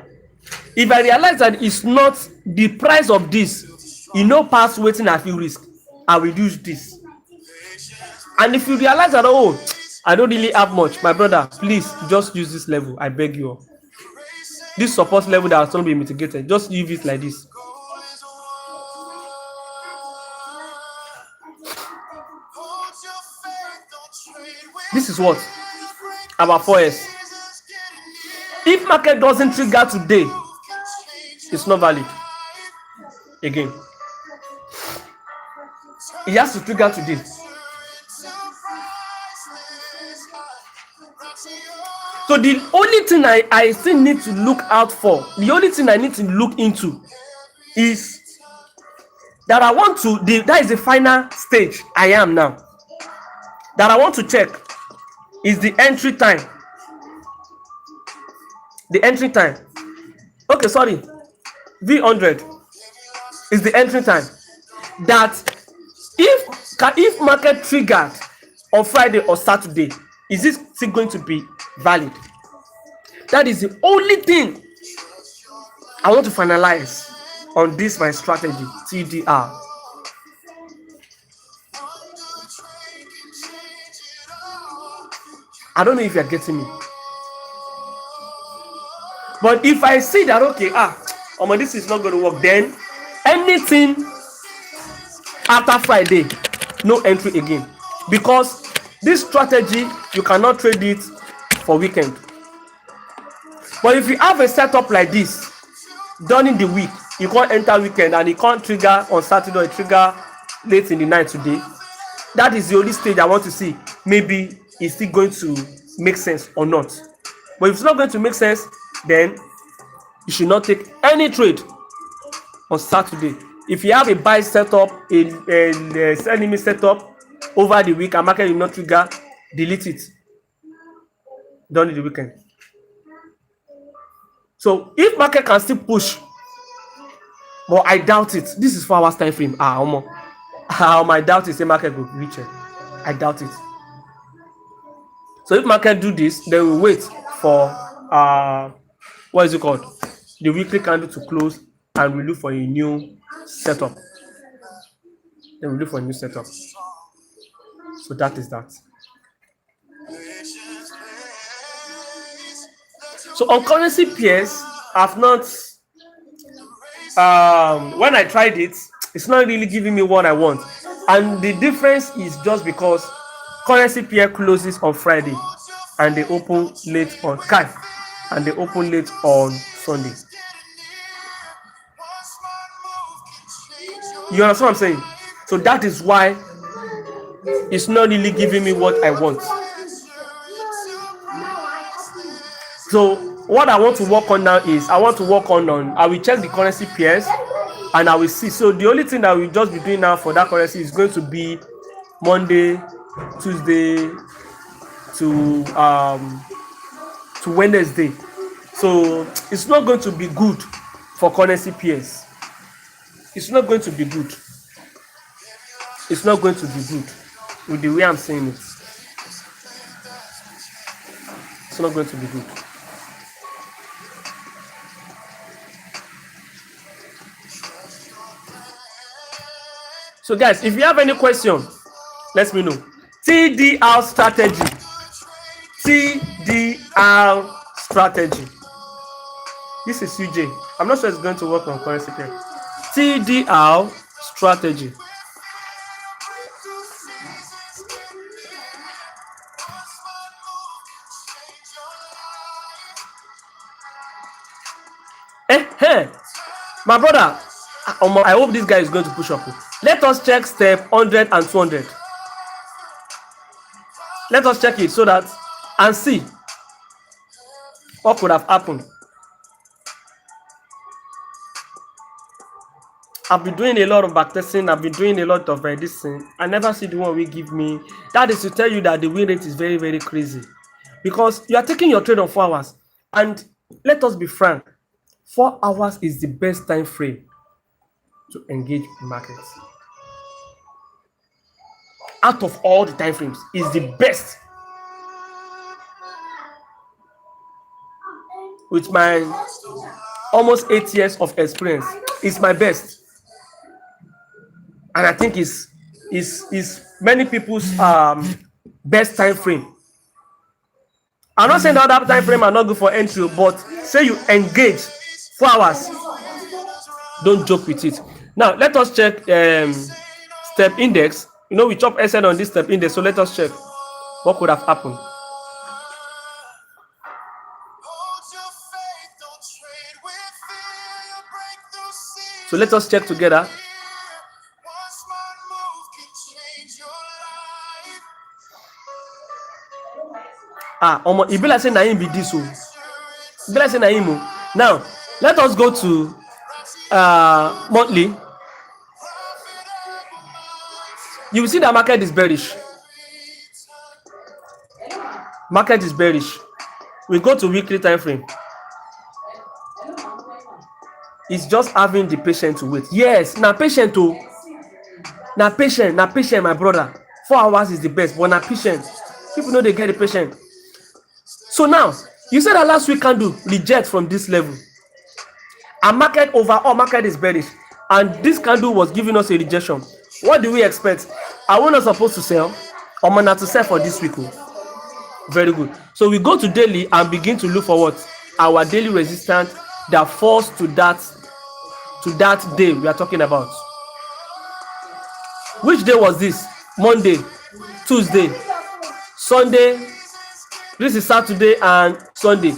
If I realize that it's not the price of this, you know, past waiting I feel risk, I will use this. And if you realize that, oh, I don't really have much, my brother, please just use this level. I beg you. This support level that has not been mitigated, just use it like this. This is what? About 4S. If market doesn't trigger today, it's not valid. Again, it has to trigger today. So the only thing I still need to look out for, the only thing I need to look into is that I want to, that is the final stage I am now. That I want to check is the entry time. The entry time. Okay, sorry. V100 is the entry time. That if market triggered on Friday or Saturday, is this still going to be valid? That is the only thing I want to finalize on this my strategy, TDR. I don't know if you're getting me. But if I see that, okay, this is not going to work, then anything after Friday, no entry again. Because this strategy, you cannot trade it for weekend. But if you have a setup like this, during the week, you can't enter weekend and you can't trigger on Saturday or trigger late in the night today. That is the only stage I want to see. Maybe it's still going to make sense or not. But if it's not going to make sense, then you should not take any trade on Saturday. If you have a buy setup, a sell limit setup over the week and market will not trigger, delete it during the weekend. So if market can still push, but I doubt it. This is 4 hours time frame. I doubt it. Say market will reach it. I doubt it. So if market do this, they will wait for what is it called? The weekly candle to close, and we look for a new setup. Then we look for a new setup. So that is that. So on currency pairs, I've not. When I tried it, it's not really giving me what I want, and the difference is just because currency pair closes on Friday, and they open late on Sunday. You understand what I'm saying? So that is why it's not really giving me what I want. So what I want to work on now is I will check the currency pairs and I will see. So the only thing that we'll just be doing now for that currency is going to be Monday, Tuesday to Wednesday. So it's not going to be good for currency pairs. It's not going to be good. It's not going to be good with the way I'm saying it. It's not going to be good. So guys, if you have any question, let me know. TDR strategy. TDR strategy. This is UJ. I'm not sure it's going to work on currency pair. TDR strategy. Hey, my brother, I hope this guy is going to push up. Let us check step 100 and 200. Let us check it so that and see what could have happened. I've been doing a lot of backtesting. I've been doing a lot of this thing. I never see the one we give me. That is to tell you that the win rate is very, very crazy. Because you are taking your trade on 4 hours. And let us be frank, 4 hours is the best time frame to engage in markets. Out of all the time frames, is the best. With my almost 8 years of experience, it's my best. And I think it's many people's best time frame. I'm not saying that other time frame are not good for entry, but say you engage 4 hours, don't joke with it. Now let us check step index. You know, we chop SN on this step index, so let us check what could have happened. So let us check together. It be like say Naim be this. It be like say Naim. Now let us go to monthly. You will see that market is bearish. Market is bearish. We go to weekly time frame. It's just having the patience to wait. Yes, now patient too. Now patient, my brother. 4 hours is the best, but now patient. People know they get the patient. So now, you said that last week candle reject from this level. And market overall, market is bearish. And this candle was giving us a rejection. What do we expect? Are we not supposed to sell? Or am I not to sell for this week? Very good. So we go to daily and begin to look for what? Our daily resistance that falls to that day we are talking about. Which day was this? Monday, Tuesday, Sunday. This is Saturday and Sunday.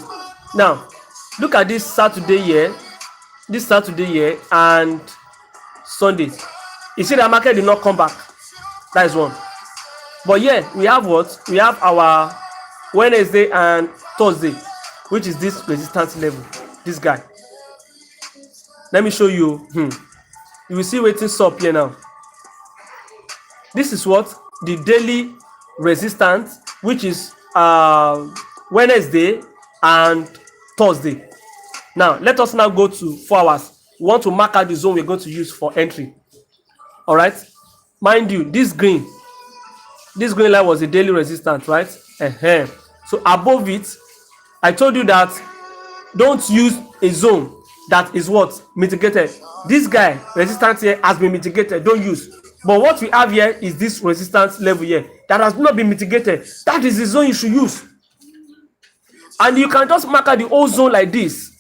Now, look at this Saturday here, and Sunday. You see the market did not come back. That is one. But yeah, we have what? We have our Wednesday and Thursday, which is this resistance level. This guy. Let me show you. You will see waiting up here now. This is what? The daily resistance, which is Wednesday and Thursday. Now, let us now go to 4 hours. We want to mark out the zone we're going to use for entry. All right. Mind you, this green line was the daily resistance, right? So above it, I told you that don't use a zone that is what? Mitigated. This guy, resistance here, has been mitigated. Don't use. But what we have here is this resistance level here that has not been mitigated. That is the zone you should use. And you can just mark out the whole zone like this.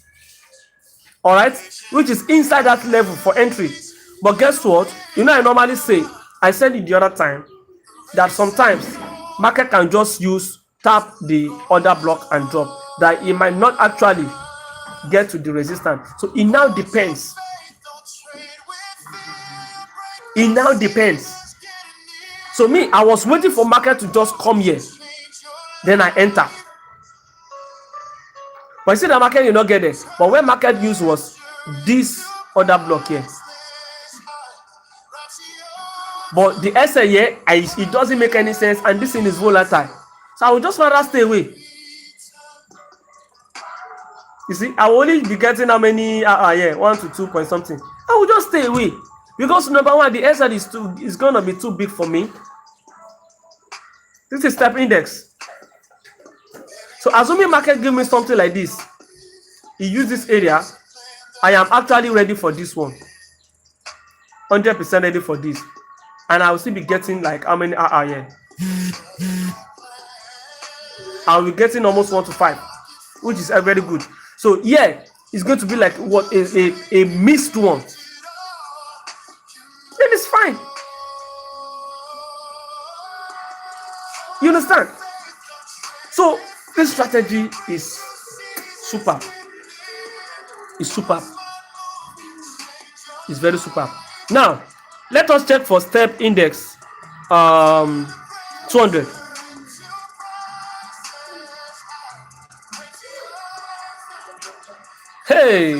All right? Which is inside that level for entry. But guess what? You know, I normally say, I said it the other time, that sometimes market can just tap the other block and drop. That it might not actually get to the resistance. So it now depends. It now depends. So me, I was waiting for market to just come here. Then I enter. But you see the market did not get there. But where market use was this other block here. But the SL here, it doesn't make any sense, and this thing is volatile. So I will just rather stay away. You see, I will only be getting how many 1 to 2 point something. I will just stay away. Because number one, the SL is gonna be too big for me. This is step index. So assuming market give me something like this, he use this area, I am actually ready for this one. 100% ready for this. And I will still be getting like how many here? I will be getting almost 1 to 5, which is very good. So yeah, it's going to be like what is a missed one. Then it's fine. You understand? So this strategy is super. It's super. It's very super. Now let us check for step index 200. Hey,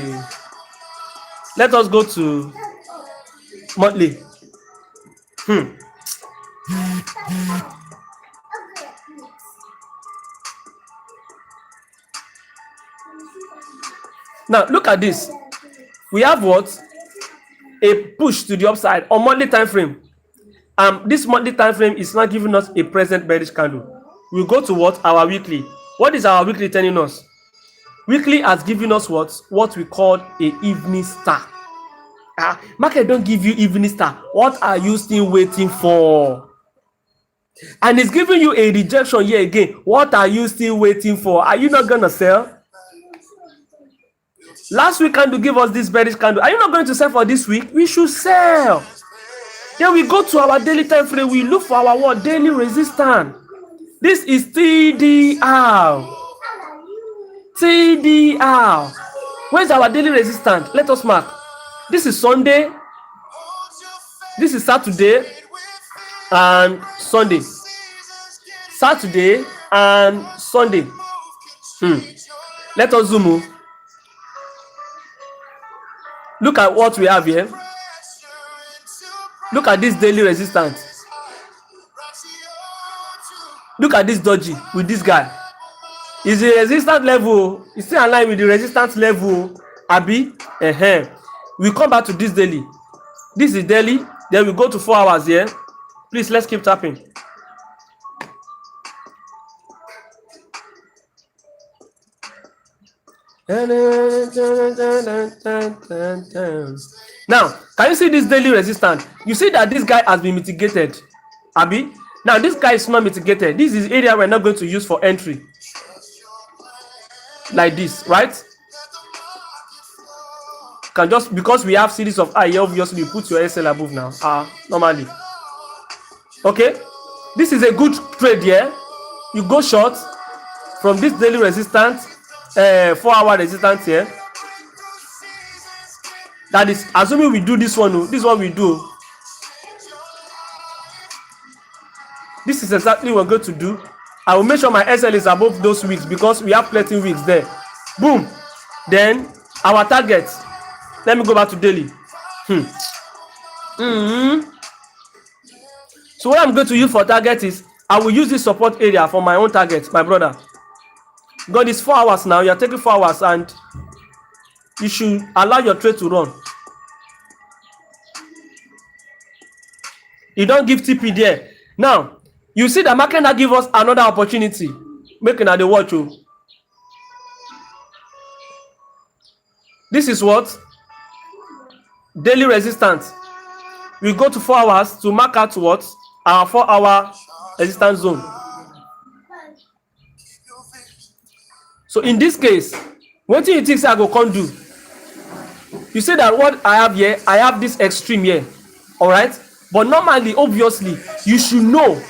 let us go to monthly. Now look at this. We have what? A push to the upside on monthly time frame. This monthly time frame is not giving us a present bearish candle. We go to what? Our weekly. What is our weekly telling us? Weekly has given us what we call a evening star. Market don't give you evening star. What are you still waiting for? And it's giving you a rejection here again. What are you still waiting for? Are you not gonna sell? Last week candle give us this bearish candle. Are you not going to sell for this week? We should sell. Then we go to our daily time frame. We look for our what? Daily resistance. This is TDR. TDR. Where's our daily resistance? Let us mark. This is Sunday. This is Saturday and Sunday. Saturday and Sunday. Let us zoom. Look at what we have here. Look at this daily resistance. Look at this dodgy with this guy. Is the resistance level? It's still aligned with the resistance level. Abi, we come back to this daily. This is daily. Then we go to 4 hours here. Please, let's keep tapping. Now, can you see this daily resistance? You see that this guy has been mitigated. Abi, now this guy is not mitigated. This is area we're not going to use for entry. Like this, right? Can just because we have series of here, obviously you put your SL above now. Normally. Okay, this is a good trade here. You go short from this daily resistance, 4-hour resistance here. That is assuming we do this one. This one we do. This is exactly what we're going to do. I will make sure my SL is above those wicks because we have plenty wicks there. Boom. Then our target. Let me go back to daily. So what I'm going to use for target is I will use this support area for my own target, my brother. God, it's 4 hours now. You are taking 4 hours and you should allow your trade to run. You don't give TP there. Now, you see the market that give us another opportunity. Making at the watch. This is what? Daily resistance. We go to 4 hours to mark out what? Our 4-hour resistance zone. So in this case, what do you think I go come do? You see that what I have here, I have this extreme here. Alright? But normally, obviously, you should know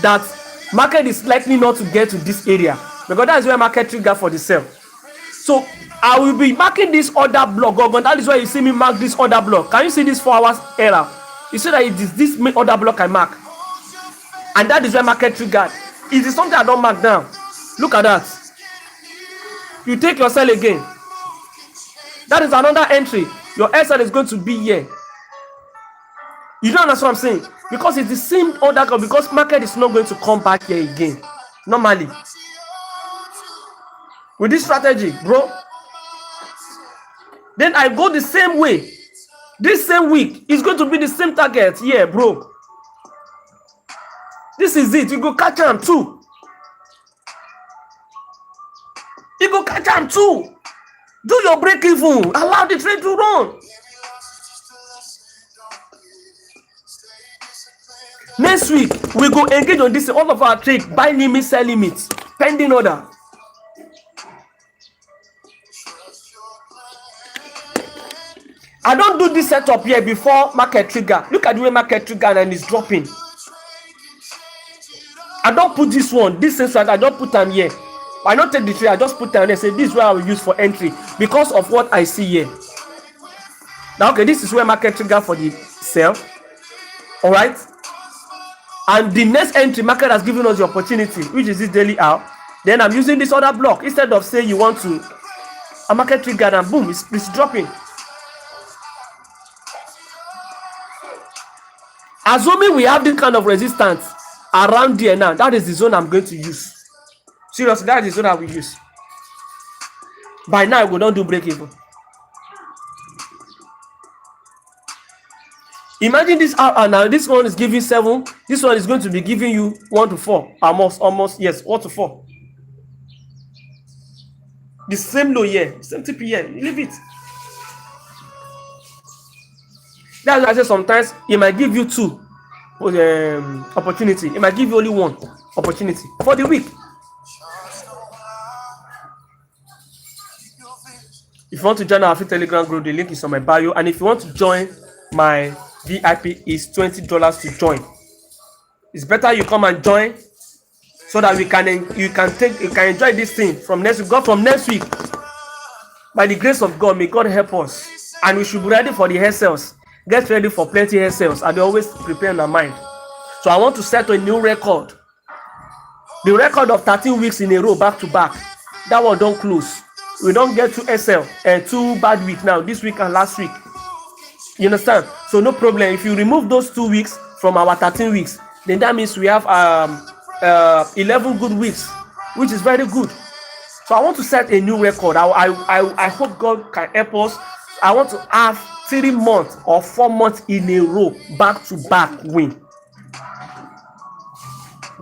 that market is likely not to get to this area. Because that is where market trigger for the sell. So I will be marking this other block. That is why you see me mark this other block. Can you see this 4 hours error? You see that it is this other block I mark, and that is where market triggered. It is something I don't mark down. Look at that. You take your sell again. That is another entry. Your SL is going to be here. You don't understand what I'm saying? Because it's the same order, because market is not going to come back here again. Normally. With this strategy, bro. Then I go the same way. This same week, it's going to be the same target. Yeah, bro. This is it. You go catch them too. You go catch them too. Do your break even. Allow the trade to run. Next week, we go engage on this. All of our trade, buy limit, sell limit, pending order. I don't do this setup here before market trigger. Look at the way market trigger and it's dropping. I don't put this one, this is right. I don't put them here. I don't take the trade. I just put them there. Say this is where I will use for entry because of what I see here. Now, okay, this is where market trigger for the sell. All right. And the next entry, market has given us the opportunity, which is this daily hour. Then I'm using this other block instead of say you want to a market trigger and boom, it's dropping. Assuming we have this kind of resistance around here now, that is the zone I'm going to use. Seriously, that is the zone I will use. By now, we don't do break even. Imagine this now. This one is giving 7. This one is going to be giving you 1 to 4. Almost yes, 1 to 4. The same low here, same TP here. Leave it. That's why I say sometimes it might give you 2 opportunity. It might give you only 1 opportunity for the week. If you want to join our free Telegram group, the link is on my bio. And if you want to join my VIP, is $20 to join. It's better you come and join so that you can enjoy this thing from next week. From next week, by the grace of God, may God help us, and we should be ready for the hair sales. Get ready for plenty hair sales, and they always prepare in our mind. So I want to set a new record. The record of 13 weeks in a row back to back. That one don't close. We don't get to SL and 2 bad weeks now. This week and last week. You understand? So no problem. If you remove those 2 weeks from our 13 weeks, then that means we have 11 good weeks, which is very good. So I want to set a new record. I hope God can help us. I want to have 3 months or 4 months in a row back to back win.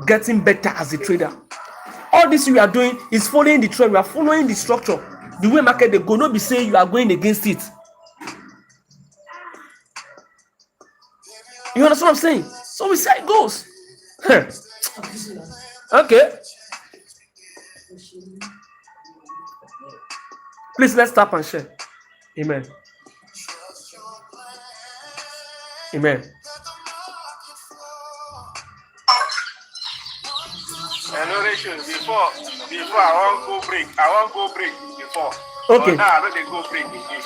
Getting better as a trader. All this we are doing is following the trend. We are following the structure. The way market they go, not be saying you are going against it. You understand what I'm saying? So we see how it goes. Okay. Please let's tap and share. Amen. Amen. Before I won't go break. Before. Okay. Now I don't go break again.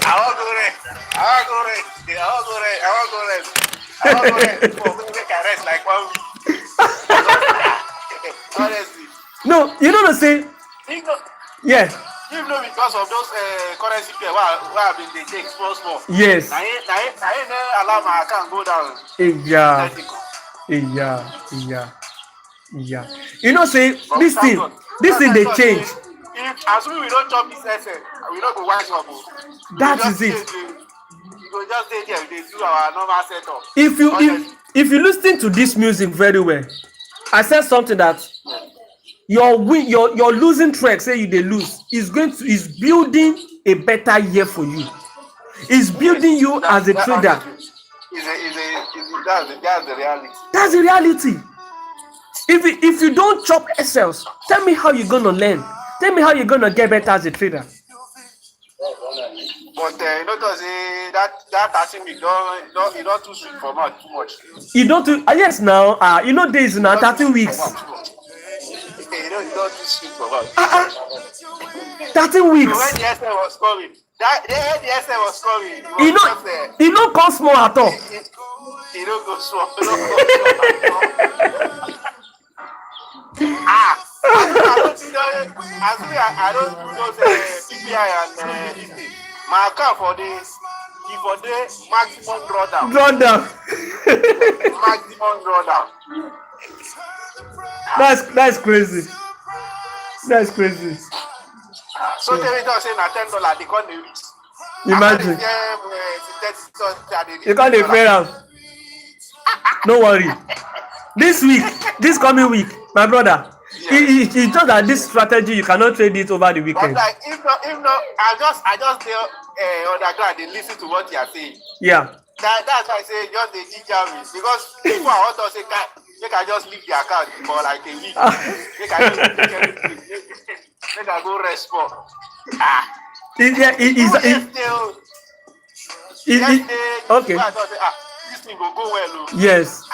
I won't go rest. Before make I rest like 1 week. Honestly. No, you know what I'm saying? Yeah. Even though because of those currency pair where I've been they take small. Yes. I ain't allow my account go down. Yeah. You know, say this thing they change. As we don't chop this essay, we don't go wise up. That is it. We go just stay there. They do our normal setup. If you listen to this music very well, I said something that your losing track, say you they lose, is building a better year for you. It's building you as a trader. That's the reality. That's the reality. If you don't chop SLs, tell me how you're gonna learn. Tell me how you're gonna get better as a trader. But you know, that 13 week don't too sweet for much too much. You don't do yes now. You know days now 13 weeks. You don't too sweet for much. 13 weeks. So when the SL was coming, That the SM was coming. He no cost more at all. He don't go small. He don't go small. I don't see that. I don't do those CPI and this thing. My account for the maximum drawdown. Maximum drawdown. That's crazy. That's crazy. So tell me don't say na $10 they can't reach. Imagine. You can't pay am. No worry. This coming week, my brother. Yeah. It's just that this strategy you cannot trade it over the weekend. But like if not, I just tell underground they listen to what you are saying. Yeah. That's why I say just the ginger me because people are want to say make I just leave the account for like a week. Make I go rest for. Okay. This thing will go well. Yes.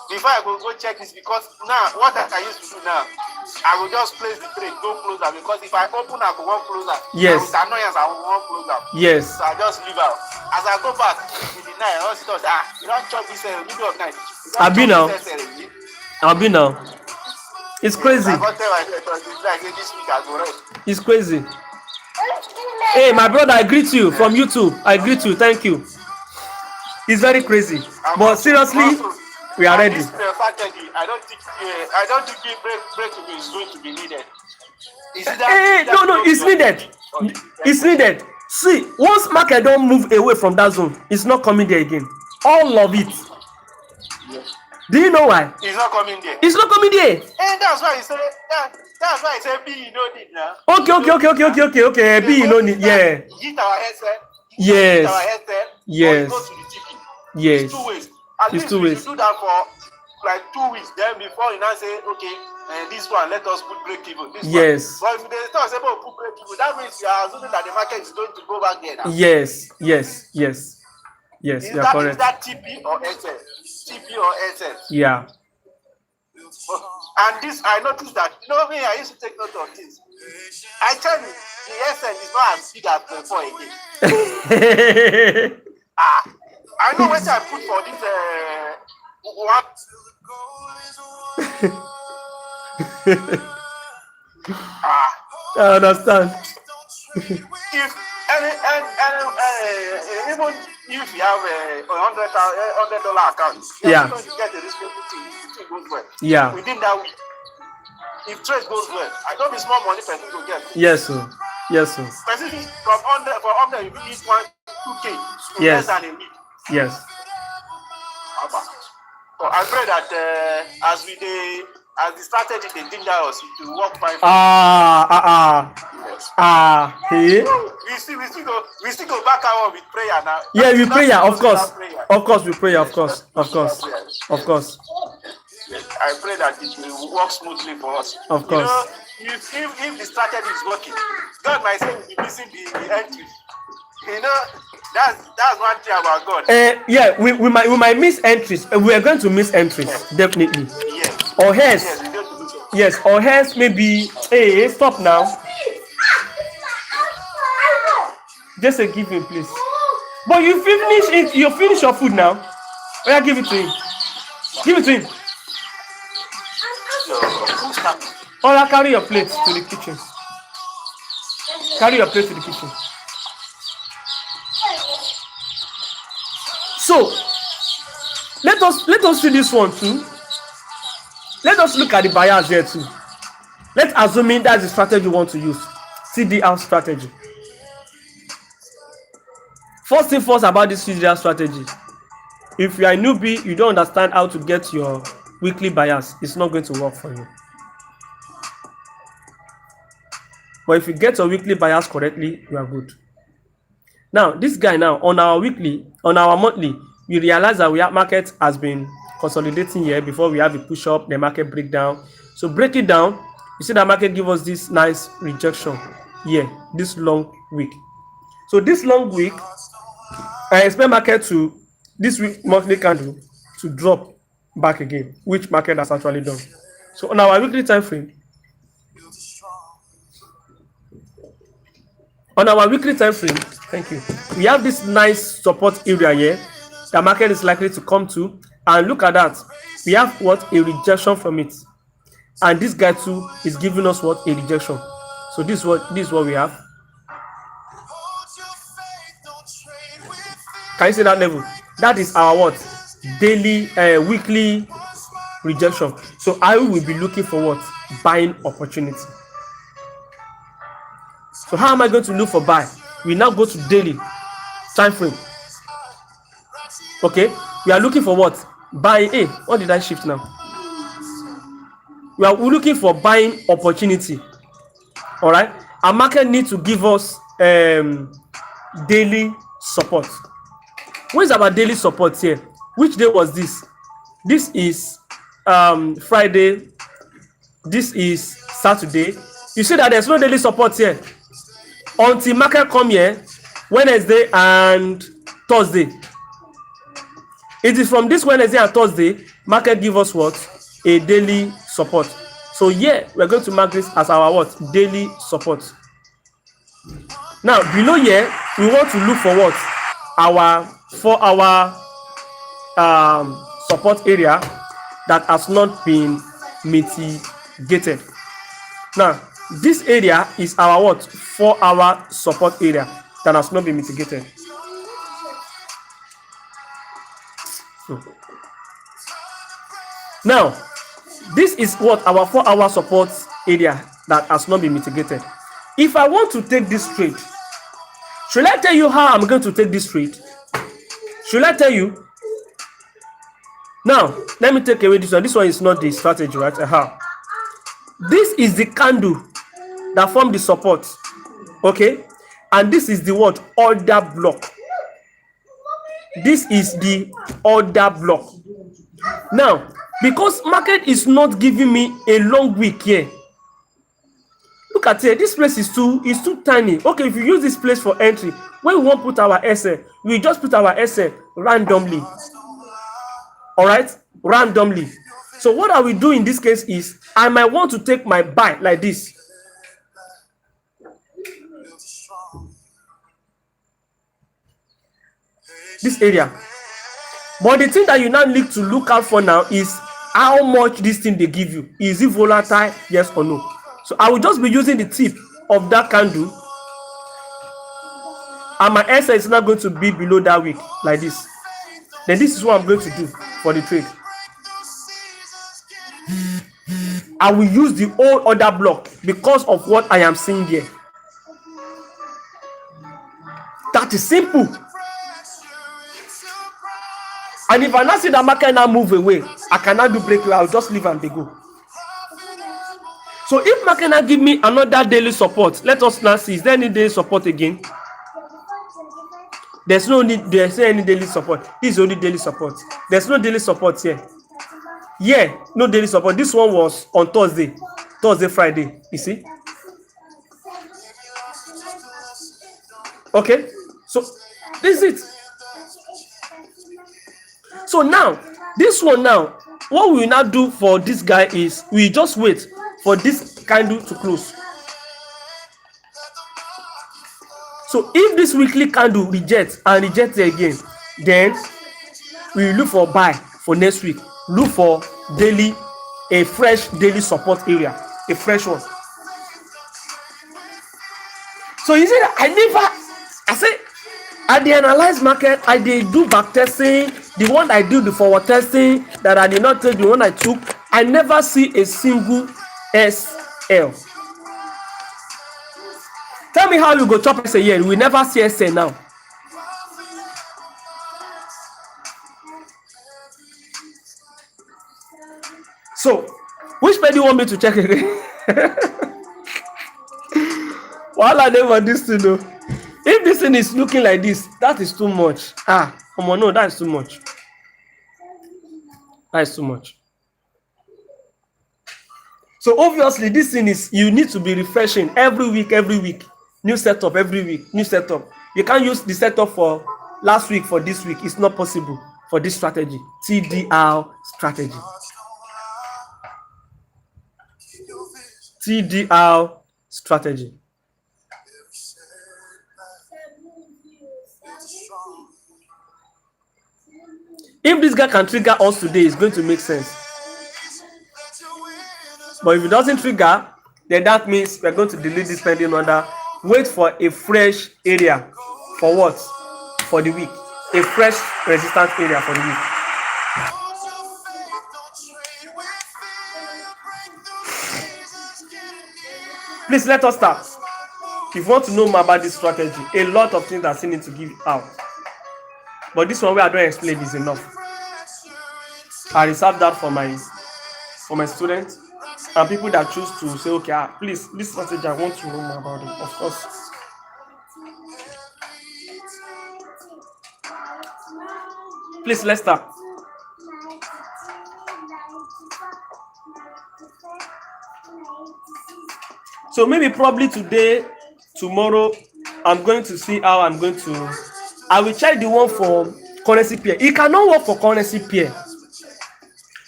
Before I go check this because now what I used to do now, I will just place the trade, go closer because if I open I go one closer. Yes. With annoyance I will one closer. Yes. So I just leave out. As I go back in the night, I also thought, you don't chop this middle of night. I'll be now. It's crazy. I got tell myself like this week I go rest. It's crazy. Hey, my brother, I greet you from YouTube. I greet you. Thank you. It's very crazy. But seriously, we are ready. I don't think break is going to be needed. No, it's needed. It's needed. See, once market don't move away from that zone, it's not coming there again. All of it. Yes. Do you know why? It's not coming there. It's not coming there. And that's why I say B you don't need now. Okay. B you don't need. Yeah. Hit our headset. Yes. Our headset. Yes. Go to the TP. Yes. It's 2 ways. At least we should do that for like 2 weeks. Then before you now say, okay, and this one let us put break even. Yes. But if they start saying put break even, that means you are assuming that the market is going to go back there now. Yes. You are correct. Is that TP or SS? TP or SS? Yeah. And this, I noticed that, me, I used to take note of this. I tell you, the SS is not as big as before again. I know what I put for this I understand. If even if you have a $100 account, you're going to get the risk if goes well. Yeah. Within that week, if trade goes well, I don't be small money person to get. Yes, sir. Specifically from under you need 2K in less than a week. Yes. So I pray that as the strategy they think that was to work fine. Hey. We still go back out with prayer now. Yeah, we pray, of course. Of course, we pray, of course. I pray that it will work smoothly for us. Of course. If the strategy is working, God might say we'll be missing the entries. That's one thing about God. Yeah, we might miss entries. We are going to miss entries, definitely. Yes. Or else. Yes, or else maybe. Hey, stop now. Just give him, please. But you finish it. You finish your food now. Yeah, give it to him. Give it to him. Or carry your plate to the kitchen. Carry your plate to the kitchen. So let us see this one too. Let us look at the buyers here too. Let's assume that's the strategy you want to use. CDR strategy. First thing first about this CDR strategy. If you are a newbie, you don't understand how to get your weekly buyers, it's not going to work for you. But if you get your weekly buyers correctly, you are good. Now, this guy now, on our monthly, you realize that our market has been consolidating here before we have a push up, the market breakdown. So break it down, you see the market give us this nice rejection here, this long week. So this long week, I expect market to, this week monthly candle, to drop back again, which market has actually done. So on our weekly time frame, On our weekly time frame, thank you, we have this nice support area here. The market is likely to come to, and look at that. We have what? A rejection from it. And this guy too is giving us what? A rejection. So this is what we have. Can you see that level? That is our what? Daily, weekly rejection. So I will be looking for what? Buying opportunity. So how am I going to look for buy? We now go to daily time frame. Okay, we are looking for what? Buying. Hey, what did I shift now? We are looking for buying opportunity. All right, our market needs to give us daily support. What is our daily support here? Which day was this? This is Friday. This is Saturday. You see that there's no daily support here until market come here Wednesday and Thursday. It is from this Wednesday and Thursday market give us what? A daily support. So here we're going to mark this as our what? Daily support. Now below here we want to look for what? Our 4-hour support area that has not been mitigated. Now this area is our what? 4-hour support area that has not been mitigated. Now this is what? Our 4-hour support area that has not been mitigated. If I want to take this trade, should I tell you how I'm going to take this trade? Should I tell you? Now let me take away this one. This one is not the strategy, right? This is the candle that form the support. Okay, and this is the what? Order block. This is the order block. Now because market is not giving me a long wick here, look at it, this place is too tiny. Okay, if you use this place for entry, when we want to put our SL, we just put our SL randomly. All right, randomly. So what I will do in this case is I might want to take my buy like this. This area. But the thing that you now need to look out for now is how much this thing they give you. Is it volatile? Yes or no? So I will just be using the tip of that candle, and my SL is not going to be below that wick like this. Then this is what I'm going to do for the trade. I will use the old order block because of what I am seeing here. That is simple. And if I not see the market now move away, I cannot do breakaway. I'll just leave and they go. So if market now give me another daily support, let us now see, is there any daily support again? There's no need. There's any daily support. This is only daily support. There's no daily support here. Yeah, no daily support. This one was on Thursday, Friday. You see? Okay. So this is it. So now, this one now, what we will now do for this guy is we just wait for this candle to close. So if this weekly candle rejects and rejects again, then we will look for buy for next week. Look for daily, a fresh daily support area, a fresh one. So you see that I say I dey analyze market, I dey do back testing, the one I do the forward testing that I did not take, the one I took, I never see a single SL. Tell me how you go chop SL here, we never see SL now. So which page do you want me to check again? While I never this to know. If this thing is looking like this, that is too much. Come on, no, that is too much. That is too much. So obviously, this thing is, you need to be refreshing every week. New setup every week, new setup. You can't use the setup for last week for this week. It's not possible for this strategy. TDR strategy. TDR strategy. If this guy can trigger us today, it's going to make sense. But if it doesn't trigger, then that means we're going to delete this pending order. Wait for a fresh area. For what? For the week. A fresh resistance area for the week. Please let us start. If you want to know more about this strategy, a lot of things are still need to give out. But this one where I don't explain is enough. I reserve that for my students and people that choose to say, okay, please, this strategy I want to know more about it. Of course. Please, let's start. So maybe probably today, tomorrow, I'm going to see how I will check the one for currency pair. It cannot work for currency pair.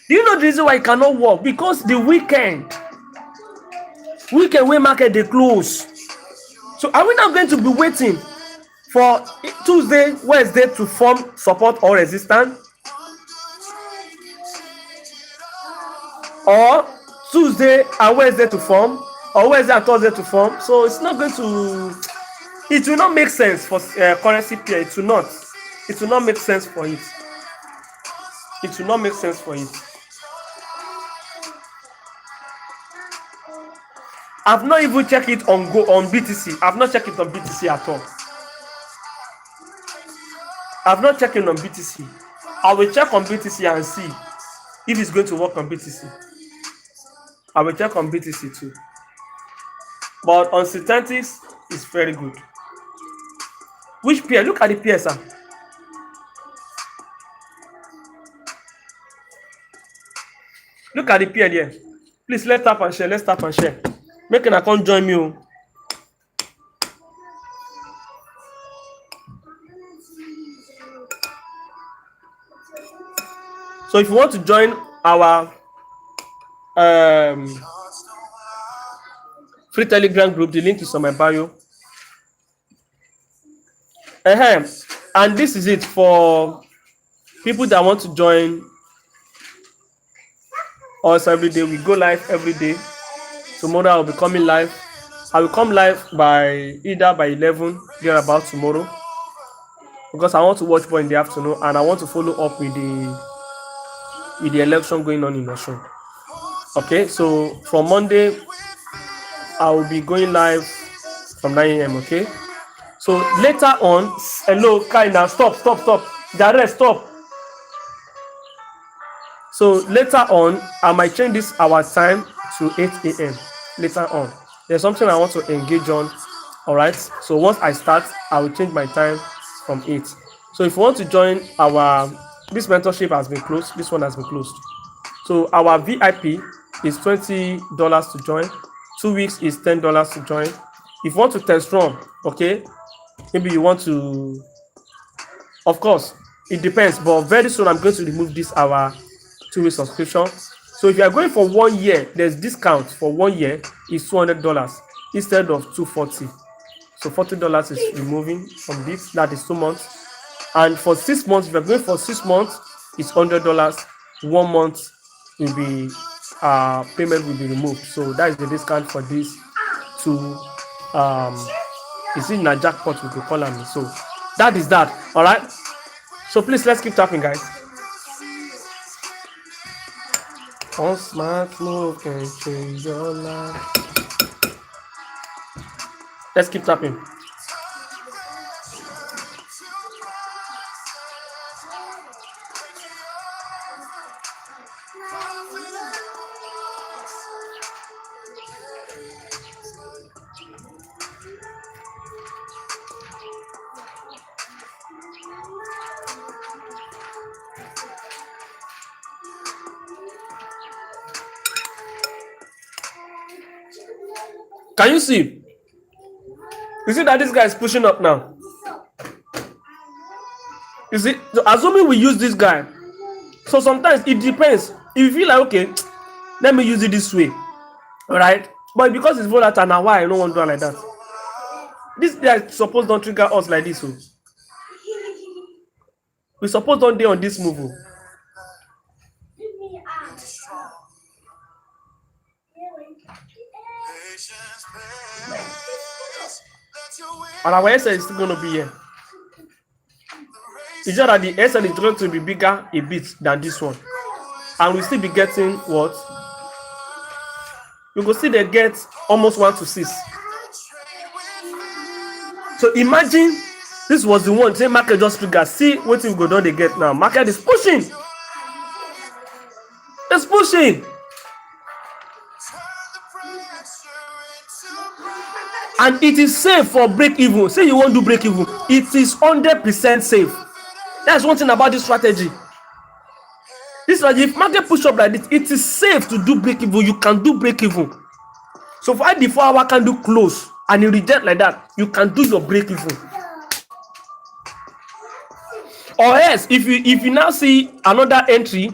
Do you know the reason why it cannot work? Because the weekend where market they close. So are we now going to be waiting for Tuesday, Wednesday to form support or resistance? Or Tuesday and Wednesday to form? Or Wednesday and Thursday to form? So it's not going to... It will not make sense for currency pair. It will not make sense for it. It will not make sense for it. I've not even checked it on BTC. I've not checked it on BTC at all. I've not checked it on BTC. I will check on BTC and see if it's going to work on BTC. I will check on BTC too. But on synthetics, it's very good. Which pair? Look at the pair, sir. Look at the pair there. Please, let's tap and share. Let's tap and share. Make an account join me. So if you want to join our free Telegram group, the link is on my bio. And this is it for people that want to join us every day. We go live every day. Tomorrow I will be coming live. I will come live either by 11 thereabout tomorrow, because I want to watch ball in the afternoon and I want to follow up with the election going on in Osun. Okay, so from Monday I will be going live from 9 a.m. Okay, so later on, hello Kaina, stop, Jared, stop. So later on I might change this our time to 8 a.m. later on. There's something I want to engage on. All right, so once I start, I will change my time from 8. So if you want to join this mentorship has been closed. This one has been closed. So our VIP is $20 to join. 2 weeks is $10 to join. If you want to test run, okay, maybe you want to, of course, it depends, but very soon I'm going to remove this our 2-week subscription. So if you are going for 1 year, there's discount for 1 year is $200 instead of $240. So $40 is removing from this. That is 2 months. And for 6 months, if you're going for 6 months, it's $100. 1 month will be payment will be removed. So that is the discount for these two. It's in a jackpot with the column. So that is that. All right. So please, let's keep tapping, guys. One smart move can change your life. Let's keep tapping. Can you see? You see that this guy is pushing up now? You see? So assuming we use this guy. So sometimes it depends. If you feel like, okay, let me use it this way. Alright? But because it's volatile now, why I don't want to do it like that? This guy suppose don't trigger us like this. So we suppose don't do on this move. And our SL is still going to be here. It's just that the SL is going to be bigger a bit than this one. And we still be getting what? You go see they get almost 1 to 6. So imagine this was the one. Say market just trigger. See what we go down they get now. Market is pushing. It's pushing. And it is safe for break even. Say you won't do break even. It is 100% safe. That's one thing about this strategy. This strategy, if market push up like this, it is safe to do break even. You can do break even. So for the 4 hour can do close and you reject like that, you can do your break even. Or else, if you now see another entry,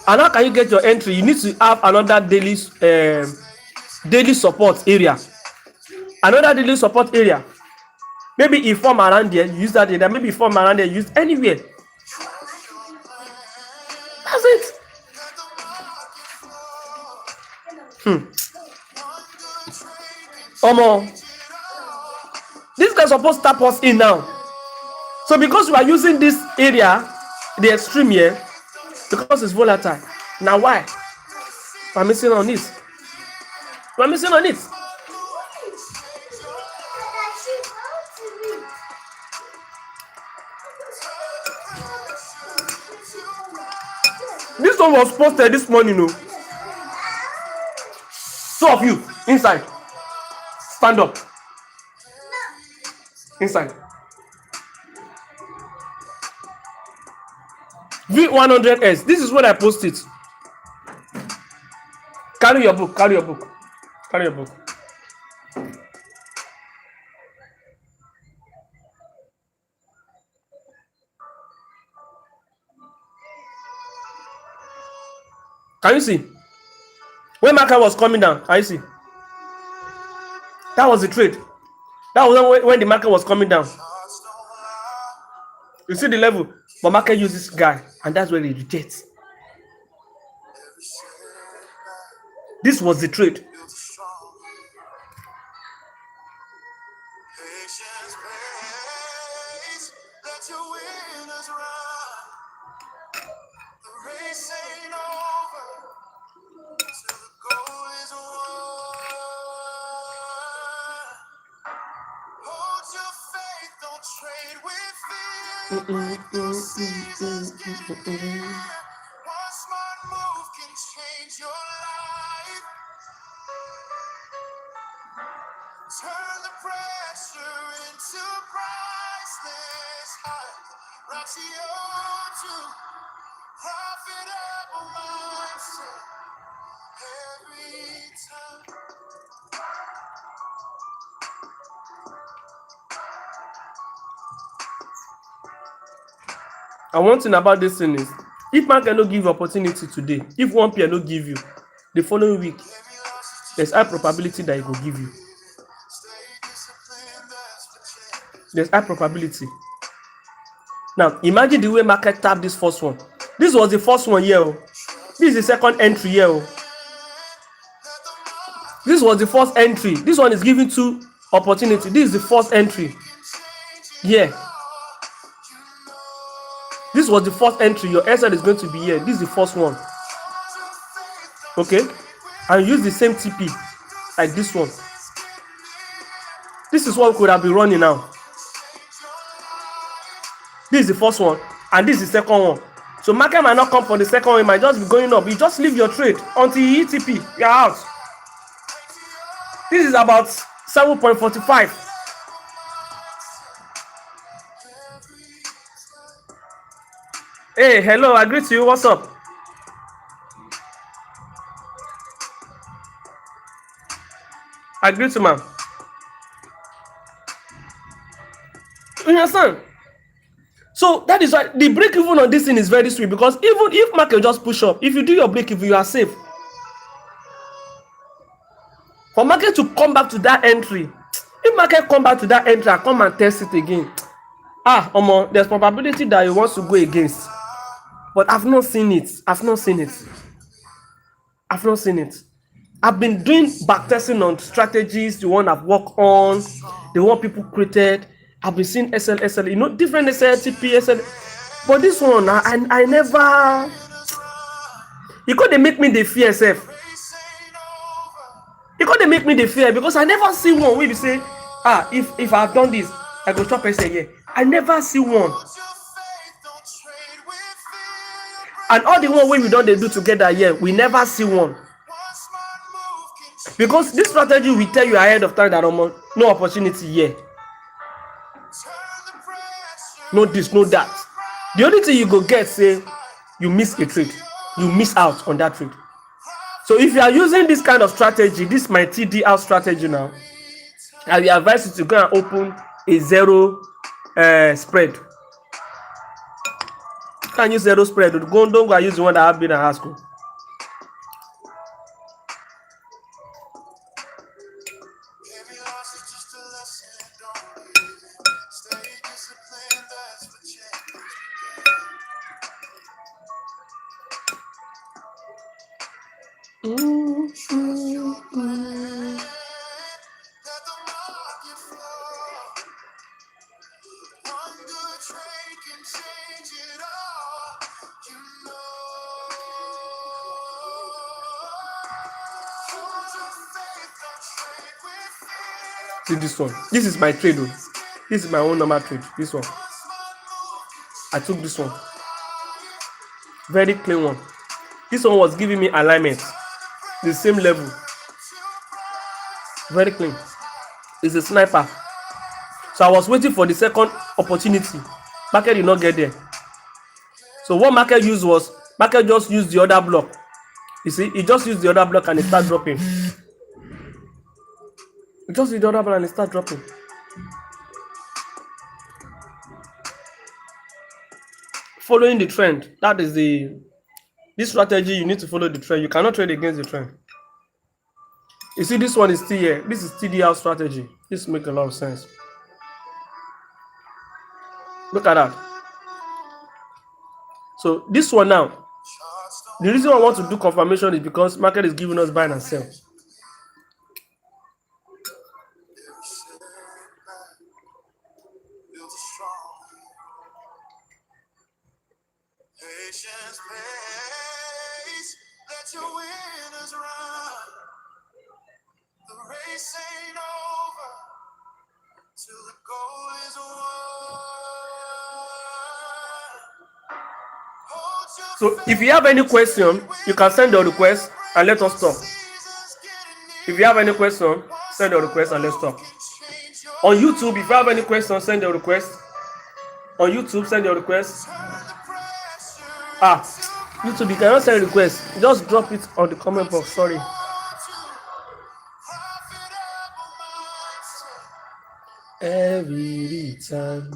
and how can you get your entry? You need to have another daily support area. Another daily support area. Maybe if form around there, use that area. Maybe if form around there, use anywhere. That's it. This guy supposed to tap us in now. So because we are using this area, the extreme here, because it's volatile. Now why? We're missing on this. We're missing on it. This one was posted this morning, no? Two of you inside. Stand up. Inside. V100S. This is what I posted. Carry your book. Carry your book. Carry your book. Can you see? When market was coming down, can you see? That was the trade. That was when the market was coming down. You see the level, but market uses this guy, and that's where he rejects. This was the trade. One smart move can change your life. Turn the pressure into priceless highs. Ratio to profitable mindset every time. And one thing about this thing is, if man cannot give you opportunity today, if one peer no give you, the following week, there's high probability that he will give you. There's high probability. Now, imagine the way market tapped this first one. This was the first one here. This is the second entry here. This was the first entry. This one is giving 2 opportunity. This is the first entry. Yeah. This was the first entry. Your SL is going to be here. This is the first one. Okay? And use the same TP like this one. This is what we could have been running now. This is the first one. And this is the second one. So market might not come for the second one. It might just be going up. You just leave your trade until you hit TP. You're out. This is about 7.45. Hey, hello, I greet you. What's up? I greet you, man. You understand? So that is why the break even on this thing is very sweet, because even if market just push up, if you do your break even, you are safe. For market to come back to that entry, if market come back to that entry and come and test it again, there's probability that he wants to go against. But I've not seen it. I've not seen it. I've been doing backtesting on strategies, the one I've worked on, the one people created. I've been seeing SL, different SLTP, but this one, I never. You could they make me the fear self. You could they make me the fear because I never see one where you say, if I've done this, I go chop SL here. I never see one. And all the one way we don't they do together here, we never see one. Because this strategy will tell you ahead of time that no opportunity here. No this, no that. The only thing you go get, say, you miss a trade. You miss out on that trade. So if you are using this kind of strategy, this is my TDR strategy now, I will advise you to go and open a zero spread. You can use zero spread. Don't go and use the one that have been in high school. See this one. This is my trade. This is my own normal trade. This one. I took this one. Very clean one. This one was giving me alignment. The same level. Very clean. It's a sniper. So I was waiting for the second opportunity. Market did not get there. So what market used was, market just used the other block. You see, it just used the other block and it started dropping. It just used the other block and it started dropping. Following the trend. That is this strategy, you need to follow the trend. You cannot trade against the trend. You see, this one is still here. This is TDR strategy. This makes a lot of sense. Look at that. So this one now, the reason I want to do confirmation is because market is giving us buy and sell. Let your winners run. The race ain't over till the goal is won. So if you have any question, you can send your request and let us talk. If you have any question, send your request and let's talk. On YouTube, if you have any question, send your request. On YouTube, send your request. YouTube, you cannot send request. Just drop it on the comment box. Sorry. Every time.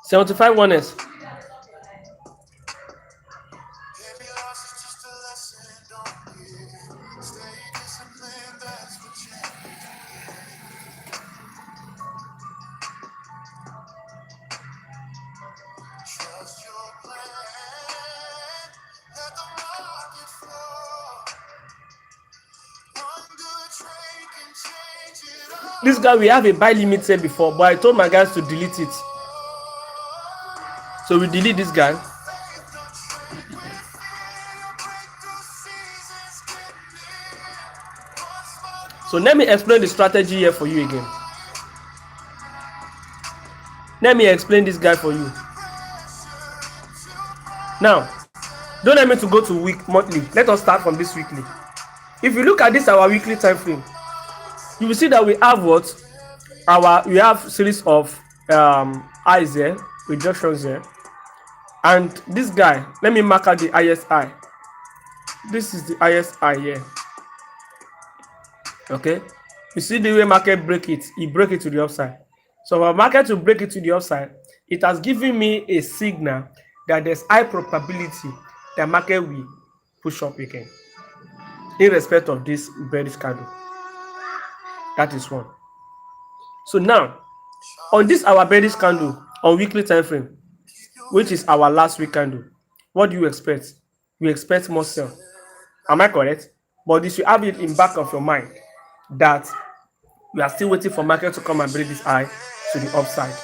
$75 1S. This guy, we have a buy limit set before, but I told my guys to delete it. So we delete this guy. So let me explain the strategy here for you again. Let me explain this guy for you. Now, don't let me to go to monthly. Let us start from this weekly. If you look at this, our weekly time frame, you will see that we have what? We have series of highs here, rejections here. And this guy, let me mark out the ISI. This is the ISI here. Okay, you see the way market break it, break it to the upside. So for market to break it to the upside, it has given me a signal that there's high probability that market will push up again, irrespective of this bearish candle. That is one. So now, On this our bearish candle on weekly time frame, which is our last week candle, what do you expect? You expect more sell. Am I correct? But you should have it in back of your mind that we are still waiting for market to come and break this high to the upside.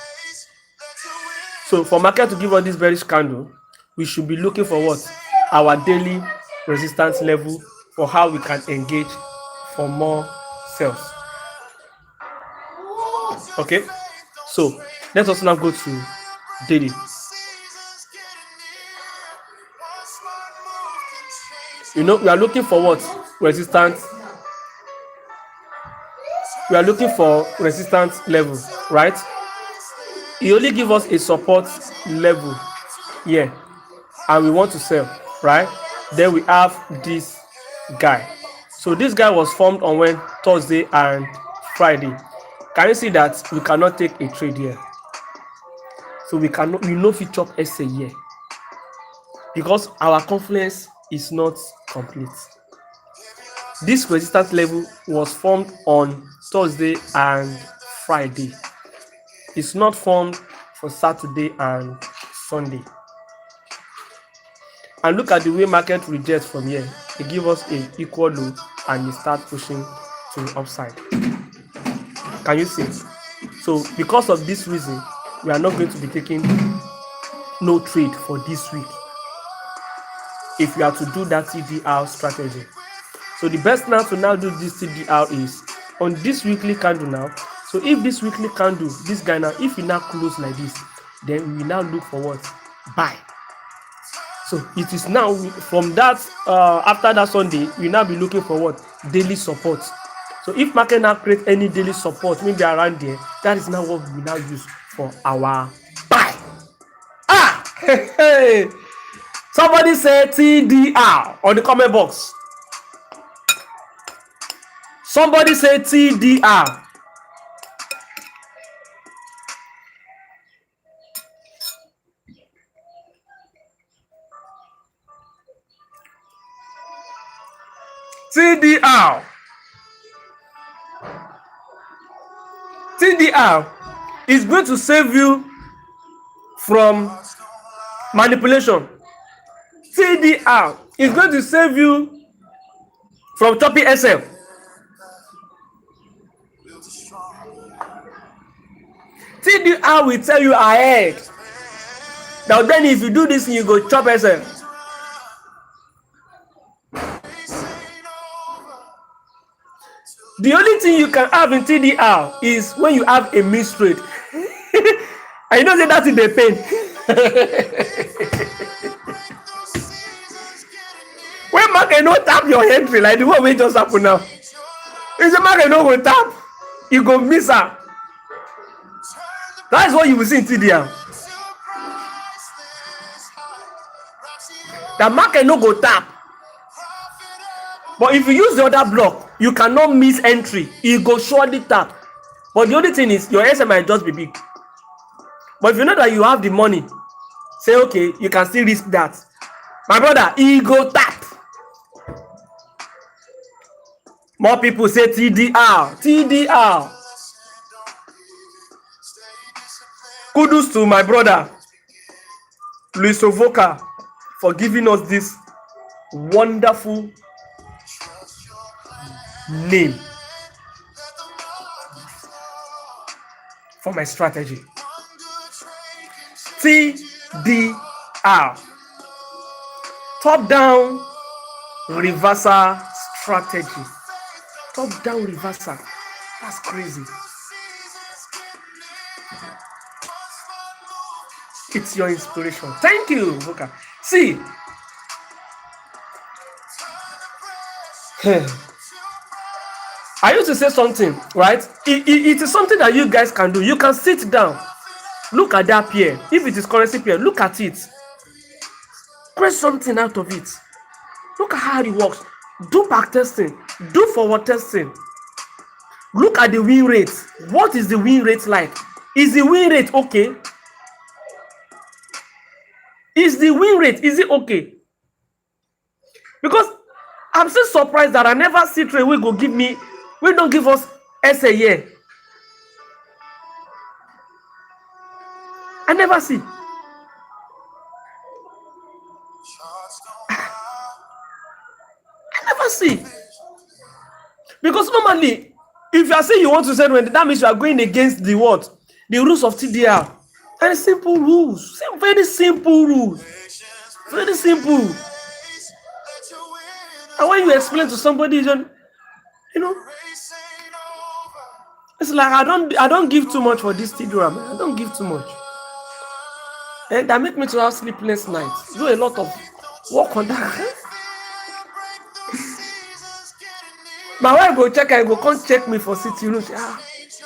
So for market to give us this bearish candle, we should be looking for what? Our daily resistance level for how we can engage for more sales. Okay, so let us now go to daily. You know, we are looking for what? Resistance. We are looking for resistance level, right? He only give us a support level here, and we want to sell, right? Then we have this guy. So this guy was formed on when? Thursday and Friday. Can you see that we cannot take a trade here? So we no fit chop SA here because our confluence is not complete. This resistance level was formed on Thursday and Friday. It's not formed for Saturday and Sunday. And look at the way market rejects from here. It gives us a equal low and it start pushing to the upside. Can you see? So because of this reason, we are not going to be taking no trade for this week if we are to do that TDR strategy. So the best now to now do this TDR is on this weekly candle now. So if this weekly candle, this guy now, if we now close like this, then we now look for what? Buy. So it is now from that after that Sunday, we now be looking for what? Daily support. So if market now create any daily support, maybe around there, that is now what we now use for our buy. Hey. Somebody say TDR on the comment box. Somebody say TDR. TDR. TDR is going to save you from manipulation. TDR is going to save you from choppy SM. TDR will tell you ahead that then if you do this you go chop SM. The only thing you can have in TDR is when you have a missed trade. And you don't say that in the pain. When market no tap your entry like the one wey just happen now, if the market no go tap, you go miss her. That's what you will see in TDR. The market no go tap, but if you use the other block, you cannot miss entry. It go surely tap. But the only thing is your SM might just be big. But if you know that you have the money, say okay, you can still risk that. My brother, he go tap. More people say TDR. TDR. Kudos to my brother Luis Ovoka for giving us this wonderful name for my strategy. TDR. Top down reversal strategy. Top down reversal. That's crazy. It's your inspiration. Thank you, Voka. See, I used to say something, right? It is something that you guys can do. You can sit down, look at that pair. If it is currency pair, look at it. Create something out of it. Look at how it works. Do back testing. Do forward testing. Look at the win rate. What is the win rate like? Is the win rate okay? Is the win rate, is it okay? Because I'm still surprised that I never see trade we go give me, we don't give us SA here. I never see. I never see. Because normally, if you are saying you want to sell rent, that means you are going against the what? The rules of TDR. Very simple rules. Very simple rules. Very simple. And when you explain to somebody, you know, it's like I don't give too much for this TDR, man. I don't give too much. And that make me to have sleepless nights. Do a lot of work on that. My wife go check, I go come check me for city room. I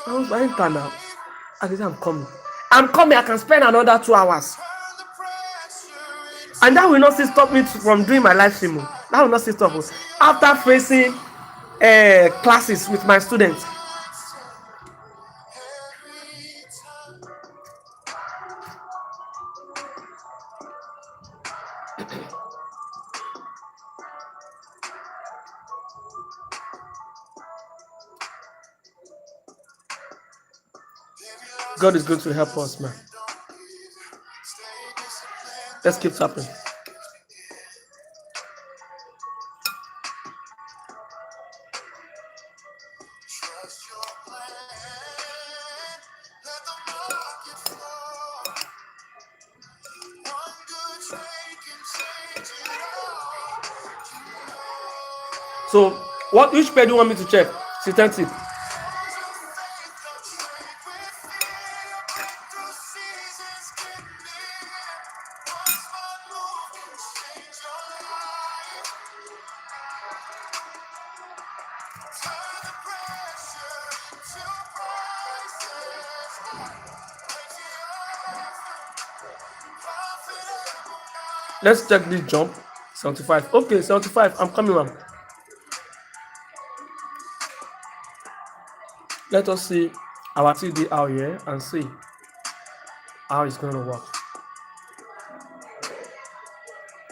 was my enter now. I said, I'm coming. I'm coming. I can spend another 2 hours. And that will not still stop me from doing my live stream. That will not still stop us. After facing classes with my students. God is going to help us, man. Let's keep tapping. So, which pair do you want me to check? C10. Let's check this jump. 75. Okay, 75. I'm coming, man. Let us see our TD out here and see how it's going to work.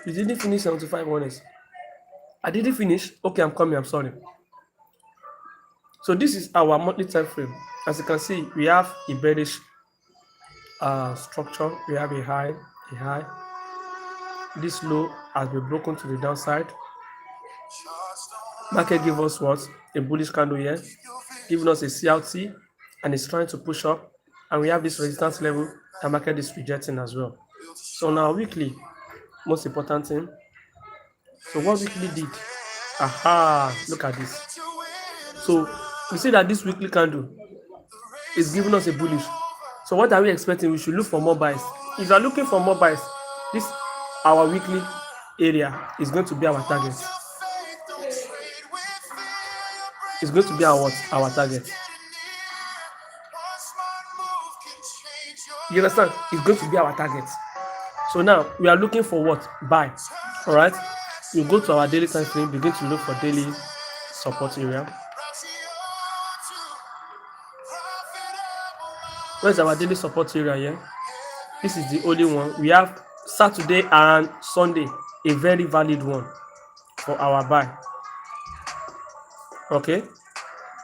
You didn't finish 75 honest. I didn't finish. Okay, I'm coming. I'm sorry. So this is our monthly time frame. As you can see, we have a bearish structure. We have a high. This low has been broken to the downside. Market give us what? A bullish candle here, giving us a CLT, and it's trying to push up. And we have this resistance level the market is rejecting as well. So now weekly, most important thing. So what weekly did? Aha! Look at this. So we see that this weekly candle is giving us a bullish. So what are we expecting? We should look for more buys. If you are looking for more buys, this our weekly area is going to be our target. It's going to be our target. You understand? It's going to be our target. So now we are looking for what? Buy. All right. We go to our daily time frame, begin to look for daily support area. Where's our daily support area here? This is the only one. We have Saturday and Sunday, a very valid one for our buy. Okay,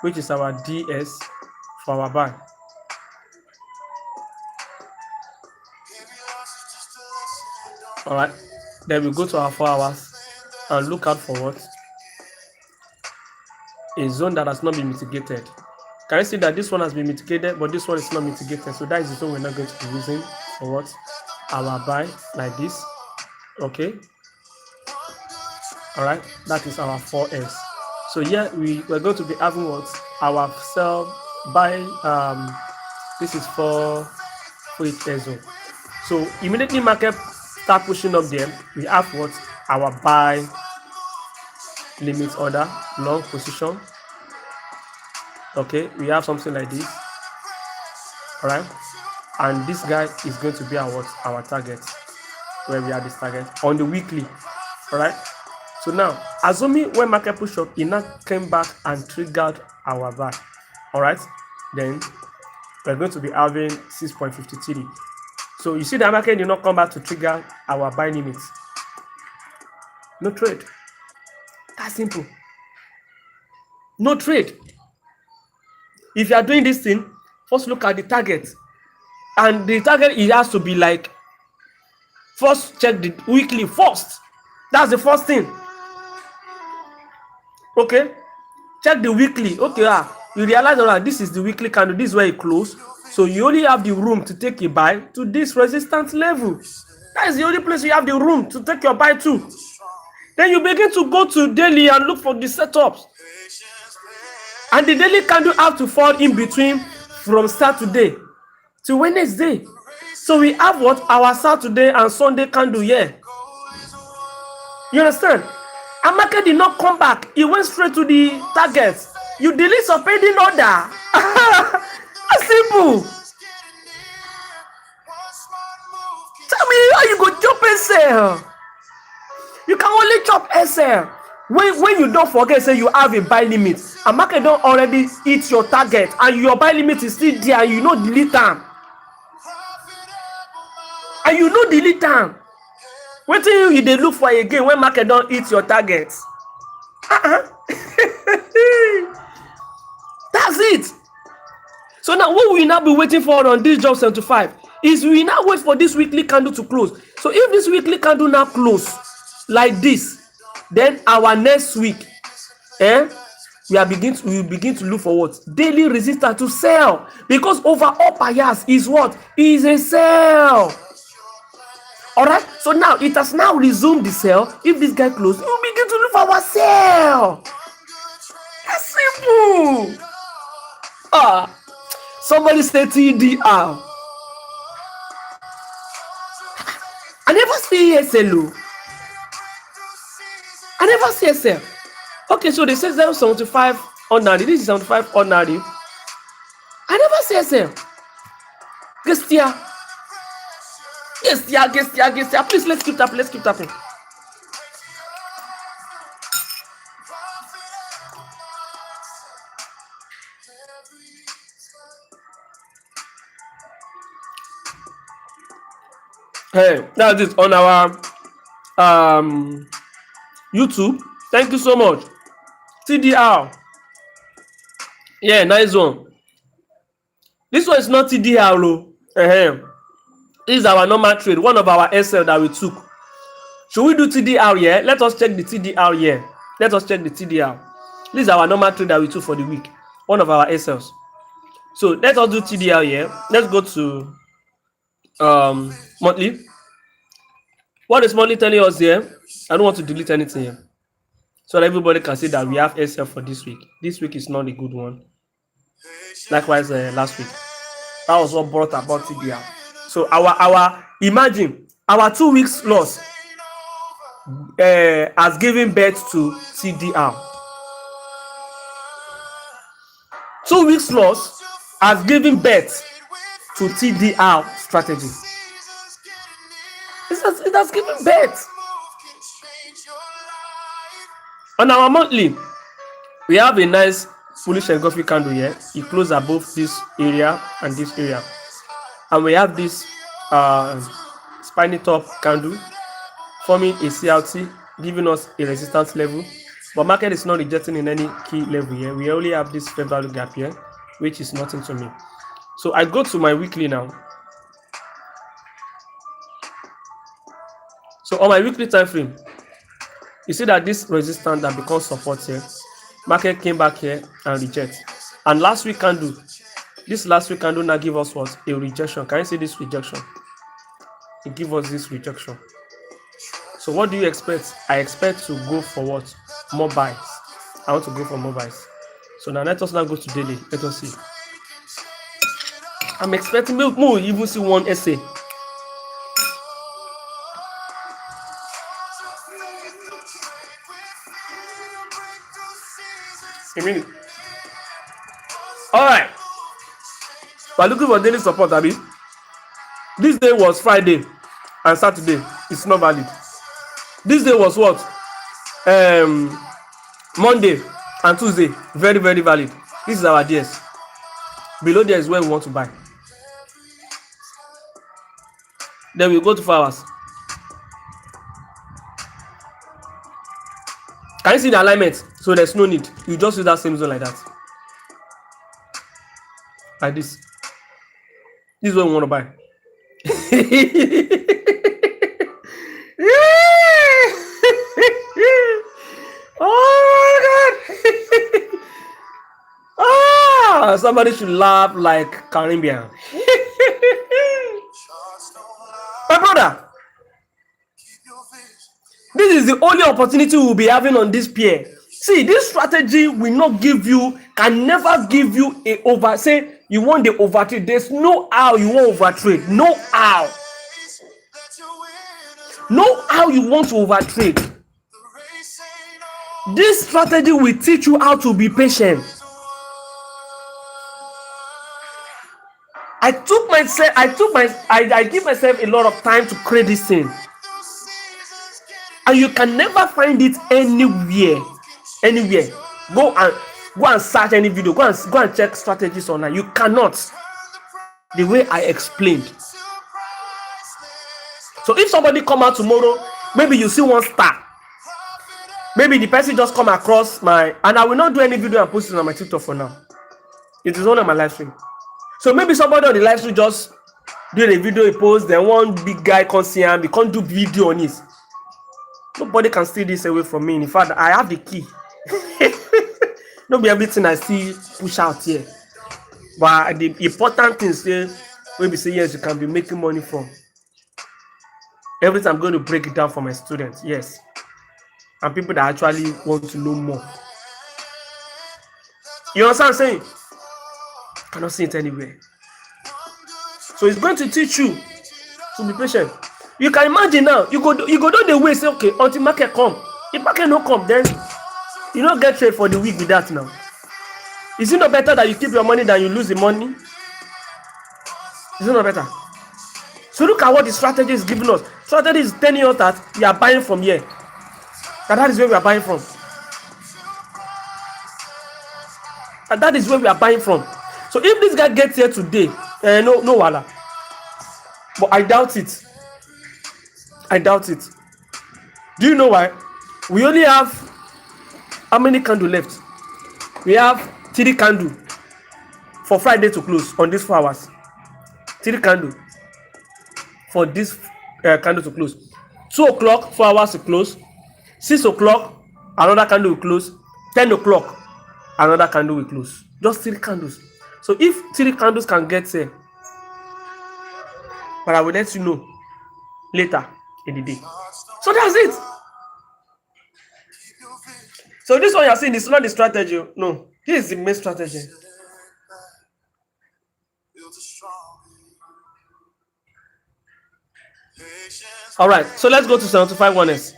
which is our DS for our buy. All right, then we go to our 4 hours and look out for what? A zone that has not been mitigated. Can you see that this one has been mitigated, but this one is not mitigated? So that is the zone we're not going to be using for what? Our buy, like this. Okay. All right, that is our 4S. So here we're going to be having what? Our sell buy. This is for zone. So immediately market start pushing up there. We have what? Our buy limit order, long position. Okay, we have something like this. All right, and this guy is going to be our target, where we have this target on the weekly. All right, so now assuming when market push up, it now came back and triggered our buy. All right, then we're going to be having 6.53. So you see the market did not come back to trigger our buy limits. No trade. That's simple. No trade. If you are doing this thing, first look at the target. And the target, it has to be like, first check the weekly first. That's the first thing. Okay, check the weekly. Okay, you realize that this is the weekly candle, this is where it close, so you only have the room to take a buy to this resistance level. That is the only place you have the room to take your buy to. Then you begin to go to daily and look for the setups, and the daily candle have to fall in between from Saturday to Wednesday. So we have what, our Saturday and Sunday candle here. You understand? And market did not come back. It went straight to the target. You delete some pending order. That's simple. Tell me how you go chop SL. You can only chop SL when you don't forget, say you have a buy limit, and market don't already hit your target, and your buy limit is still there, and you know delete them. And you know delete them. Wetin you dey look for again when market don hit your target? That's it. So now what we now be waiting for on this job 75 is we now wait for this weekly candle to close. So if this weekly candle now close like this, then our next week, we will begin to look for what? Daily resistance to sell, because over all bias is what? Is a sell. Alright, so now it has now resumed the sell. If this guy close, we will begin to look for our sell. That's simple. Somebody say TDR. I never see SL. I never see SL. Okay, so they say 0.75 ordinary. This is 75 ordinary. I never see SL. Gestia. Gestia. Please, let's keep tapping. Hey, that's it on our YouTube. Thank you so much. TDR. Yeah, nice one. This one is not TDR, though. This is our normal trade, one of our SL that we took. Should we do TDR here? Let us check the TDR here. This is our normal trade that we took for the week, one of our SLs. So let us do TDR here. Let's go to monthly. What is monthly telling us here? I don't want to delete anything here, so that everybody can see that we have SL for this week. This week is not a good one. Likewise, last week. That was what brought about TDR. So our imagine our 2 weeks loss has given birth to TDR. 2 weeks loss has given birth to TDR strategy. It has given birth. On our monthly, we have a nice foolish engulfing candle here. It closed above this area and this area, and we have this spiny top candle forming a CLT, giving us a resistance level, but market is not rejecting in any key level here. We only have this fair value gap here, which is nothing to me. So I go to my weekly now. So on my weekly time frame, you see that this resistance that becomes support here, market came back here and reject. And last week candle now give us what? A rejection. Can you see this rejection? It gives us this rejection. So what do you expect? I expect to go for what? More buys. I want to go for more buys. So now let us now go to daily. Let us see. I'm expecting more. Even see one essay. A minute. All right. We're looking for daily support, Abi. This day was Friday and Saturday. It's not valid. This day was what? Monday and Tuesday. Very, very valid. This is our DS. Below there is where we want to buy. Then we go to 4 hours. Can you see the alignment? So there's no need. You just use that same zone like that. Like this. This is what we want to buy. Oh my god. Somebody should laugh like Caribbean. My brother, this is the only opportunity we'll be having on this pier. See, this strategy will not give you, can never give you a over. Say you want the overtrade. There's no how you want overtrade. No how. No how you want to overtrade. This strategy will teach you how to be patient. I give myself a lot of time to create this thing. And you can never find it anywhere. Go and search any video. Go and check strategies online. You cannot. The way I explained. So if somebody come out tomorrow, maybe you see one star. Maybe the person just come across my, and I will not do any video and post it on my TikTok for now. It is only on my live stream. So maybe somebody on the live stream just do a video, a post, then one big guy can see him, he can't do video on it. Nobody can steal this away from me. In fact, I have the key. Not be everything I see push out here. But the important thing is when we say yes, you can be making money from. Everything I'm going to break it down for my students. Yes. And people that actually want to know more. You understand what I'm saying? Cannot see it anywhere. So it's going to teach you to be patient. You can imagine now, you go down the way, say, okay, until market come. If market no come, then you don't get trade for the week with that now. Is it not better that you keep your money than you lose the money? Is it not better? So look at what the strategy is giving us. Strategy is telling us that we are buying from here. That is where we are buying from. And that is where we are buying from. So if this guy gets here today, no wala. But I doubt it. I doubt it. Do you know why? We only have how many candles left? We have 3 candles for Friday to close on these 4 hours. 3 candles for this candle to close. 2 o'clock, 4 hours to close. 6 o'clock, another candle will close. 10 o'clock, another candle will close. Just 3 candles. So if 3 candles can get here, but I will let you know later in the day. So that's it. So this one you're seeing is not the strategy. No, this is the main strategy. All right, so let's go to 75 1S.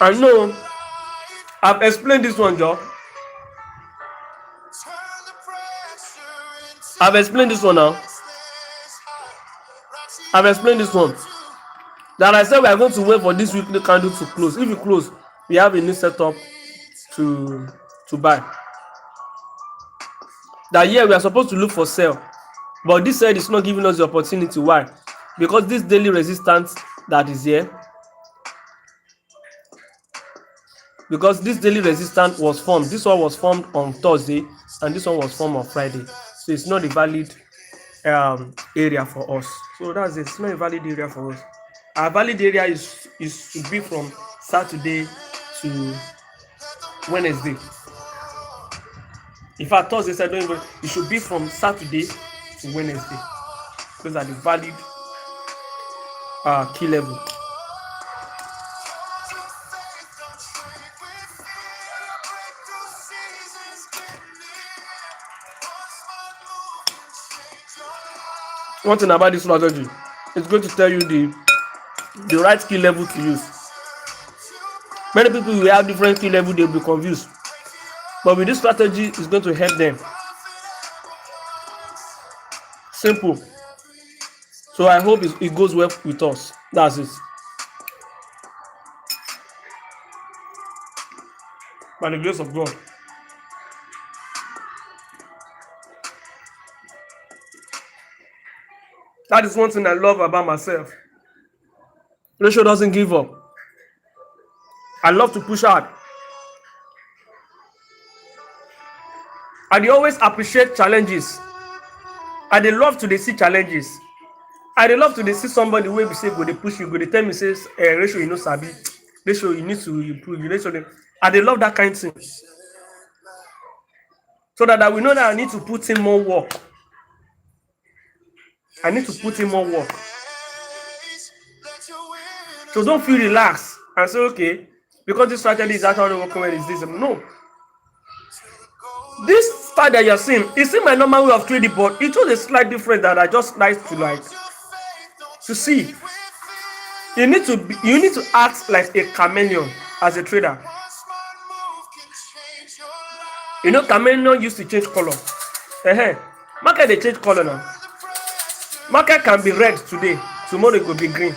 I know I've explained this one, Joe. I've explained this one now. I've explained this one. That I said we are going to wait for this weekly candle to close. If you close, we have a new setup to buy. That year we are supposed to look for sale, but this side is not giving us the opportunity. Why? Because this daily resistance that is here. Because this daily resistance was formed. This one was formed on Thursday, and this one was formed on Friday. So it's not a valid area for us. So that's it. It's not a valid area for us. Our valid area is to be from Saturday to Wednesday. In fact, Thursday said it should be from Saturday to Wednesday. Those are the valid key level. One thing about this strategy, it's going to tell you the right key level to use. Many people will have different key level, they'll be confused. But with this strategy, it's going to help them. Simple. So I hope it goes well with us. That's it. By the grace of God. That is one thing I love about myself. Ratio doesn't give up. I love to push hard. I dey always appreciate challenges. I dey love to dey see challenges. I dey love to dey see somebody wey be say go dey push you, go dey tell me say Ratio you no sabi, Ratio you need to improve, you need to. I dey love that kind thing. So that I will know that I need to put in more work. I need to put in more work. So don't feel relaxed and say, okay, because this strategy is actually working well, is this? No. This style that you're seeing, it's in my normal way of trading, but it was a slight difference that I just like to see. You need to act like a chameleon as a trader. You know, chameleon used to change color. Market they change color now. Market can be red today, tomorrow it will be green.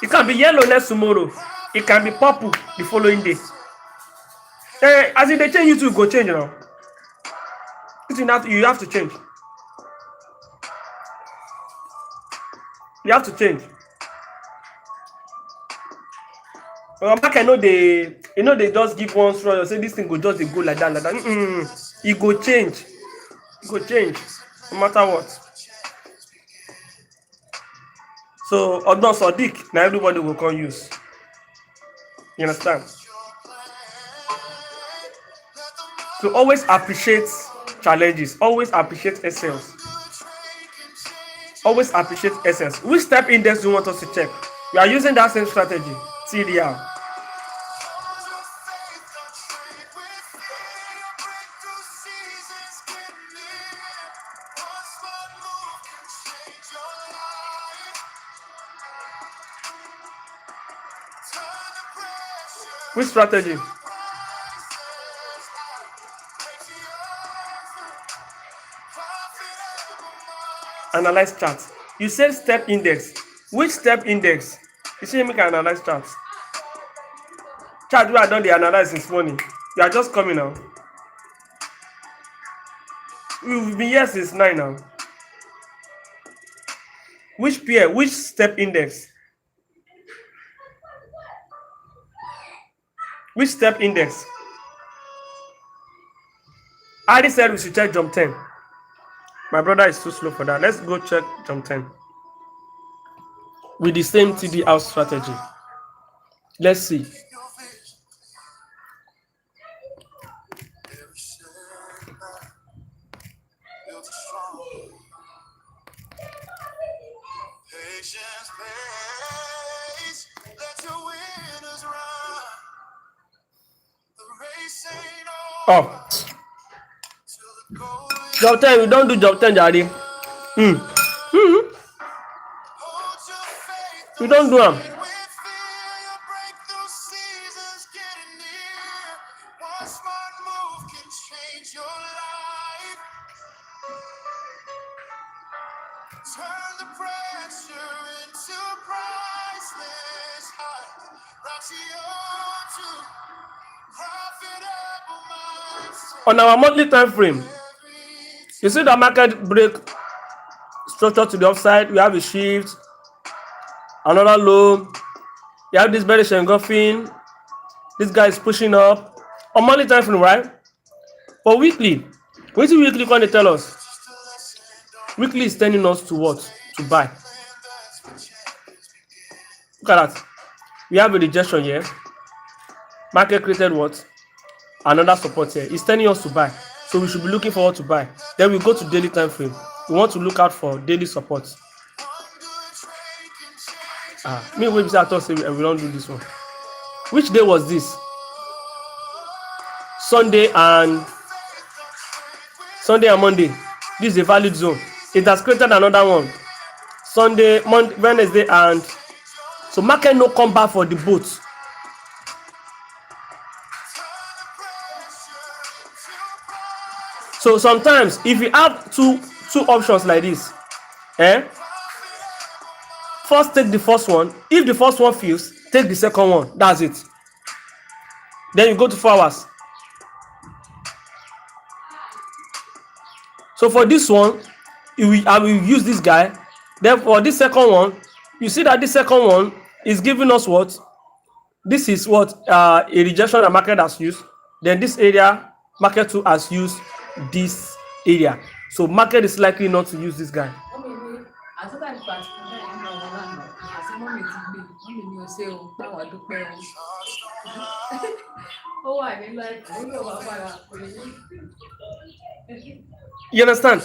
It can be yellow next tomorrow. It can be purple the following day. As if they change, you too go change now. You have to change. You have to change. Market they just give one straw. You say this thing go just go like that. It go change. It go change, no matter what. So Odon Sadiq, now everybody will come use. You understand? So always appreciate challenges. Always appreciate essence. Always appreciate essence. Which step index do you want us to check? We are using that same strategy. TDR. Which strategy? Analyze chart. You said step index. Which step index? You see me can analyze charts. Chart where I done the analyze this morning. You are just coming now. We've been here since 9 now. Which pair? Which step index? Which step index? I already said we should check jump 10. My brother is too slow for that. Let's go check jump 10. With the same TD house strategy. Let's see. Oh. Job 10, we don't do job 10, Jadi. We don't do them. On our monthly time frame, you see the market break structure to the upside. We have a shift, another low. You have this bearish engulfing. This guy is pushing up on monthly time frame, right? But weekly, what is weekly going to tell us? Weekly is telling us to what? To buy. Look at that. We have a rejection here. Market created what? Another support here. It's telling us to buy. So we should be looking forward to buy. Then we go to daily time frame. We want to look out for daily support. Me I thought say we don't do this one. Which day was this? Sunday and Monday. This is a valid zone. It has created another one. Sunday, Monday, Wednesday, and so market no come back for the boat. So sometimes if you have two options like this, first take the first one. If the first one fails, take the second one. That's it. Then you go to 4 hours. So for this one, I will use this guy. Then for this second one, you see that this second one is giving us what? This is what a rejection that market has used. Then this area, market 2 has used this area. So market is likely not to use this guy. Mọ́mì ní àtúntà ní particular ẹ̀ ń lọ wọn lánàá. Àti mọ́mì ti gbé. Mọ́mì ní o ṣe o, báwa dúpẹ́ o. Ó wà nínú ẹ̀kọ́, ó yóò wá padà pè é. You understand?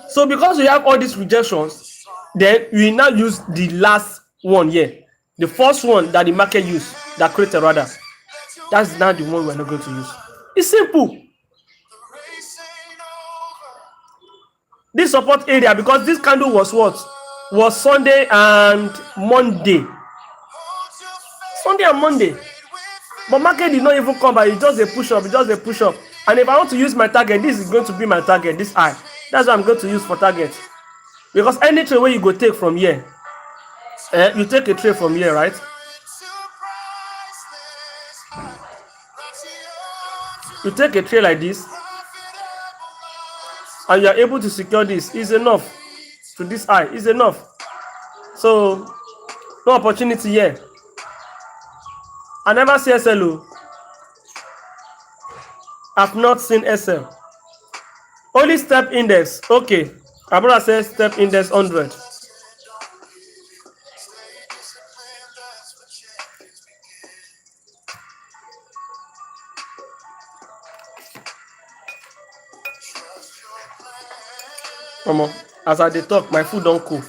So because we have all these rejections, then we now use the last one here. The first one that the market used, that created rather. That's now the one we're not going to use. It's simple. This support area, because this candle was what? Was Sunday and Monday. Sunday and Monday. But market did not even come by. It's just a push up. It's just a push up. And if I want to use my target, this is going to be my target, this eye. That's what I'm going to use for target. Because any trade where you go take from here, you take a trade from here, right? You take a trade like this, and you are able to secure this. Is enough to this eye. Is enough. So no opportunity here. I never see SL. I've not seen SL. Only step index. Okay. Abra says step index 100. As I dey talk, my food don't cook.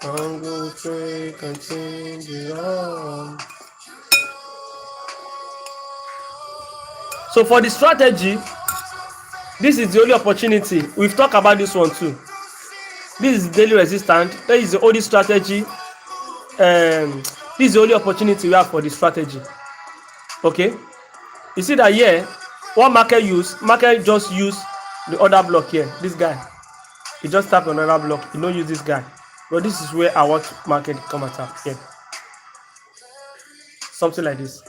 Go take and change it on. So for the strategy, this is the only opportunity. We've talked about this one too. This is daily resistance. That is the only strategy. This is the only opportunity we have for the strategy. Okay. You see that here, what market use? Market just use the other block here. This guy. He just tap on another block. He don't use this guy. But this is where I want market to come attack here. Something like this.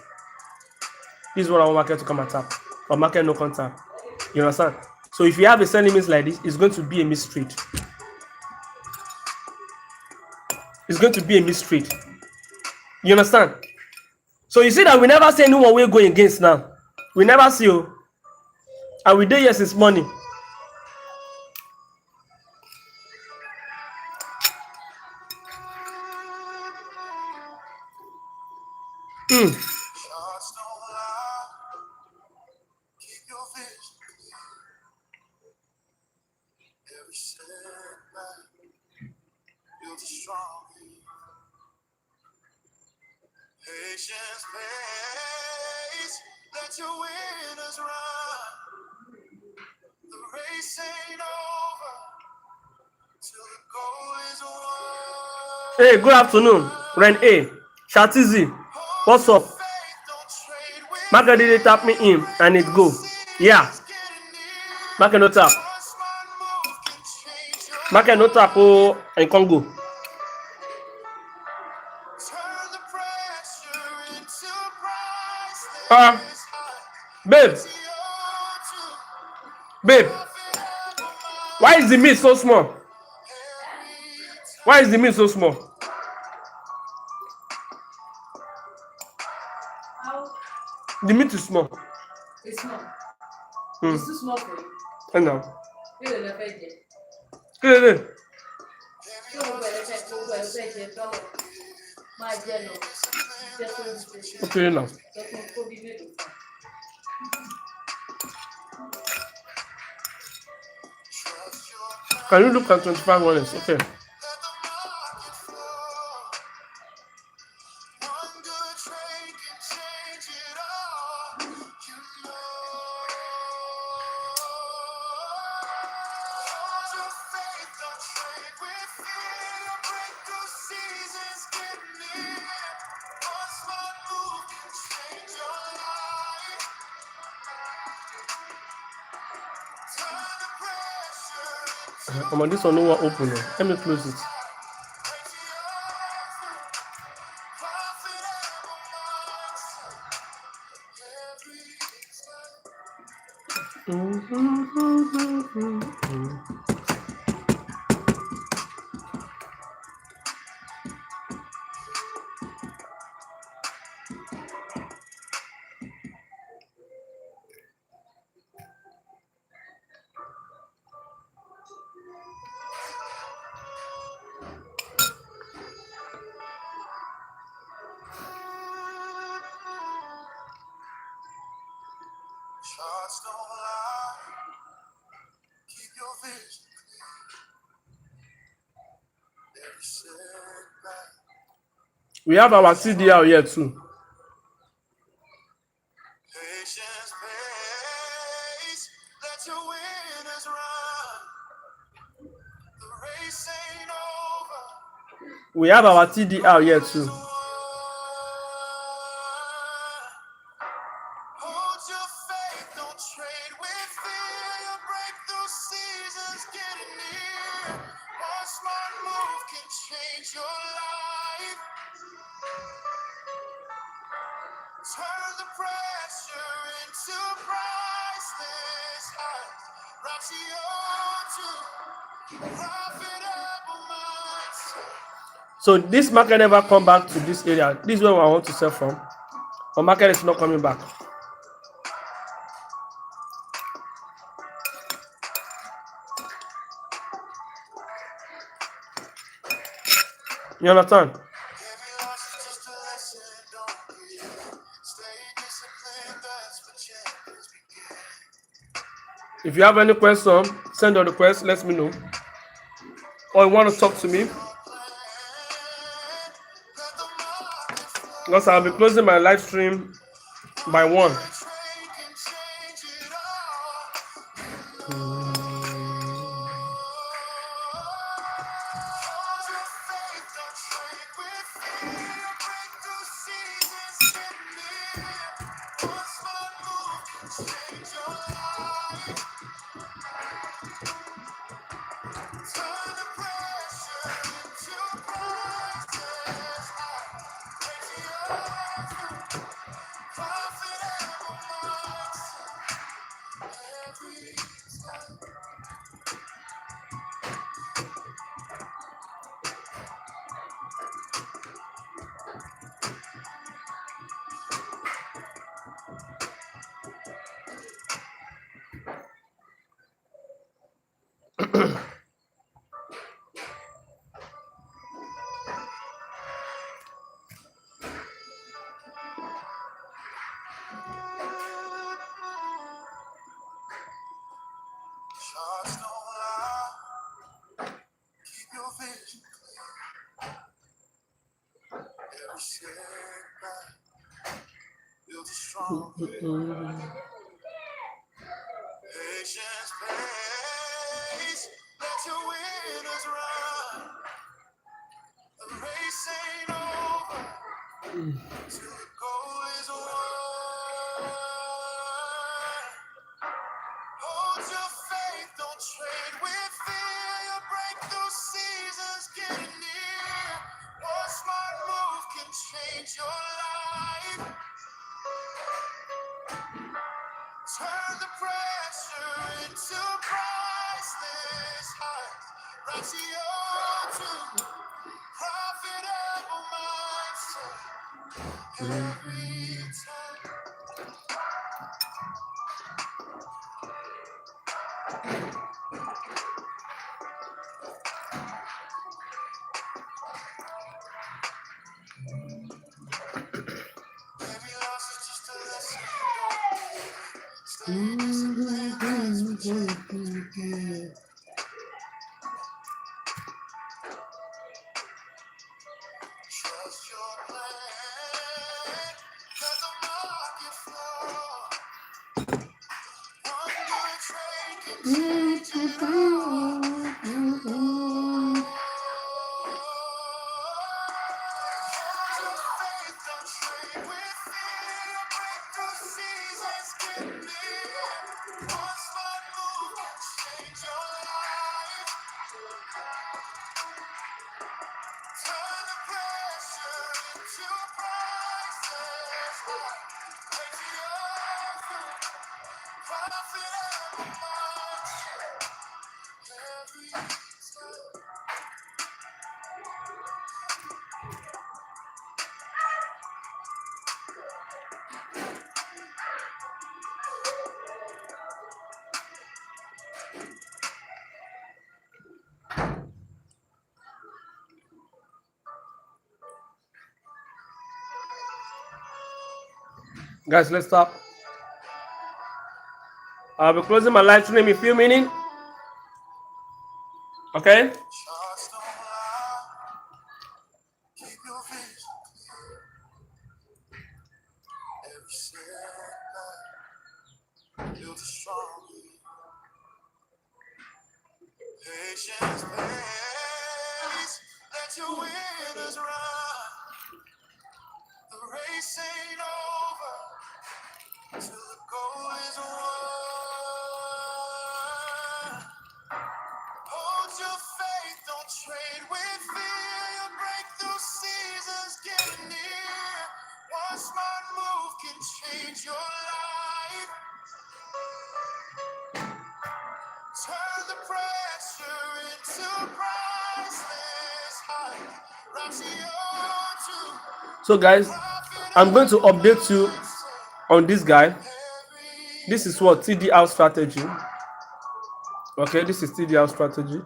This is what I want market to come attack. But market no contact. You understand? So if you have a selling miss like this, it's going to be a miss trade. It's going to be a miss trade. You understand? So you see that we never see anyone we're going against now. We never see you. And we did yes it's money. Patience pays, let your winners run. The race ain't over till the goal is won. Hey, good afternoon. Ren A. Shatizi. What's up? Market did tap me in and it go. Yeah. Market no tap. Market no tap oh and can go. Babe. Babe. Why is the meat so small? Why is the meat so small? How? The meat is small. It's small. It's too small for you. I know. You don't have it. Good. So we're fed my jello. Okay now. Can you look at 25 wallets? Okay. Come on, this one no one open. Let me close it. Charts don't lie. Keep your vision clear. Every setback. We have our TDL here too. Patience pays. Let your winners run. The race ain't over. We have our TDL here too. Hold your faith, don't trade with fear. Your breakthrough season's getting near. One smart move can change your life. Turn the pressure into priceless highs. Ratio to profitable months. So this market never come back to this area. This is where I want to sell from. But market is not coming back. You understand? Every loss is just a lesson, don't give. Stay disciplined, that's what champions begin. If you have any question, send your request, let me know. Or you want to talk to me, Let the market flow. because I'll be closing my live stream by 1. One trade can change it all. Hold your faith, don't trade with fear. Your breakthrough season's getting near. One smart move can change your life. Turn the pressure into priceless highs. Ratio to profitable months. Every time. Charts don't lie. Keep your vision clear. Every setback builds a strong patience pays. Let your winners run. The race ain't over till the goal is won. Hold your faith, don't trade with fear. Your breakthrough season's getting near. One smart move can change your life. Turn the pressure into priceless highs. Ratio to profitable months. Every time. Every loss is just a lesson. Stay disciplined, that's what champions begin. Trust your plan. Let the market flow. One good trade can change it all. Hold your faith, don't trade with fear. Your breakthrough season's getting near. One smart move can Guys, let's stop. I'll be closing my live stream in a few minutes. Okay? Just don't lie. Keep your vision clear. Every setback builds a strong will. Patience pays. Let your winners run. The race ain't over till the goal is won. Hold your faith, don't trade with fear. Your breakthrough season's getting near. One smart move can change your life. Turn the pressure into priceless hype. So guys, I'm going to update you on this guy. This is what TDR strategy. Okay, this is TDR strategy.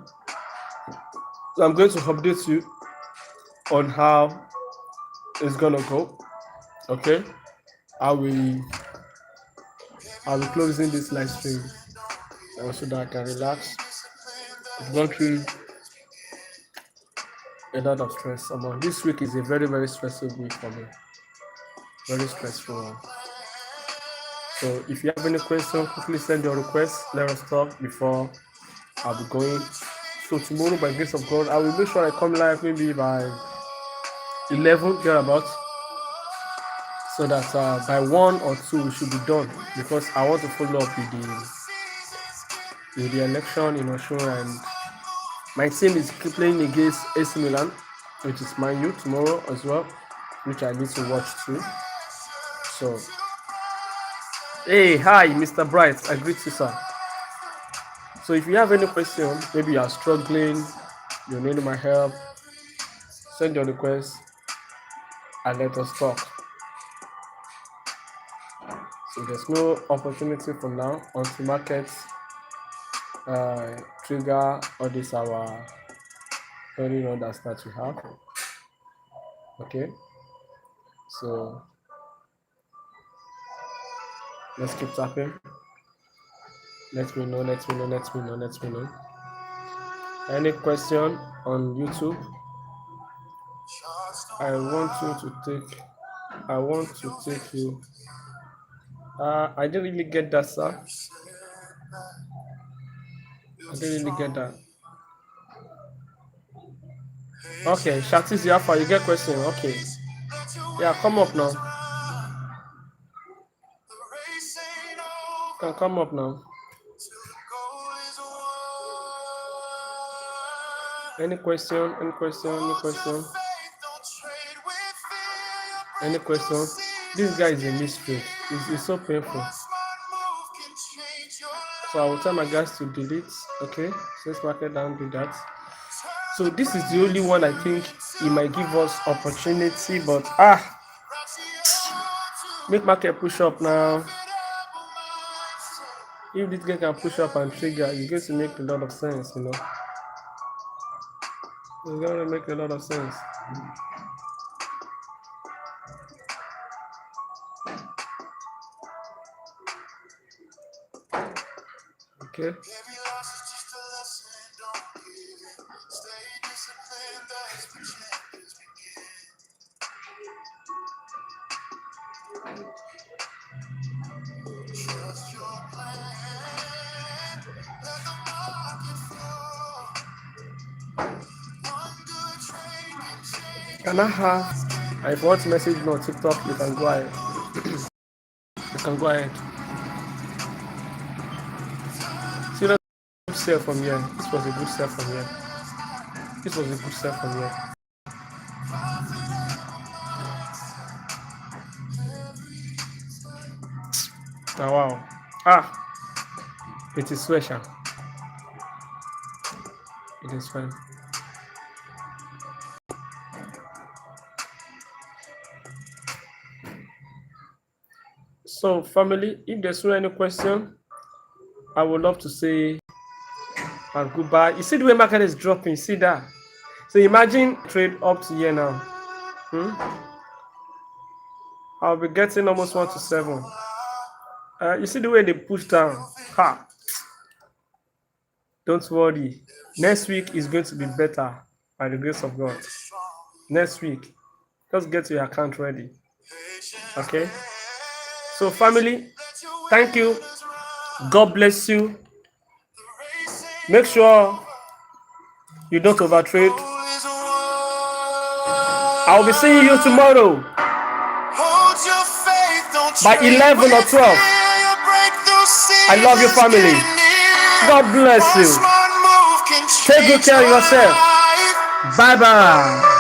So I'm going to update you on how it's gonna go. Okay, I'll be closing this live stream so that I can relax. I've gone through a lot of stress. This week is a very, very stressful week for me. Very stressful one. So if you have any questions, quickly send your request. Let us talk before I'll be going. So tomorrow, by the grace of God, I will make sure I come live maybe by 11 thereabouts, so that by 1 or 2 we should be done, because I want to follow up with the election in Osun, and my team is playing against AC Milan, which is Man U tomorrow as well, which I need to watch too. So, hey, hi, Mr. Bright, I greet you, sir. So if you have any question, maybe you are struggling, you need my help, send your request and let us talk. So there's no opportunity for now until markets trigger all this our earning orders that we have. Okay, so let's keep tapping. Let me know. Any question on YouTube? I want to take you. I didn't really get that, sir. I didn't really get that. Okay, Shatis Yafa, you get question. Okay. Yeah, come up now. Can come up now. Any question? Any question? This guy is a mystery. It's so painful. So I will tell my guys to delete. Okay, so let's mark it down, do that. So this is the only one I think he might give us opportunity, but make market push up now. If this guy can push up and trigger, it's going to make a lot of sense, you know. It's going to make a lot of sense. Okay. Can I have? If you want to message me on TikTok, you can go ahead. You can go ahead. See, that's a good sell from here. This was a good sell from here. Oh, wow. It is special. It is fine. So, family, if there's no any question, I would love to say goodbye. You see the way market is dropping. See that? So imagine trade up to here now. I'll be getting almost 1 to 7. You see the way they push down. Ha! Don't worry. Next week is going to be better by the grace of God. Next week, just get your account ready. Okay? So, family, thank you. God bless you. Make sure you don't overtrade. I'll be seeing you tomorrow by 11 or 12. I love your family. God bless you. Take good care of yourself. Bye bye.